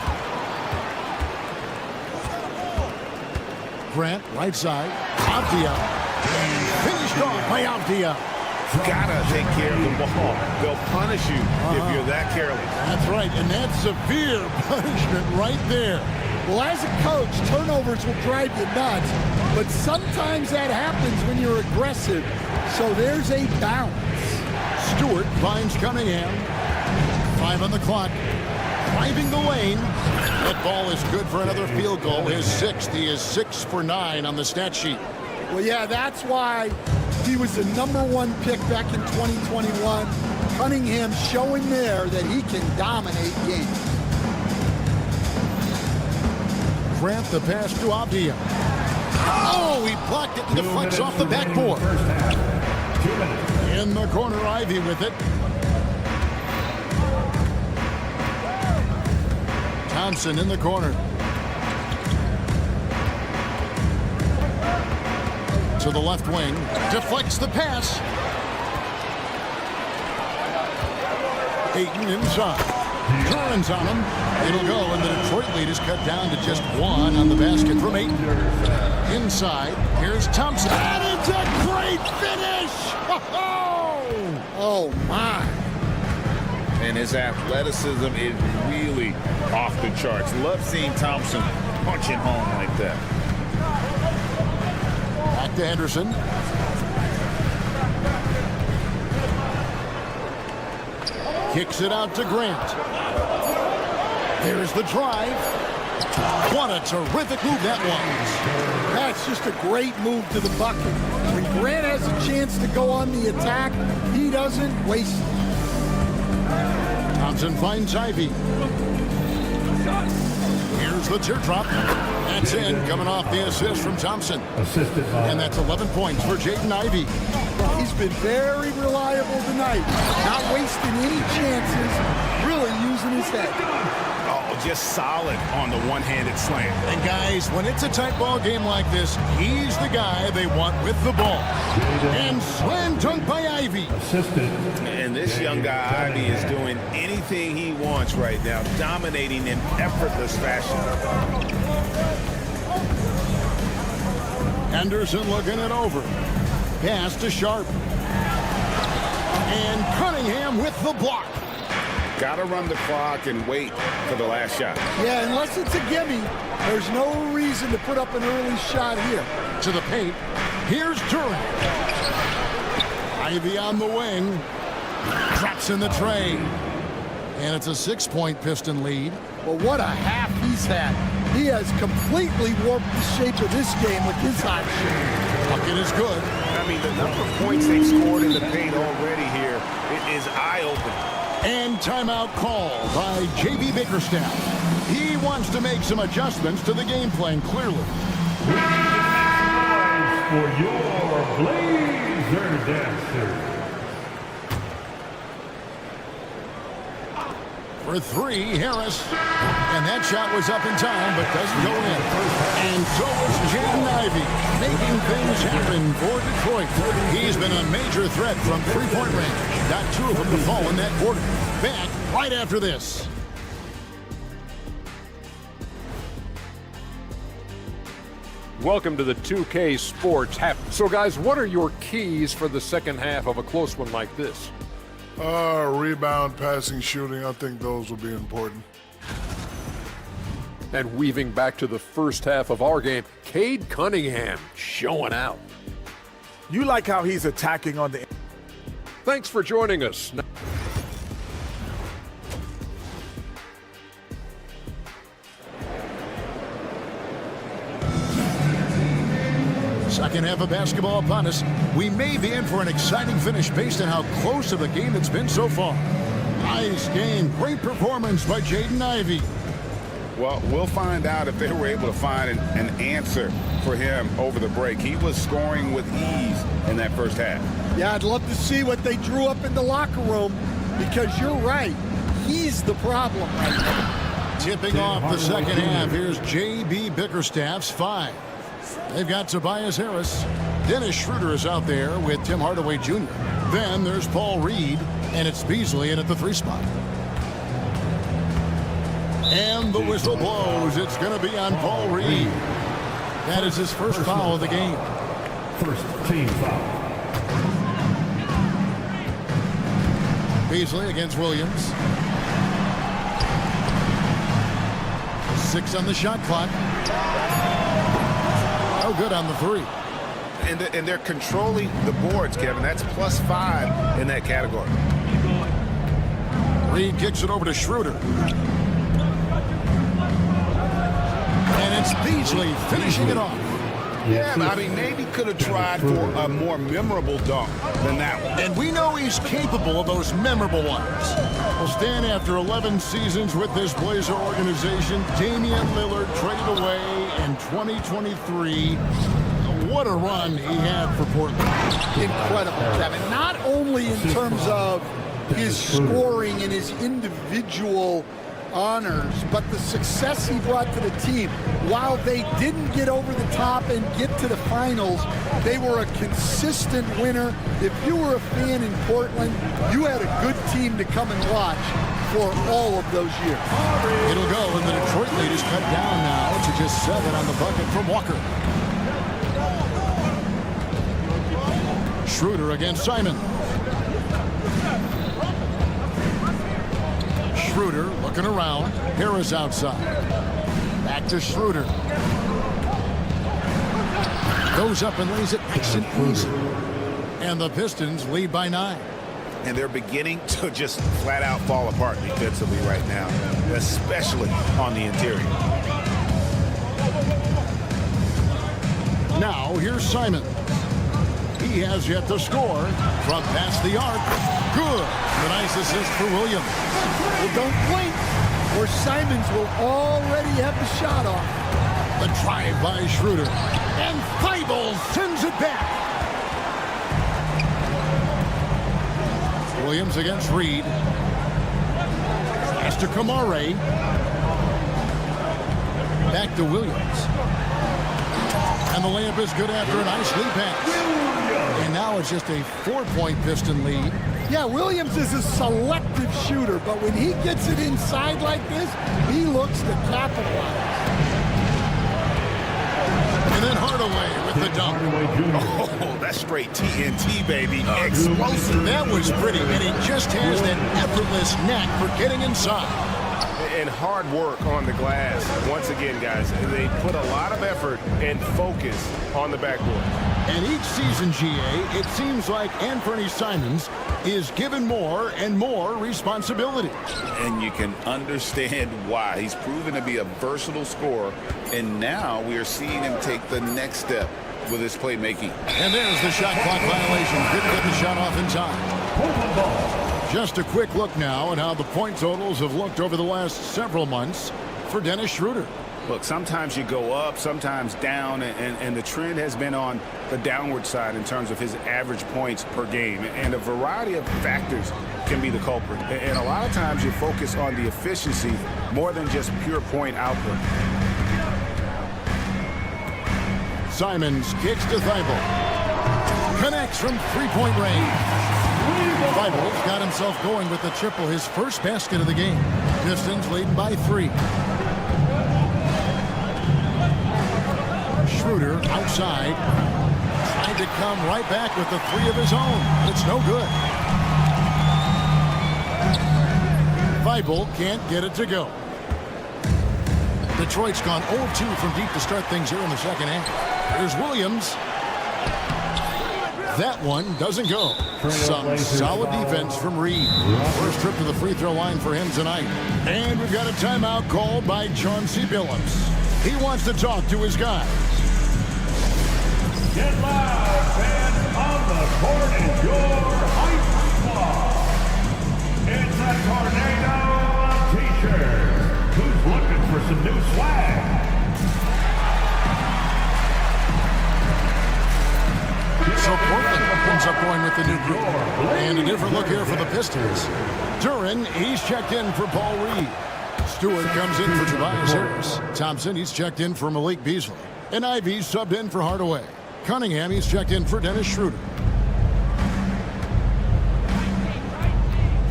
Grant, right side. Avdia. And finished off by Avdia. Gotta take care of the ball. They'll punish you if you're that careless. That's right, and that's severe punishment right there. Well, as a coach, turnovers will drive you nuts, but sometimes that happens when you're aggressive. So there's a balance. Stewart finds Cunningham. 5 on the clock. Driving the lane. That ball is good for another field goal. His 6th. He is 6 for 9 on the stat sheet. Well, yeah, that's why he was the #1 pick back in 2021. Cunningham showing there that he can dominate games. Grant the pass to Avdia. Oh, he blocked it and deflects off the backboard. In the corner, Ivy with it. Thompson in the corner. To the left wing. Deflects the pass. Ayton inside. Turns on him. It'll go, and the Detroit lead is cut down to just 1 on the basket from Ayton. Inside. Here's Thompson. And it's a great finish! Oh, my. And his athleticism is really off the charts. Love seeing Thompson punching home like that. Back to Henderson. Kicks it out to Grant. There's the drive. What a terrific move that was. That's just a great move to the bucket. When Grant has a chance to go on the attack, he doesn't waste it. Thompson finds Ivy. Here's the teardrop. That's in, coming off the assist from Thompson. And that's 11 points for Jaden Ivey. He's been very reliable tonight. Not wasting any chances, really using his head. Oh, just solid on the one-handed slam. And guys, when it's a tight ball game like this, he's the guy they want with the ball. And slam dunk by Ivy. And this young guy, Ivy, is doing anything he wants right now, dominating in effortless fashion. Henderson looking it over. Pass to Sharp. And Cunningham with the block. Got to run the clock and wait for the last shot. Yeah, unless it's a gimme, there's no reason to put up an early shot here. To the paint. Here's Durant. Ivy on the wing. Drops in the tray. And it's a 6-point Piston lead. Well, what a half he's had. He has completely warped the shape of this game with his hot shot. Bucket is good. I mean, the number of points they've scored in the paint already here, it is eye-opening. And timeout called by J.B. Bickerstaff. He wants to make some adjustments to the game plan, clearly. For your Blazer Dancers. For 3, Harris. And that shot was up in time, but doesn't go in. And so is Jaden Ivey, making things happen for Detroit. He's been a major threat from three-point range. Got 2 of them to fall in that quarter. Back right after this. Welcome to the 2K Sports Half. So, guys, what are your keys for the second half of a close one like this? Rebound, passing, shooting. I think those will be important. And weaving back to the first half of our game, Cade Cunningham showing out. You like how he's attacking on the... Thanks for joining us. Second half of basketball upon us. We may be in for an exciting finish based on how close of a game it's been so far. Nice game. Great performance by Jaden Ivey. Well, we'll find out if they were able to find an answer for him over the break. He was scoring with ease in that first half. Yeah, I'd love to see what they drew up in the locker room, because you're right. He's the problem right now. Tipping off the second half, here's J.B. Bickerstaff's 5. They've got Tobias Harris. Dennis Schroeder is out there with Tim Hardaway Jr. Then there's Paul Reed, and it's Beasley in at the 3 spot. And the whistle blows. It's going to be on Paul Reed. That is his first foul of the game. First team foul. Beasley against Williams. 6 on the shot clock. No good on the 3. And they're controlling the boards, Kevin. That's +5 in that category. Reed kicks it over to Schroeder. And it's Beasley finishing it off. Yeah, I mean, maybe could have tried for a more memorable dunk than that one. And we know he's capable of those memorable ones. Well, Stan, after 11 seasons with this Blazer organization, Damian Lillard traded away in 2023. What a run he had for Portland. Incredible, Kevin. Not only in terms of his scoring and his individual honors, but the success he brought to the team. While they didn't get over the top and get to the finals, they were a consistent winner. If you were a fan in Portland, you had a good team to come and watch for all of those years. It'll go, and the Detroit lead is cut down now to just 7 on the bucket from Walker. Schroeder against Simon. Schroeder looking around. Harris outside. Back to Schroeder. Goes up and lays it nice and easy. And the Pistons lead by 9. And they're beginning to just flat out fall apart defensively right now, especially on the interior. Now here's Simon. He has yet to score from past the arc. Good. The nice assist for Williams. Well, don't blink, or Simons will already have the shot off. The drive by Schroeder. And Thibault sends it back. Williams against Reed. Pass to Kamare. Back to Williams. And the layup is good after a nice lead pass. And now it's just a 4-point Piston lead. Yeah, Williams is a selective shooter, but when he gets it inside like this, he looks to capitalize. And then Hardaway with the dunk. Oh, that's straight TNT, baby. Explosive. That was pretty, and he just has that effortless knack for getting inside. And hard work on the glass. Once again, guys, they put a lot of effort and focus on the backboard. And each season, GA, it seems like Anthony Simons is given more and more responsibility. And you can understand why. He's proven to be a versatile scorer, and now we are seeing him take the next step with his playmaking. And there's the shot clock violation. Couldn't get the shot off in time. Just a quick look now at how the point totals have looked over the last several months for Dennis Schroeder. Look, sometimes you go up, sometimes down, and the trend has been on the downward side in terms of his average points per game. And a variety of factors can be the culprit. And a lot of times you focus on the efficiency more than just pure point output. Simons kicks to Thibault. Connects from three-point range. Thibault's got himself going with the triple, his first basket of the game. Pistons leading by 3. Schroeder outside. Tried to come right back with the 3 of his own. It's no good. Thibault can't get it to go. Detroit's gone 0-2 from deep to start things here in the second half. Here's Williams. That one doesn't go. Some solid defense from Reed. First trip to the free throw line for him tonight. And we've got a timeout called by Chauncey Billups. He wants to talk to his guys. Get loud, fans, on the court is your hype squad. It's a tornado of t-shirts. Who's looking for some new join with the new group. And a different look here for the Pistons. Duran, he's checked in for Paul Reed. Stewart comes in for Tobias Harris. Thompson, he's checked in for Malik Beasley. And Ivey subbed in for Hardaway. Cunningham, he's checked in for Dennis Schroeder.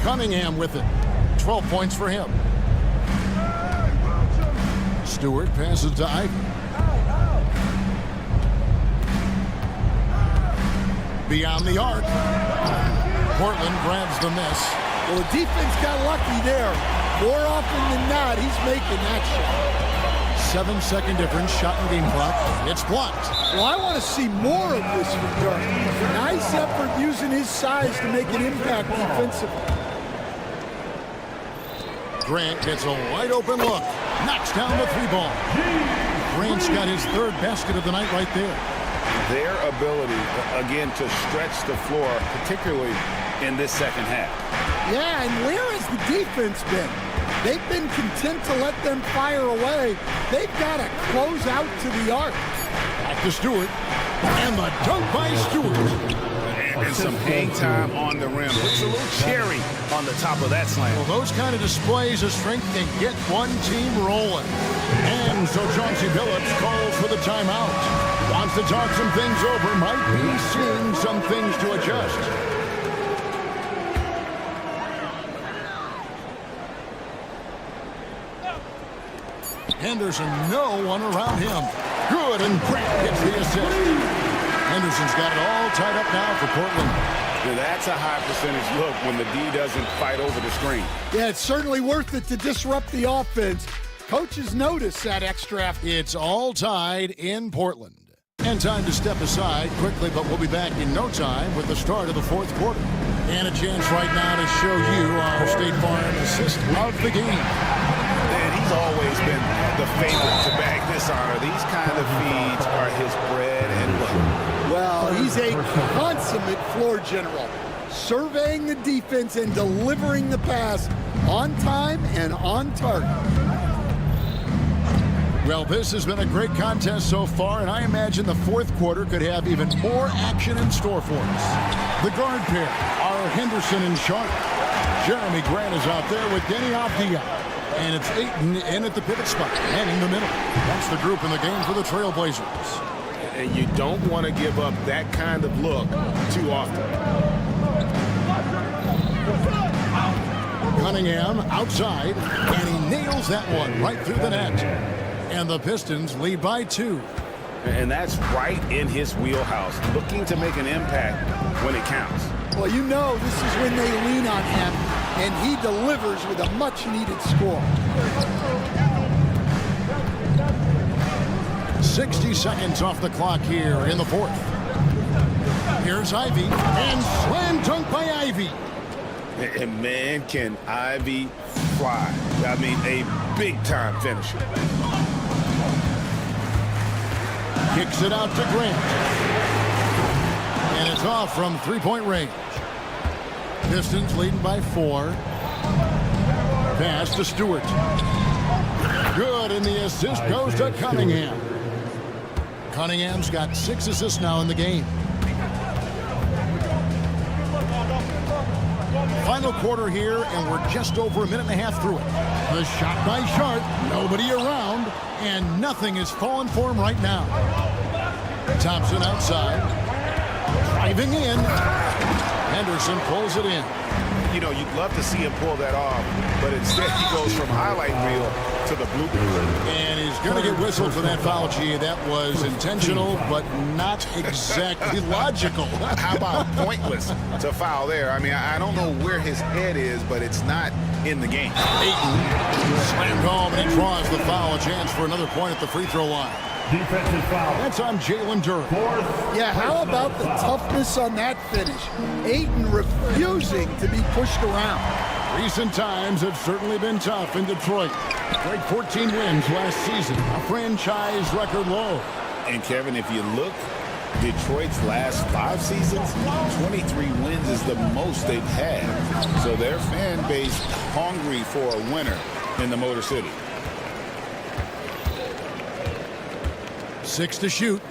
Cunningham with it. 12 points for him. Stewart passes to Ivey. Beyond the arc. Portland grabs the miss. Well, the defense got lucky there. More often than not, he's making that shot. 7-second difference, shot and game clock. It's blocked. Well, I want to see more of this from Durant. Nice effort using his size to make an impact defensively. Grant gets a wide open look. Knocks down the 3-ball. Grant's got his third basket of the night right there. Their ability, again, to stretch the floor, particularly in this second half. Yeah, and where has the defense been? They've been content to let them fire away. They've got to close out to the arc. Back to Stewart. And the dunk by Stewart. And some hang time on the rim. Puts a little cherry on the top of that slam. Well, those kind of displays of strength can get one team rolling. And so Chauncey Billups calls for the timeout. Wants to talk some things over. Might be seeing some things to adjust. Henderson, no one around him. Good, and Grant gets the assist. Henderson's got it all tied up now for Portland. Yeah, that's a high percentage look when the D doesn't fight over the screen. Yeah, it's certainly worth it to disrupt the offense. Coaches notice that extra effort. It's all tied in Portland. And time to step aside quickly, but we'll be back in no time with the start of the fourth quarter. And a chance right now to show you our State Farm assist of the game. And he's always been the favorite to bag this honor. These kind of feeds are his bread and butter. Well, he's a consummate floor general, surveying the defense and delivering the pass on time and on target. Well, this has been a great contest so far, and I imagine the fourth quarter could have even more action in store for us. The guard pair are Henderson and Sharp. Jeremy Grant is out there with Denny Avdia. And it's Ayton in at the pivot spot, manning the middle. That's the group in the game for the Trailblazers. And you don't want to give up that kind of look too often. Cunningham outside, and he nails that one right through the net. And the Pistons lead by 2. And that's right in his wheelhouse, looking to make an impact when it counts. Well, you know this is when they lean on him, and he delivers with a much-needed score. 60 seconds off the clock here in the fourth. Here's Ivey, and slam dunk by Ivey. And man, can Ivey fly. I mean, a big-time finisher. Kicks it out to Grant. And it's off from three-point range. Pistons leading by 4. Pass to Stewart. Good, and the assist goes to Cunningham. Cunningham's got 6 assists now in the game. Final quarter here, and we're just over a minute and a half through it. The shot by Sharp, nobody around, and nothing is falling for him right now. Thompson outside, driving in. Henderson pulls it in. You know, you'd love to see him pull that off, but instead he goes from highlight reel to the bloopers. And he's going to get whistled for that foul, G. That was intentional, but not exactly logical. How about pointless to foul there? I mean, I don't know where his head is, but it's not in the game. Ayton slammed home, and he draws the foul. A chance for another point at the free throw line. Defensive foul. That's on Jalen Duran. Yeah, how about the toughness on that finish? Ayton refusing to be pushed around. Recent times have certainly been tough in Detroit. Great 14 wins last season, a franchise record low. And Kevin, if you look, Detroit's last 5 seasons, 23 wins is the most they've had. So their fan base hungry for a winner in the Motor City. 6 to shoot.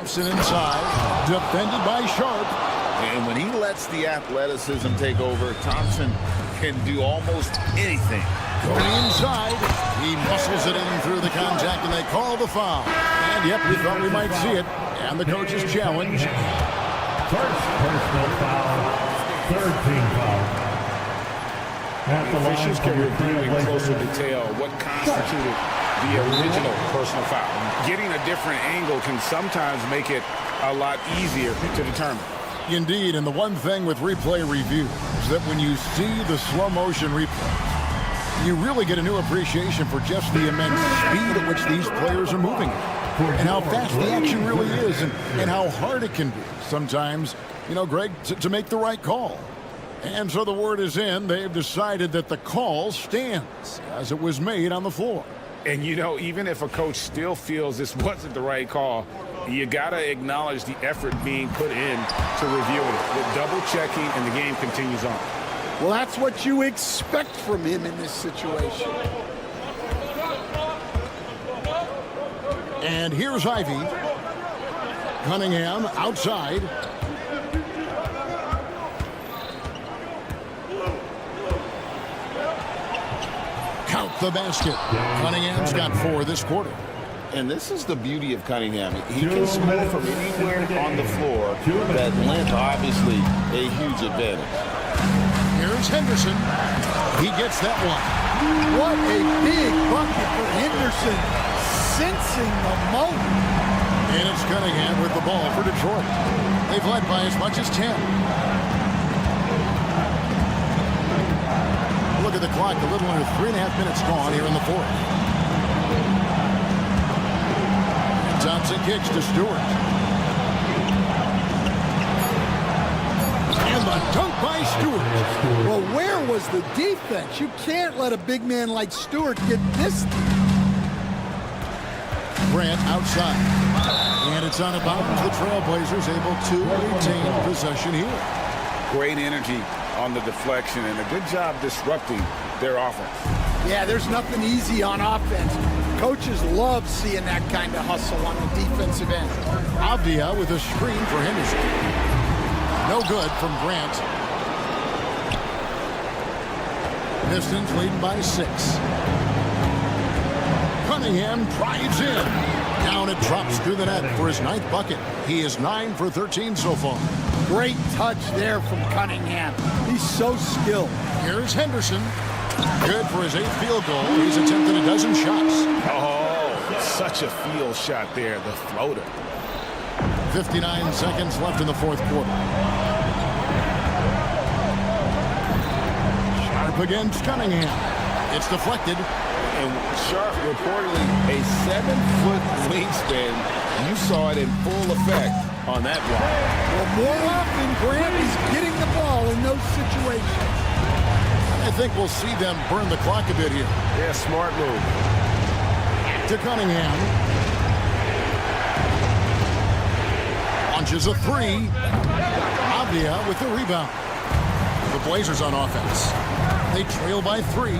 Thompson inside, defended by Sharp. And when he lets the athleticism take over, Thompson can do almost anything. Going inside, he muscles it in through the contact, and they call the foul. And yep, we thought we might see it. And the coach's challenge. First personal foul, third team foul. The officials can review in closer detail what constituted the original personal foul. Getting a different angle can sometimes make it a lot easier to determine. Indeed, and the one thing with replay review is that when you see the slow motion replay, you really get a new appreciation for just the immense speed at which these players are moving and how fast the action really is and how hard it can be sometimes, you know, Greg, to make the right call. And so the word is in. They've decided that the call stands as it was made on the floor. And, you know, even if a coach still feels this wasn't the right call, you got to acknowledge the effort being put in to reviewing it. With double-checking, and the game continues on. Well, that's what you expect from him in this situation. And here's Ivy. Cunningham outside. Count the basket. Cunningham's got 4 this quarter. And this is the beauty of Cunningham. He can score from anywhere on the floor. That length, obviously, a huge advantage. Here's Henderson. He gets that one. What a big bucket for Henderson, sensing the moment. And it's Cunningham with the ball for Detroit. They've led by as much as 10. Look at the clock, a little under 3.5 minutes gone here in the fourth. And Thompson kicks to Stewart. And the dunk by Stewart. Well, where was the defense? You can't let a big man like Stewart get this. Grant outside. And it's on a bounce. The Trailblazers able to retain possession here. Great energy on the deflection and a good job disrupting their offense. Yeah, there's nothing easy on offense. Coaches love seeing that kind of hustle on the defensive end. Avdia with a screen for Henderson. No good from Grant. Pistons leading by 6. Cunningham drives in. Down it drops through the net for his 9th bucket. He is 9 for 13 so far. Great touch there from Cunningham. He's so skilled. Here's Henderson. Good for his 8th field goal. He's attempted a dozen shots. Oh, such a field shot there, the floater. 59 seconds left in the fourth quarter. Sharp against Cunningham. It's deflected. And Sharp reportedly a 7-foot wingspan. You saw it in full effect on that block. Well, more often, Grant is getting the ball in those situations. I think we'll see them burn the clock a bit here. Yeah, smart move. To Cunningham. Launches a 3. Avdia with the rebound. The Blazers on offense. They trail by 3.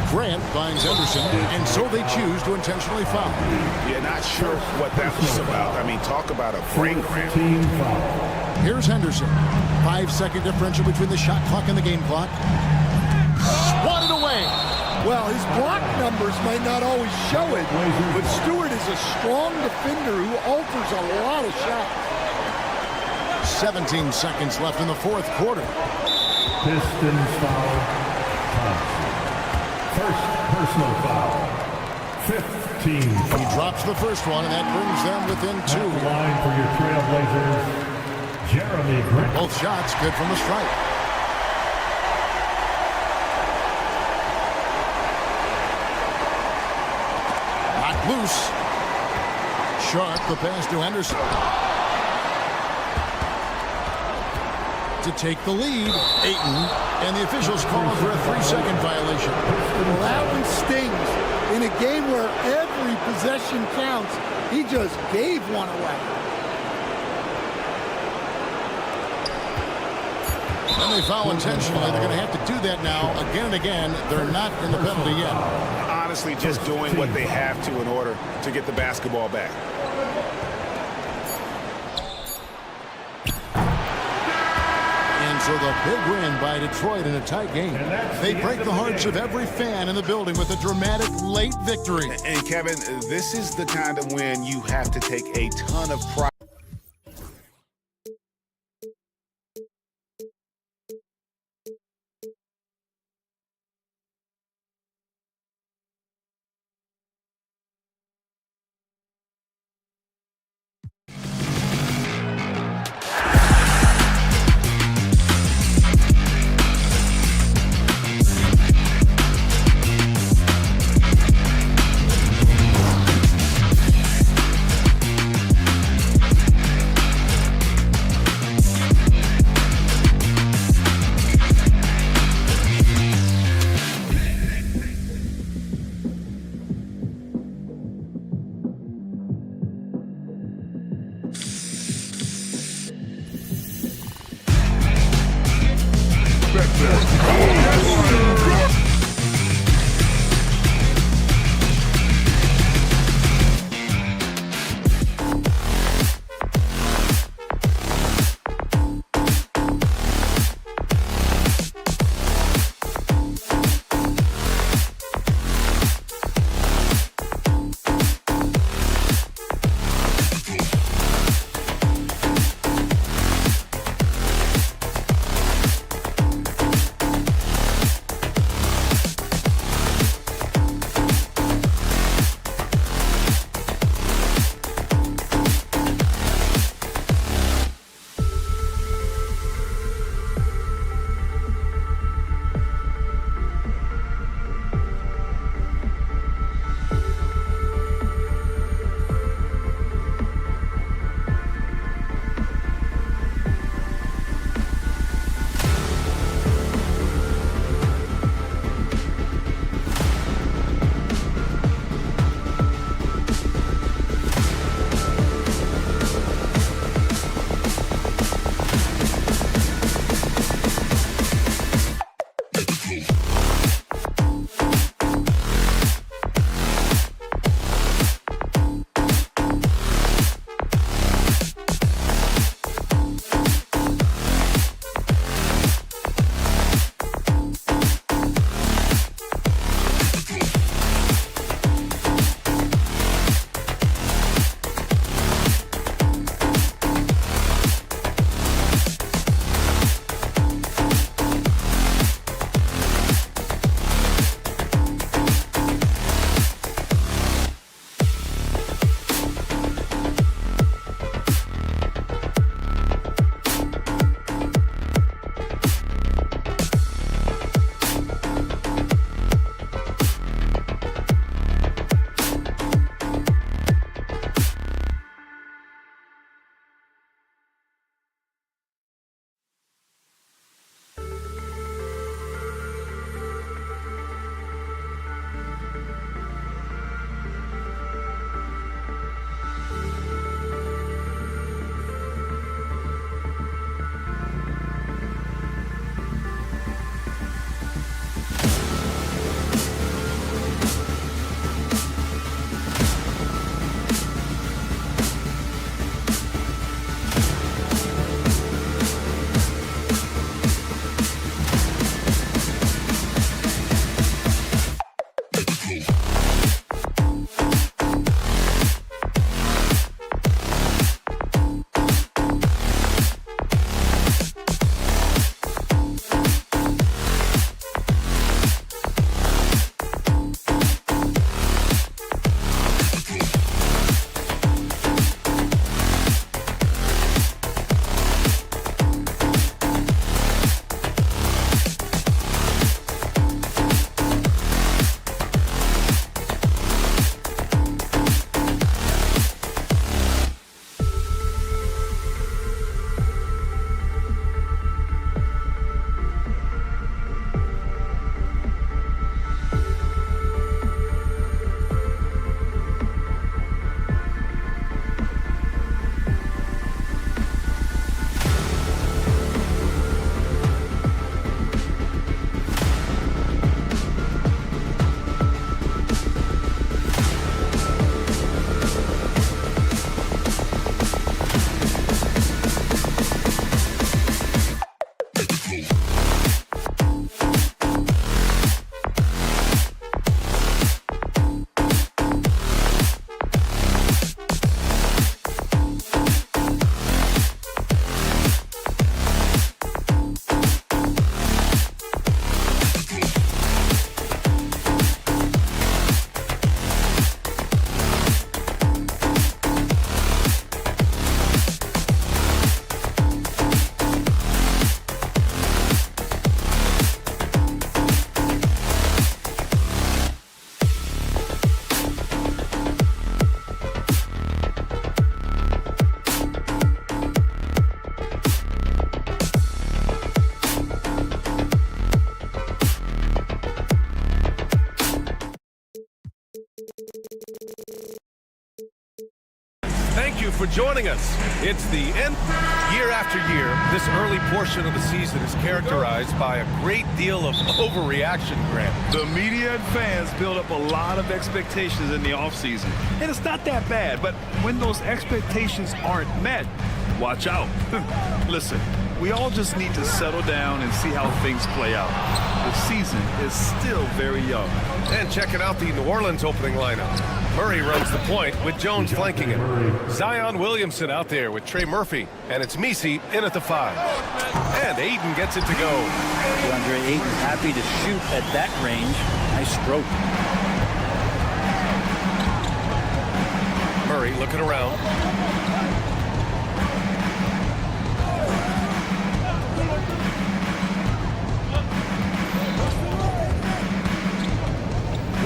Grant finds Henderson, and so they choose to intentionally foul. Yeah, not sure what that was about. I mean, talk about a brain cramp. Here's Henderson. 5-second differential between the shot clock and the game clock. Swatted away. Well, his block numbers might not always show it, but Stewart is a strong defender who alters a lot of shots. 17 seconds left in the fourth quarter. Pistons foul. First personal foul. 15. He drops the first one, and that brings them within 2. At the line for your Trailblazers, Jeremy Grant. Both shots good from the stripe. Knocked loose. Sharp, the pass to Henderson. To take the lead, Ayton, and the officials call for a 3-second violation. Well, that one stings. In a game where every possession counts, he just gave one away. And they foul intentionally. They're going to have to do that now again and again. They're not in the penalty yet. Honestly, just doing what they have to in order to get the basketball back. So the big win by Detroit in a tight game. They break the hearts of every fan in the building with a dramatic late victory. And Kevin, this is the kind of win you have to take a ton of pride. for joining us. It's the end. Year after year, this early portion of the season is characterized by a great deal of overreaction, Grant. The media and fans build up a lot of expectations in the offseason. And it's not that bad, but when those expectations aren't met, watch out. Listen, we all just need to settle down and see how things play out. The season is still very young. And checking out the New Orleans opening lineup. Murray runs the point with Jones flanking him. Zion Williamson out there with Trey Murphy. And it's Messi in at the 5. And Ayton gets it to go. DeAndre Ayton happy to shoot at that range. Nice stroke. Murray looking around.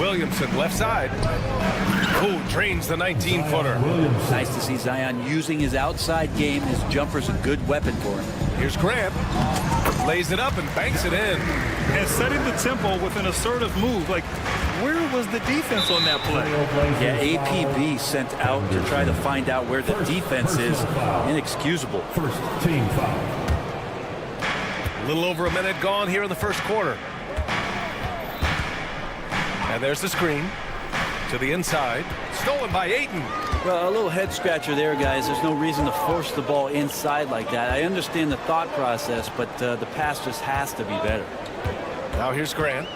Williamson left side. Ooh, drains the 19-footer. Nice to see Zion using his outside game. His jumper's a good weapon for him. Here's Grant. Lays it up and banks it in. And setting the tempo with an assertive move. Like, where was the defense on that play? Yeah, APB sent out to try to find out where the defense is. Inexcusable. First team foul. A little over a minute gone here in the first quarter. And there's the screen to the inside. Stolen by Ayton. Well, a little head scratcher there, guys. There's no reason to force the ball inside like that. I understand the thought process, but the pass just has to be better. Now here's Grant.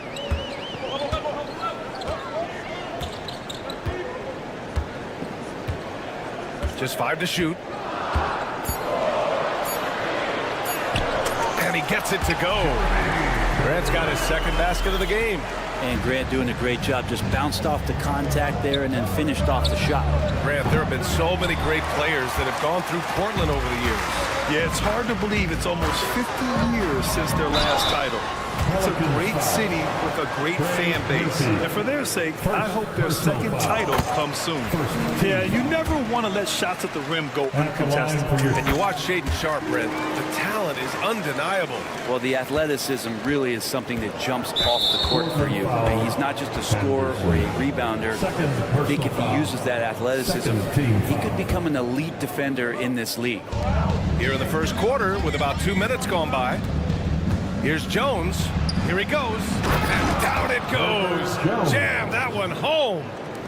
Just 5 to shoot. And he gets it to go. Grant's got his second basket of the game. And Grant doing a great job. Just bounced off the contact there and then finished off the shot. Grant, there have been so many great players that have gone through Portland over the years. Yeah, it's hard to believe it's almost 50 years since their last title. It's a great city with a great fan base. And for their sake, I hope their second title comes soon. Yeah, you never want to let shots at the rim go uncontested. And you watch Shaedon Sharpe, Brent. The talent is undeniable. Well, the athleticism really is something that jumps off the court for you. He's not just a scorer or a rebounder. I think if he uses that athleticism, he could become an elite defender in this league. Here in the first quarter with about 2 minutes gone by. Here's Jones. Here he goes. And down it goes. Jam that one home.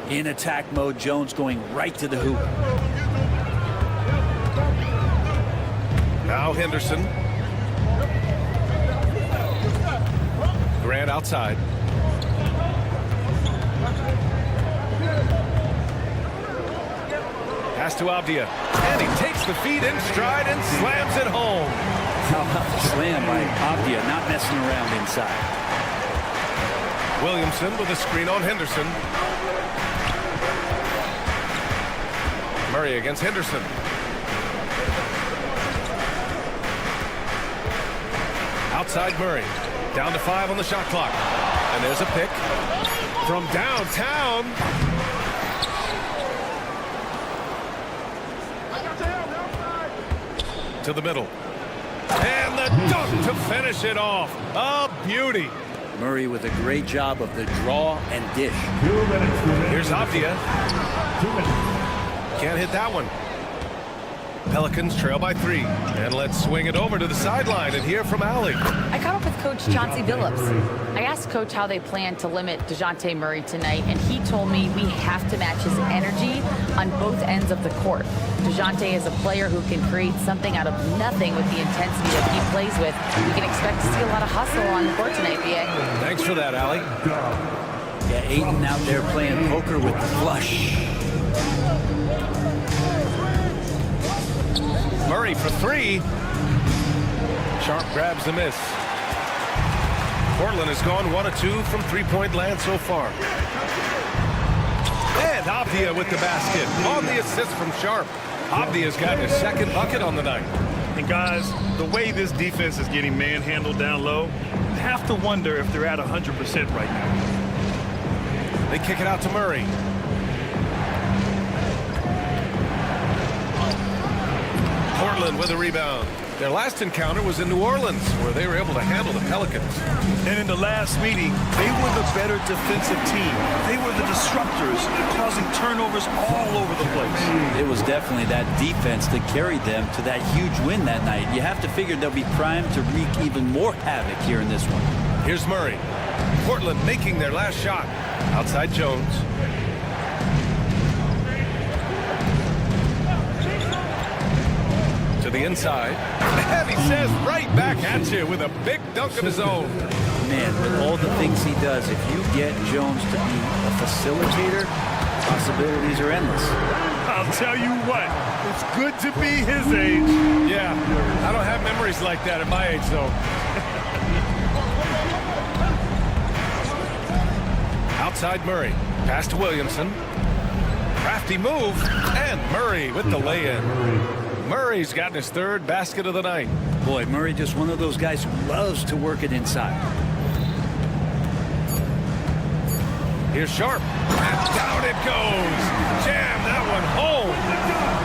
In attack mode, Jones going right to the hoop. Now Henderson. Grant outside. Pass to Avdia. And he takes the feed in stride and slams it home. How about the slam by Avdia, not messing around inside. Williamson with a screen on Henderson. Murray against Henderson. Outside Murray. Down to 5 on the shot clock. And there's a pick from downtown. To the middle. And the dunk to finish it off. A beauty. Murray with a great job of the draw and dish. Here's Avdia. Can't hit that one. Pelicans trail by 3. And let's swing it over to the sideline and hear from Allie. I caught up with Coach Chauncey Billups. I asked Coach how they plan to limit DeJounte Murray tonight, and he told me we have to match his energy on both ends of the court. DeJounte is a player who can create something out of nothing with the intensity that he plays with. We can expect to see a lot of hustle on the court tonight, BA. Thanks for that, Allie. Yeah, Ayton out there playing poker with the flush. Murray for 3. Sharpe grabs the miss. Portland has gone 1 of 2 from three-point land so far. And Avdia with the basket on the assist from Sharpe. Avdia's got his second bucket on the night. And guys, the way this defense is getting manhandled down low, I have to wonder if they're at 100% right now. They kick it out to Murray. Portland with a rebound. Their last encounter was in New Orleans, where they were able to handle the Pelicans. And in the last meeting, they were the better defensive team. They were the disruptors, causing turnovers all over the place. It was definitely that defense that carried them to that huge win that night. You have to figure they'll be primed to wreak even more havoc here in this one. Here's Murray. Portland making their last shot. Outside Jones. To the inside. And he says right back at you with a big dunk of his own. Man, with all the things he does, if you get Jones to be a facilitator, possibilities are endless. I'll tell you what, it's good to be his age. Yeah, I don't have memories like that at my age, though. Outside Murray. Pass to Williamson. Crafty move. And Murray with the lay-in. Murray's gotten his third basket of the night. Boy, Murray just one of those guys who loves to work it inside. Here's Sharp. And down it goes. Jam that one home.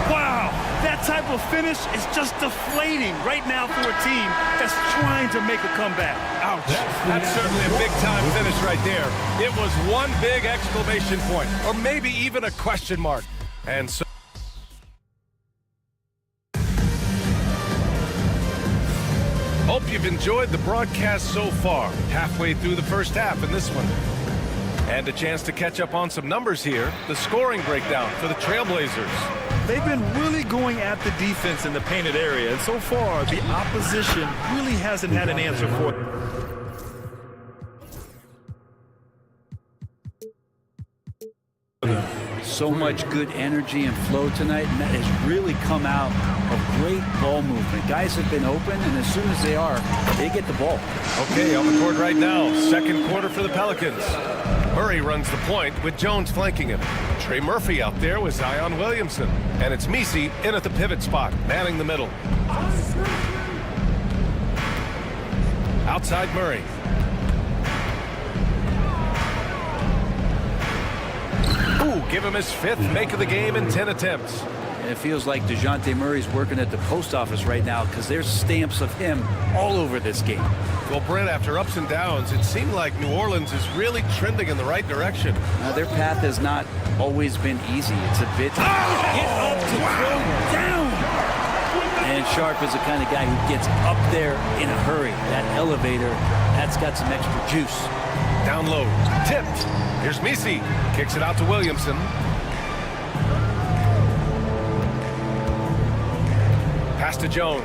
Wow, that type of finish is just deflating right now for a team that's trying to make a comeback. Ouch. That's certainly a big-time finish right there. It was one big exclamation point, or maybe even a question mark. And so hope you've enjoyed the broadcast so far. Halfway through the first half in this one. And a chance to catch up on some numbers here. The scoring breakdown for the Trailblazers. They've been really going at the defense in the painted area, and so far, the opposition really hasn't had an answer for it. So much good energy and flow tonight, and that has really come out of great ball movement. Guys have been open, and as soon as they are, they get the ball. Okay, on the court right now, second quarter for the Pelicans. Murray runs the point with Jones flanking him. Trey Murphy out there with Zion Williamson. And it's Messi in at the pivot spot, manning the middle. Outside Murray. Ooh, give him his fifth make of the game in 10 attempts. And it feels like DeJounte Murray's working at the post office right now because there's stamps of him all over this game. Well, Brent, after ups and downs, it seemed like New Orleans is really trending in the right direction. Their path has not always been easy. It's a bit get up to throw down. And Sharp is the kind of guy who gets up there in a hurry. That elevator, that's got some extra juice. Down low, tipped. Here's Messi. Kicks it out to Williamson. Pass to Jones.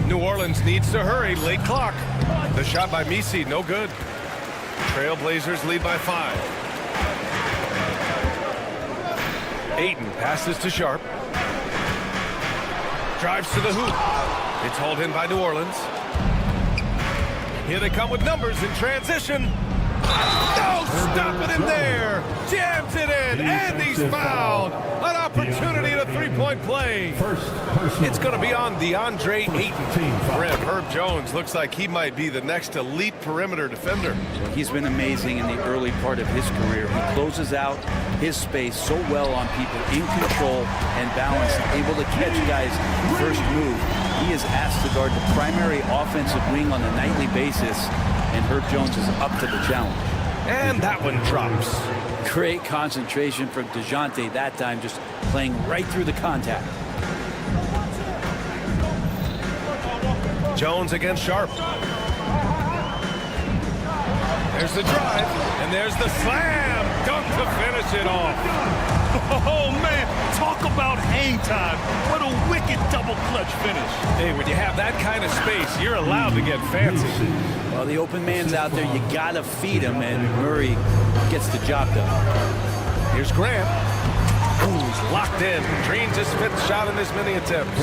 New Orleans needs to hurry. Late clock. The shot by Messi, no good. Trailblazers lead by 5. Ayton passes to Sharp. Drives to the hoop. It's hauled in by New Orleans. Here they come with numbers in transition. No, stopping him there. Jams it in, and he's fouled. An opportunity at a three-point play. It's going to be on DeAndre Ayton. Brent, Herb Jones looks like he might be the next elite perimeter defender. He's been amazing in the early part of his career. He closes out his space so well on people, in control and balanced, able to catch guys first move. He is asked to guard the primary offensive wing on a nightly basis, and Herb Jones is up to the challenge. And that one drops. Great concentration from DeJounte that time, just playing right through the contact. Jones against Sharp. There's the drive, and there's the slam. Dunk to finish it off. Oh, man, talk about hang time. What a wicked double clutch finish. Hey, when you have that kind of space, you're allowed to get fancy. Well, the open man's out there. You got to feed him, and Murray gets the job done. Here's Grant. Who's locked in. Dreams his 5th shot in as many attempts.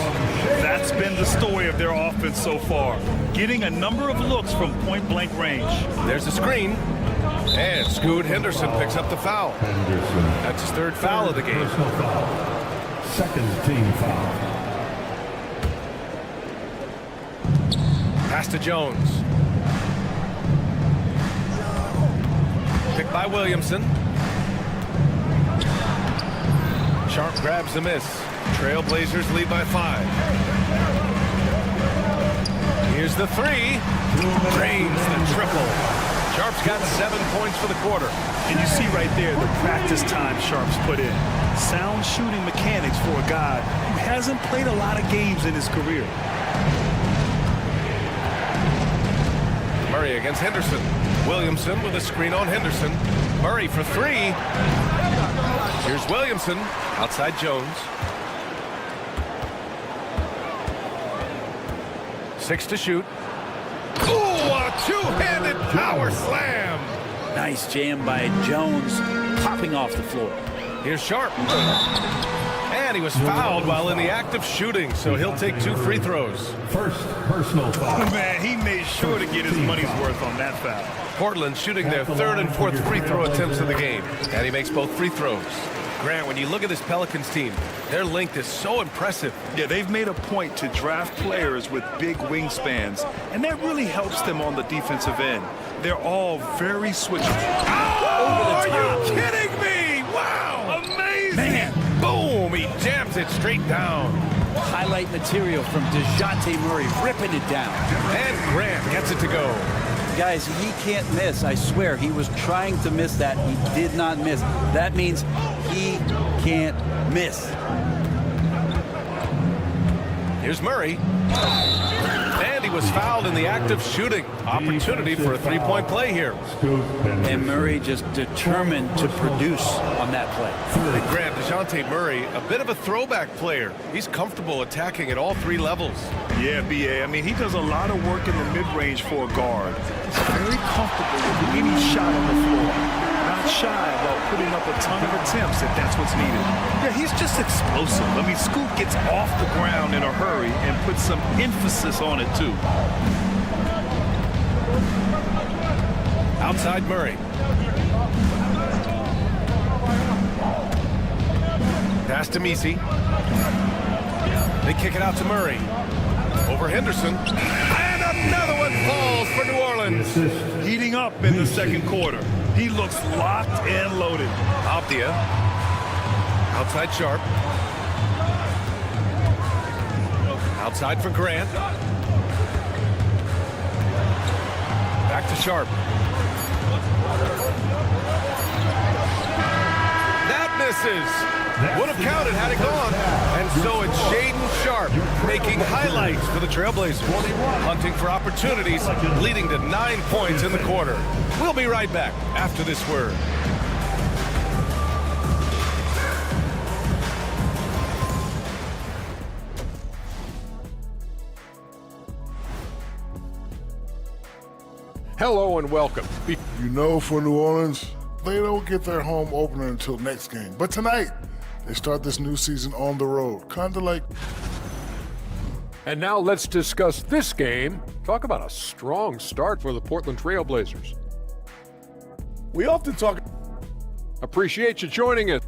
That's been the story of their offense so far. Getting a number of looks from point-blank range. There's the screen. And Scoot Henderson picks up the foul. That's his 3rd foul of the game. Second team foul. Pass to Jones. Picked by Williamson. Sharp grabs the miss. Trailblazers lead by 5. Here's the 3. Drains the triple. Sharp's got 7 points for the quarter. And you see right there the practice time Sharp's put in. Sound shooting mechanics for a guy who hasn't played a lot of games in his career. Murray against Henderson. Williamson with a screen on Henderson. Murray for 3. Here's Williamson. Outside Jones. 6 to shoot. Ooh, a two-handed power slam. Nice jam by Jones, popping off the floor. Here's Sharp. And he was fouled while in the act of shooting, so he'll take 2 free throws. First personal foul. Man, he made sure to get his money's worth on that foul. Portland shooting their 3rd and 4th free throw attempts of the game, and he makes both free throws. Grant, when you look at this Pelicans team, their length is so impressive. Yeah, they've made a point to draft players with big wingspans, and that really helps them on the defensive end. They're all very switchable. Oh, are you kidding me? Wow! Amazing! Man. Boom! He jams it straight down. Highlight material from DeJounte Murray, ripping it down. And Grant gets it to go. Guys, he can't miss. I swear, he was trying to miss that. He did not miss. That means he can't miss. Here's Murray. And he was fouled in the act of shooting. Opportunity for a 3-point play here. And Murray just determined to produce on that play. Grant, DeJounte Murray, a bit of a throwback player. He's comfortable attacking at all 3 levels. Yeah, B.A. I mean, he does a lot of work in the mid-range for a guard. He's very comfortable with any shot on the floor. Not shy about putting up a ton of attempts if that's what's needed. Yeah, he's just explosive. I mean, Scoot gets off the ground in a hurry and puts some emphasis on it, too. Outside Murray. Pass to Messi. They kick it out to Murray. Over Henderson. And another one falls for New Orleans. Heating up in the second quarter. He looks locked and loaded. Abdia. Outside Sharp. Outside for Grant. Back to Sharp. That misses. Would have counted had it gone. And so it's Shaedon Sharp making highlights for the Trailblazers. Hunting for opportunities, leading to 9 points in the quarter. We'll be right back after this word. Hello and welcome. You know, for New Orleans, they don't get their home opener until next game. But tonight, they start this new season on the road, kind of like... And now let's discuss this game. Talk about a strong start for the Portland Trailblazers. We often talk... Appreciate you joining us.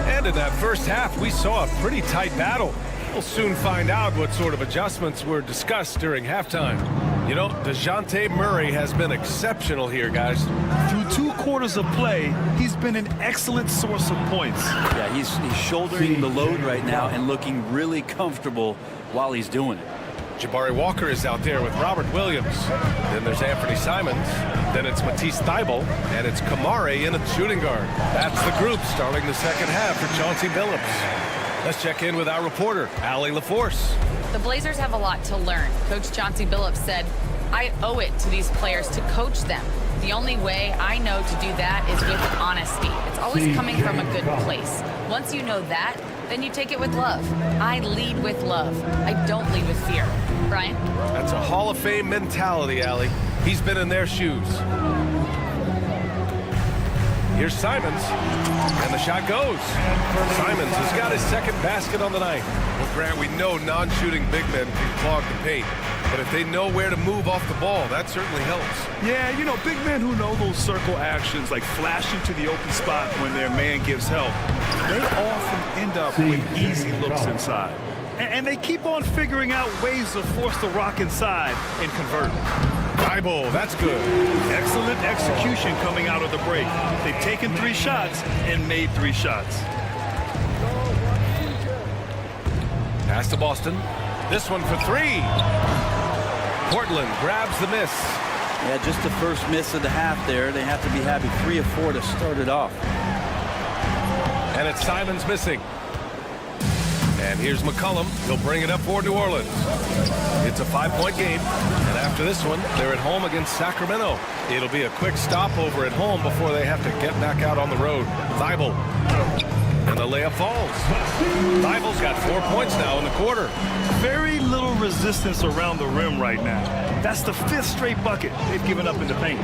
And in that first half, we saw a pretty tight battle. We'll soon find out what sort of adjustments were discussed during halftime. You know, DeJounte Murray has been exceptional here, guys. Through 2 quarters of play, he's been an excellent source of points. Yeah, he's shouldering the load right now and looking really comfortable while he's doing it. Jabari Walker is out there with Robert Williams. Then there's Anthony Simons. Then it's Matisse Thybulle. And it's Kamare in at shooting guard. That's the group starting the second half for Chauncey Billups. Let's check in with our reporter, Allie LaForce. The Blazers have a lot to learn. Coach Chauncey Billups said, I owe it to these players to coach them. The only way I know to do that is with honesty. It's always coming from a good place. Once you know that, then you take it with love. I lead with love. I don't lead with fear. Brian? That's a Hall of Fame mentality, Allie. He's been in their shoes. Here's Simons, and the shot goes. Simons has got his second basket on the night. Well, Grant, we know non-shooting big men can clog the paint, but if they know where to move off the ball, that certainly helps. Yeah, you know, big men who know those circle actions, like flashing to the open spot when their man gives help, they often end up with easy looks inside. And they keep on figuring out ways to force the rock inside and convert. Thibault, that's good. Excellent execution coming out of the break. They've taken 3 shots and made 3 shots. Pass to Boston. This one for 3. Portland grabs the miss. Yeah, just the first miss of the half there. They have to be happy 3 of 4 to start it off. And it's Simons missing. And here's McCollum. He'll bring it up for New Orleans. It's a 5-point game. And after this one, they're at home against Sacramento. It'll be a quick stopover at home before they have to get back out on the road. Thibault. And the layup falls. Thibault's got 4 points now in the quarter. Very little resistance around the rim right now. That's the 5th straight bucket they've given up in the paint.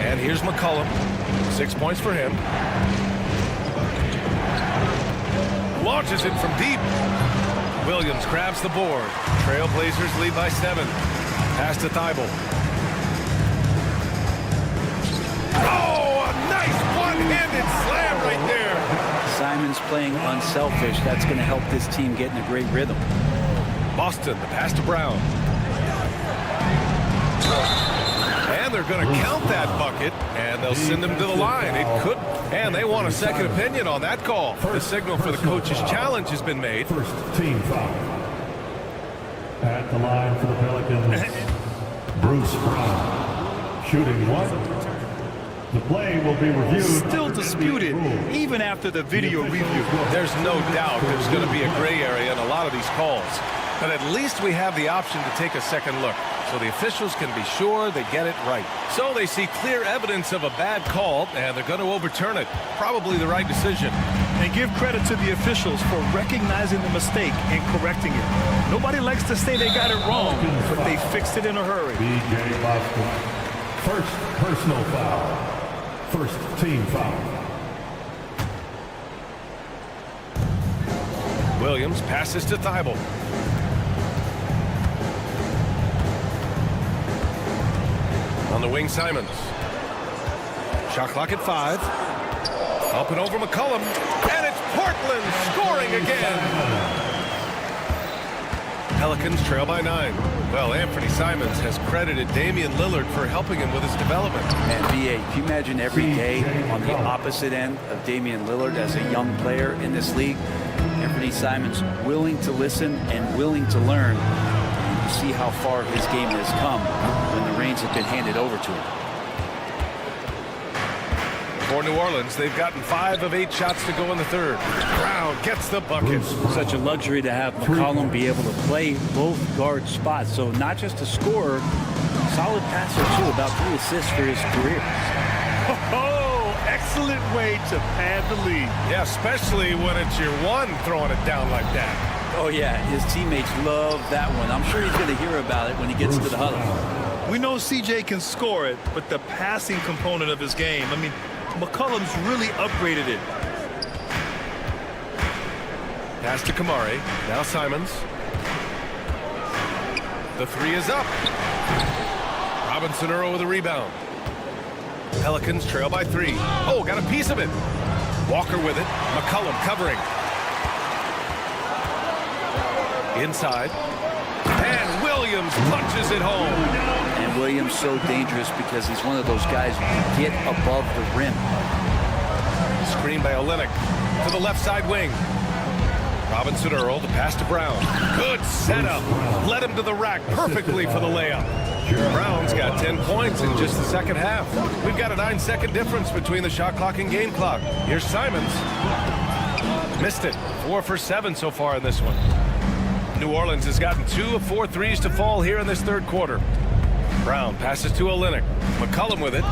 And here's McCollum. 6 points for him. Launches it from deep. Williams grabs the board. Trailblazers lead by 7. Pass to Thibault. Oh, a nice one-handed slam right there. Simons playing unselfish. That's going to help this team get in a great rhythm. Boston, the pass to Brown. And they're going to count that bucket, and they'll send him to the line. It could, and they want a second opinion on that call. The signal for the coach's challenge has been made. First team foul. At the line for the Pelicans, Bruce Brown. Shooting 1. The play will be reviewed. Still disputed, even after the video review. There's no doubt there's going to be a gray area in a lot of these calls. But at least we have the option to take a second look, so the officials can be sure they get it right. So they see clear evidence of a bad call, and they're going to overturn it. Probably the right decision. And give credit to the officials for recognizing the mistake and correcting it. Nobody likes to say they got it wrong, but they fixed it in a hurry. B.J. Boston. First personal foul. First team foul. Williams passes to Thibault. On the wing, Simons. Shot clock at 5. Up and over McCollum. And it's Portland scoring again. Pelicans trail by 9. Well, Anthony Simons has credited Damian Lillard for helping him with his development. And B.A., can you imagine every day on the opposite end of Damian Lillard as a young player in this league? Anthony Simons willing to listen and willing to learn. You see how far his game has come when the reins have been handed over to him. For New Orleans, they've gotten 5 of 8 shots to go in the third. Brown gets the bucket. Such a luxury to have McCollum be able to play both guard spots. So not just a scorer, solid passer too, about 3 assists for his career. Oh, excellent way to pad the lead. Yeah, especially when it's your one throwing it down like that. Oh yeah, his teammates love that one. I'm sure he's going to hear about it when he gets to the huddle. We know CJ can score it, but the passing component of his game, I mean, McCollum's really upgraded it. Pass to Kamari. Now Simons. The 3 is up. Robinson Earl with a rebound. Pelicans trail by 3. Oh, got a piece of it. Walker with it. McCollum covering. Inside. And Williams punches it home. And Williams so dangerous because he's one of those guys who can get above the rim. Screen by Olynyk to the left side wing. Robinson Earl, the pass to Brown. Good setup. Led him to the rack perfectly for the layup. Brown's got 10 points in just the second half. We've got a 9-second difference between the shot clock and game clock. Here's Simons. Missed it. 4 for 7 so far in this one. New Orleans has gotten 2 of 4 threes to fall here in this third quarter. Brown passes to Olynyk. McCollum with it.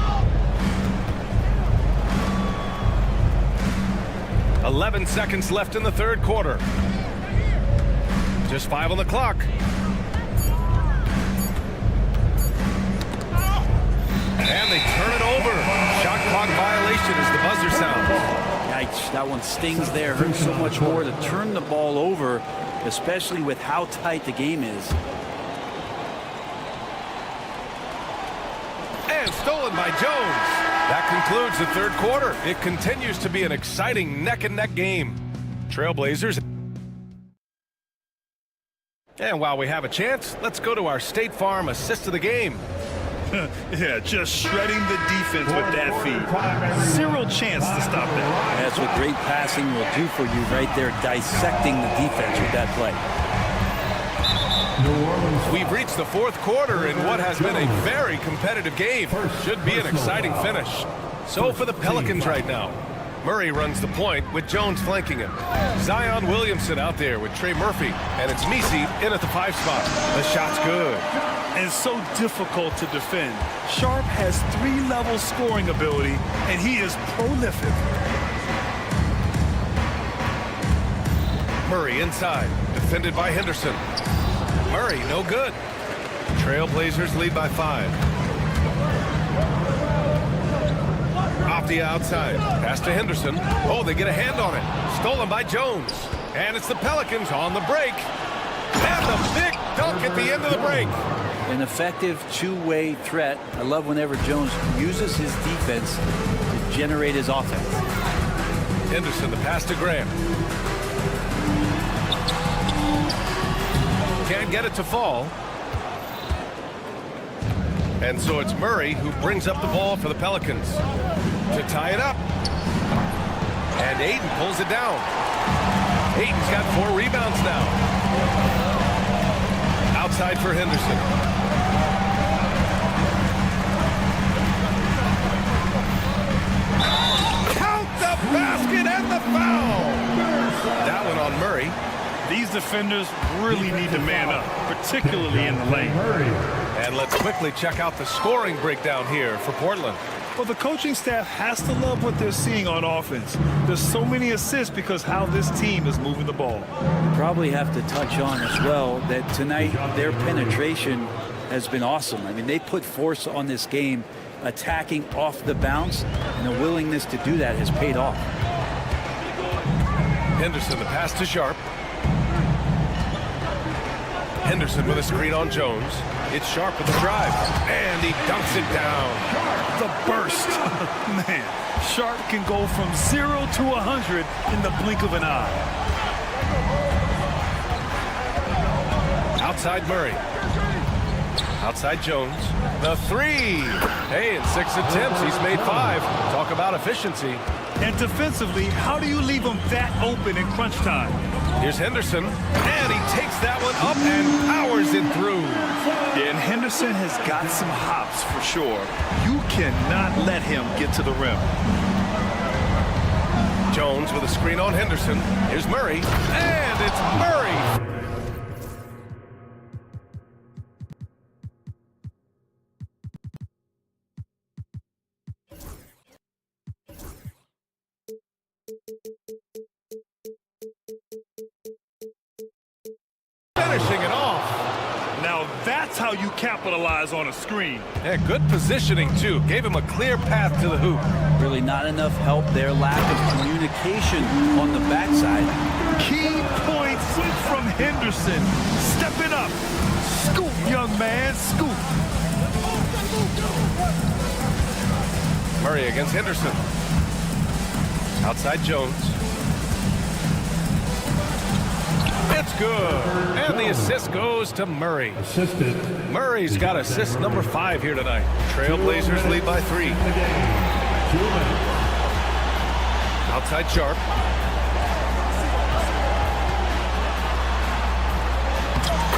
11 seconds left in the third quarter. Just 5 on the clock. And they turn it over. Shot clock violation as the buzzer sounds. Yikes, that one stings there. Hurts so much more to turn the ball over, especially with how tight the game is. And stolen by Jones. That concludes the third quarter. It continues to be an exciting neck-and-neck game. Trailblazers. And while we have a chance, let's go to our State Farm assist of the game. Yeah, just shredding the defense with that feed. Zero chance to stop that. That's what great passing will do for you right there, dissecting the defense with that play. We've reached the fourth quarter in what has been a very competitive game. Should be an exciting finish. So for the Pelicans right now, Murray runs the point with Jones flanking him. Zion Williamson out there with Trey Murphy, and it's Messi in at the 5 spot. The shot's good. And so difficult to defend. Sharp has 3-level scoring ability, and he is prolific. Murray inside, defended by Henderson. Murray, no good. Trailblazers lead by 5. Off the outside, pass to Henderson. Oh, they get a hand on it. Stolen by Jones. And it's the Pelicans on the break. And the big dunk at the end of the break. An effective two-way threat. I love whenever Jones uses his defense to generate his offense. Henderson, the pass to Graham. Can't get it to fall. And so it's Murray who brings up the ball for the Pelicans to tie it up. And Ayton pulls it down. Ayton's got 4 rebounds now. Outside for Henderson. Count the basket and the foul. That one on Murray. These defenders really need to man up, particularly in the lane. And let's quickly check out the scoring breakdown here for Portland. Well, the coaching staff has to love what they're seeing on offense. There's so many assists because how this team is moving the ball. Probably have to touch on as well that tonight their penetration has been awesome. I mean, they put force on this game, attacking off the bounce, and the willingness to do that has paid off. Henderson, the pass to Sharp. Henderson with a screen on Jones. It's Sharp with the drive, and he dunks it down. The burst. Man, Sharp can go from 0 to 100 in the blink of an eye. Outside Murray. Outside Jones. The 3. Hey, in 6 attempts, he's made 5. Talk about efficiency. And defensively, how do you leave him that open in crunch time? Here's Henderson, and he takes that one up and powers it through. Yeah, and Henderson has got some hops for sure. You cannot let him get to the rim. Jones with a screen on Henderson. Here's Murray, and it's Murray. Finishing it off. Now that's how you capitalize on a screen. Yeah, good positioning, too. Gave him a clear path to the hoop. Really not enough help there. Lack of communication on the backside. Key points from Henderson. Stepping up. Scoop, young man, scoop. Murray against Henderson. Outside Jones. It's good. And the assist goes to Murray. Assisted. Murray's got assist number 5 here tonight. Trailblazers lead by 3. Outside Sharp.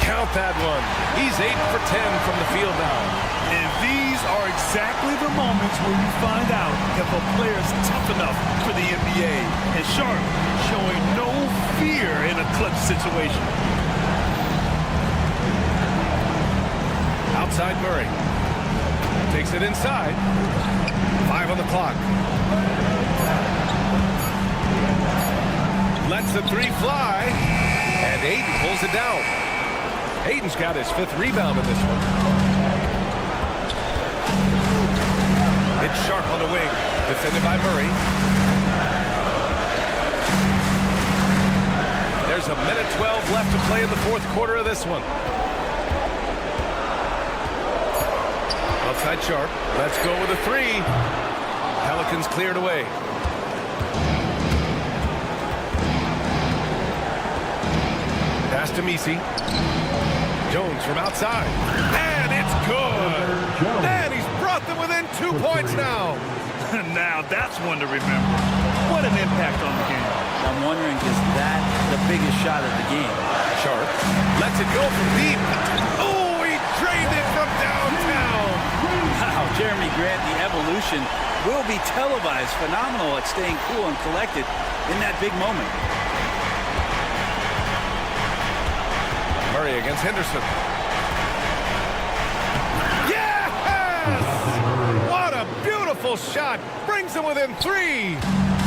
Count that one. He's 8 for 10 from the field now. And these are exactly the moments where you find out if a player's tough enough for the NBA. And Sharp showing no fear in a clutch situation. Outside Murray. Takes it inside. 5 on the clock. Lets the 3 fly. And Ayton pulls it down. Ayton's got his 5th rebound in this one. It's Sharp on the wing. Defended by Murray. There's a minute 12 left to play in the 4th quarter of this one. Outside Sharp. Let's go with a 3. Pelicans cleared away. Pass to Misi. Jones from outside. And it's good. And he's brought them within 2 points now. Now that's one to remember. What an impact on the game. I'm wondering, is that the biggest shot of the game? Sharp lets it go from deep. Oh, he drained it from downtown. Wow, Jeremy Grant, the evolution will be televised. Phenomenal at staying cool and collected in that big moment. Murray against Henderson. Yes! What a beautiful shot. Brings them within 3.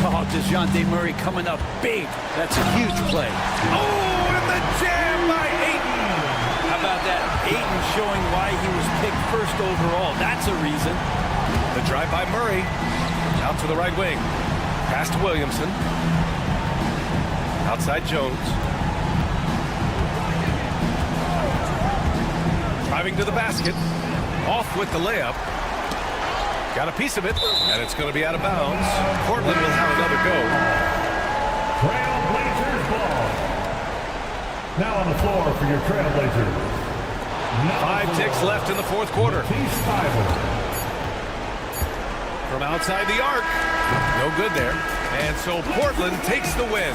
Oh, DeJounte Murray coming up big. That's a huge play. Oh, and the jam by Ayton. How about that? Ayton showing why he was picked first overall. That's a reason. The drive by Murray. Out to the right wing. Pass to Williamson. Outside Jones. Driving to the basket. Off with the layup. Got a piece of it, and it's going to be out of bounds. Portland will have another go. Trailblazers ball. Now on the floor for your Trailblazers. 5 ticks left in the fourth quarter. From outside the arc. No good there. And so Portland takes the win.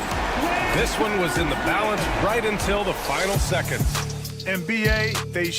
This one was in the balance right until the final seconds. NBA, they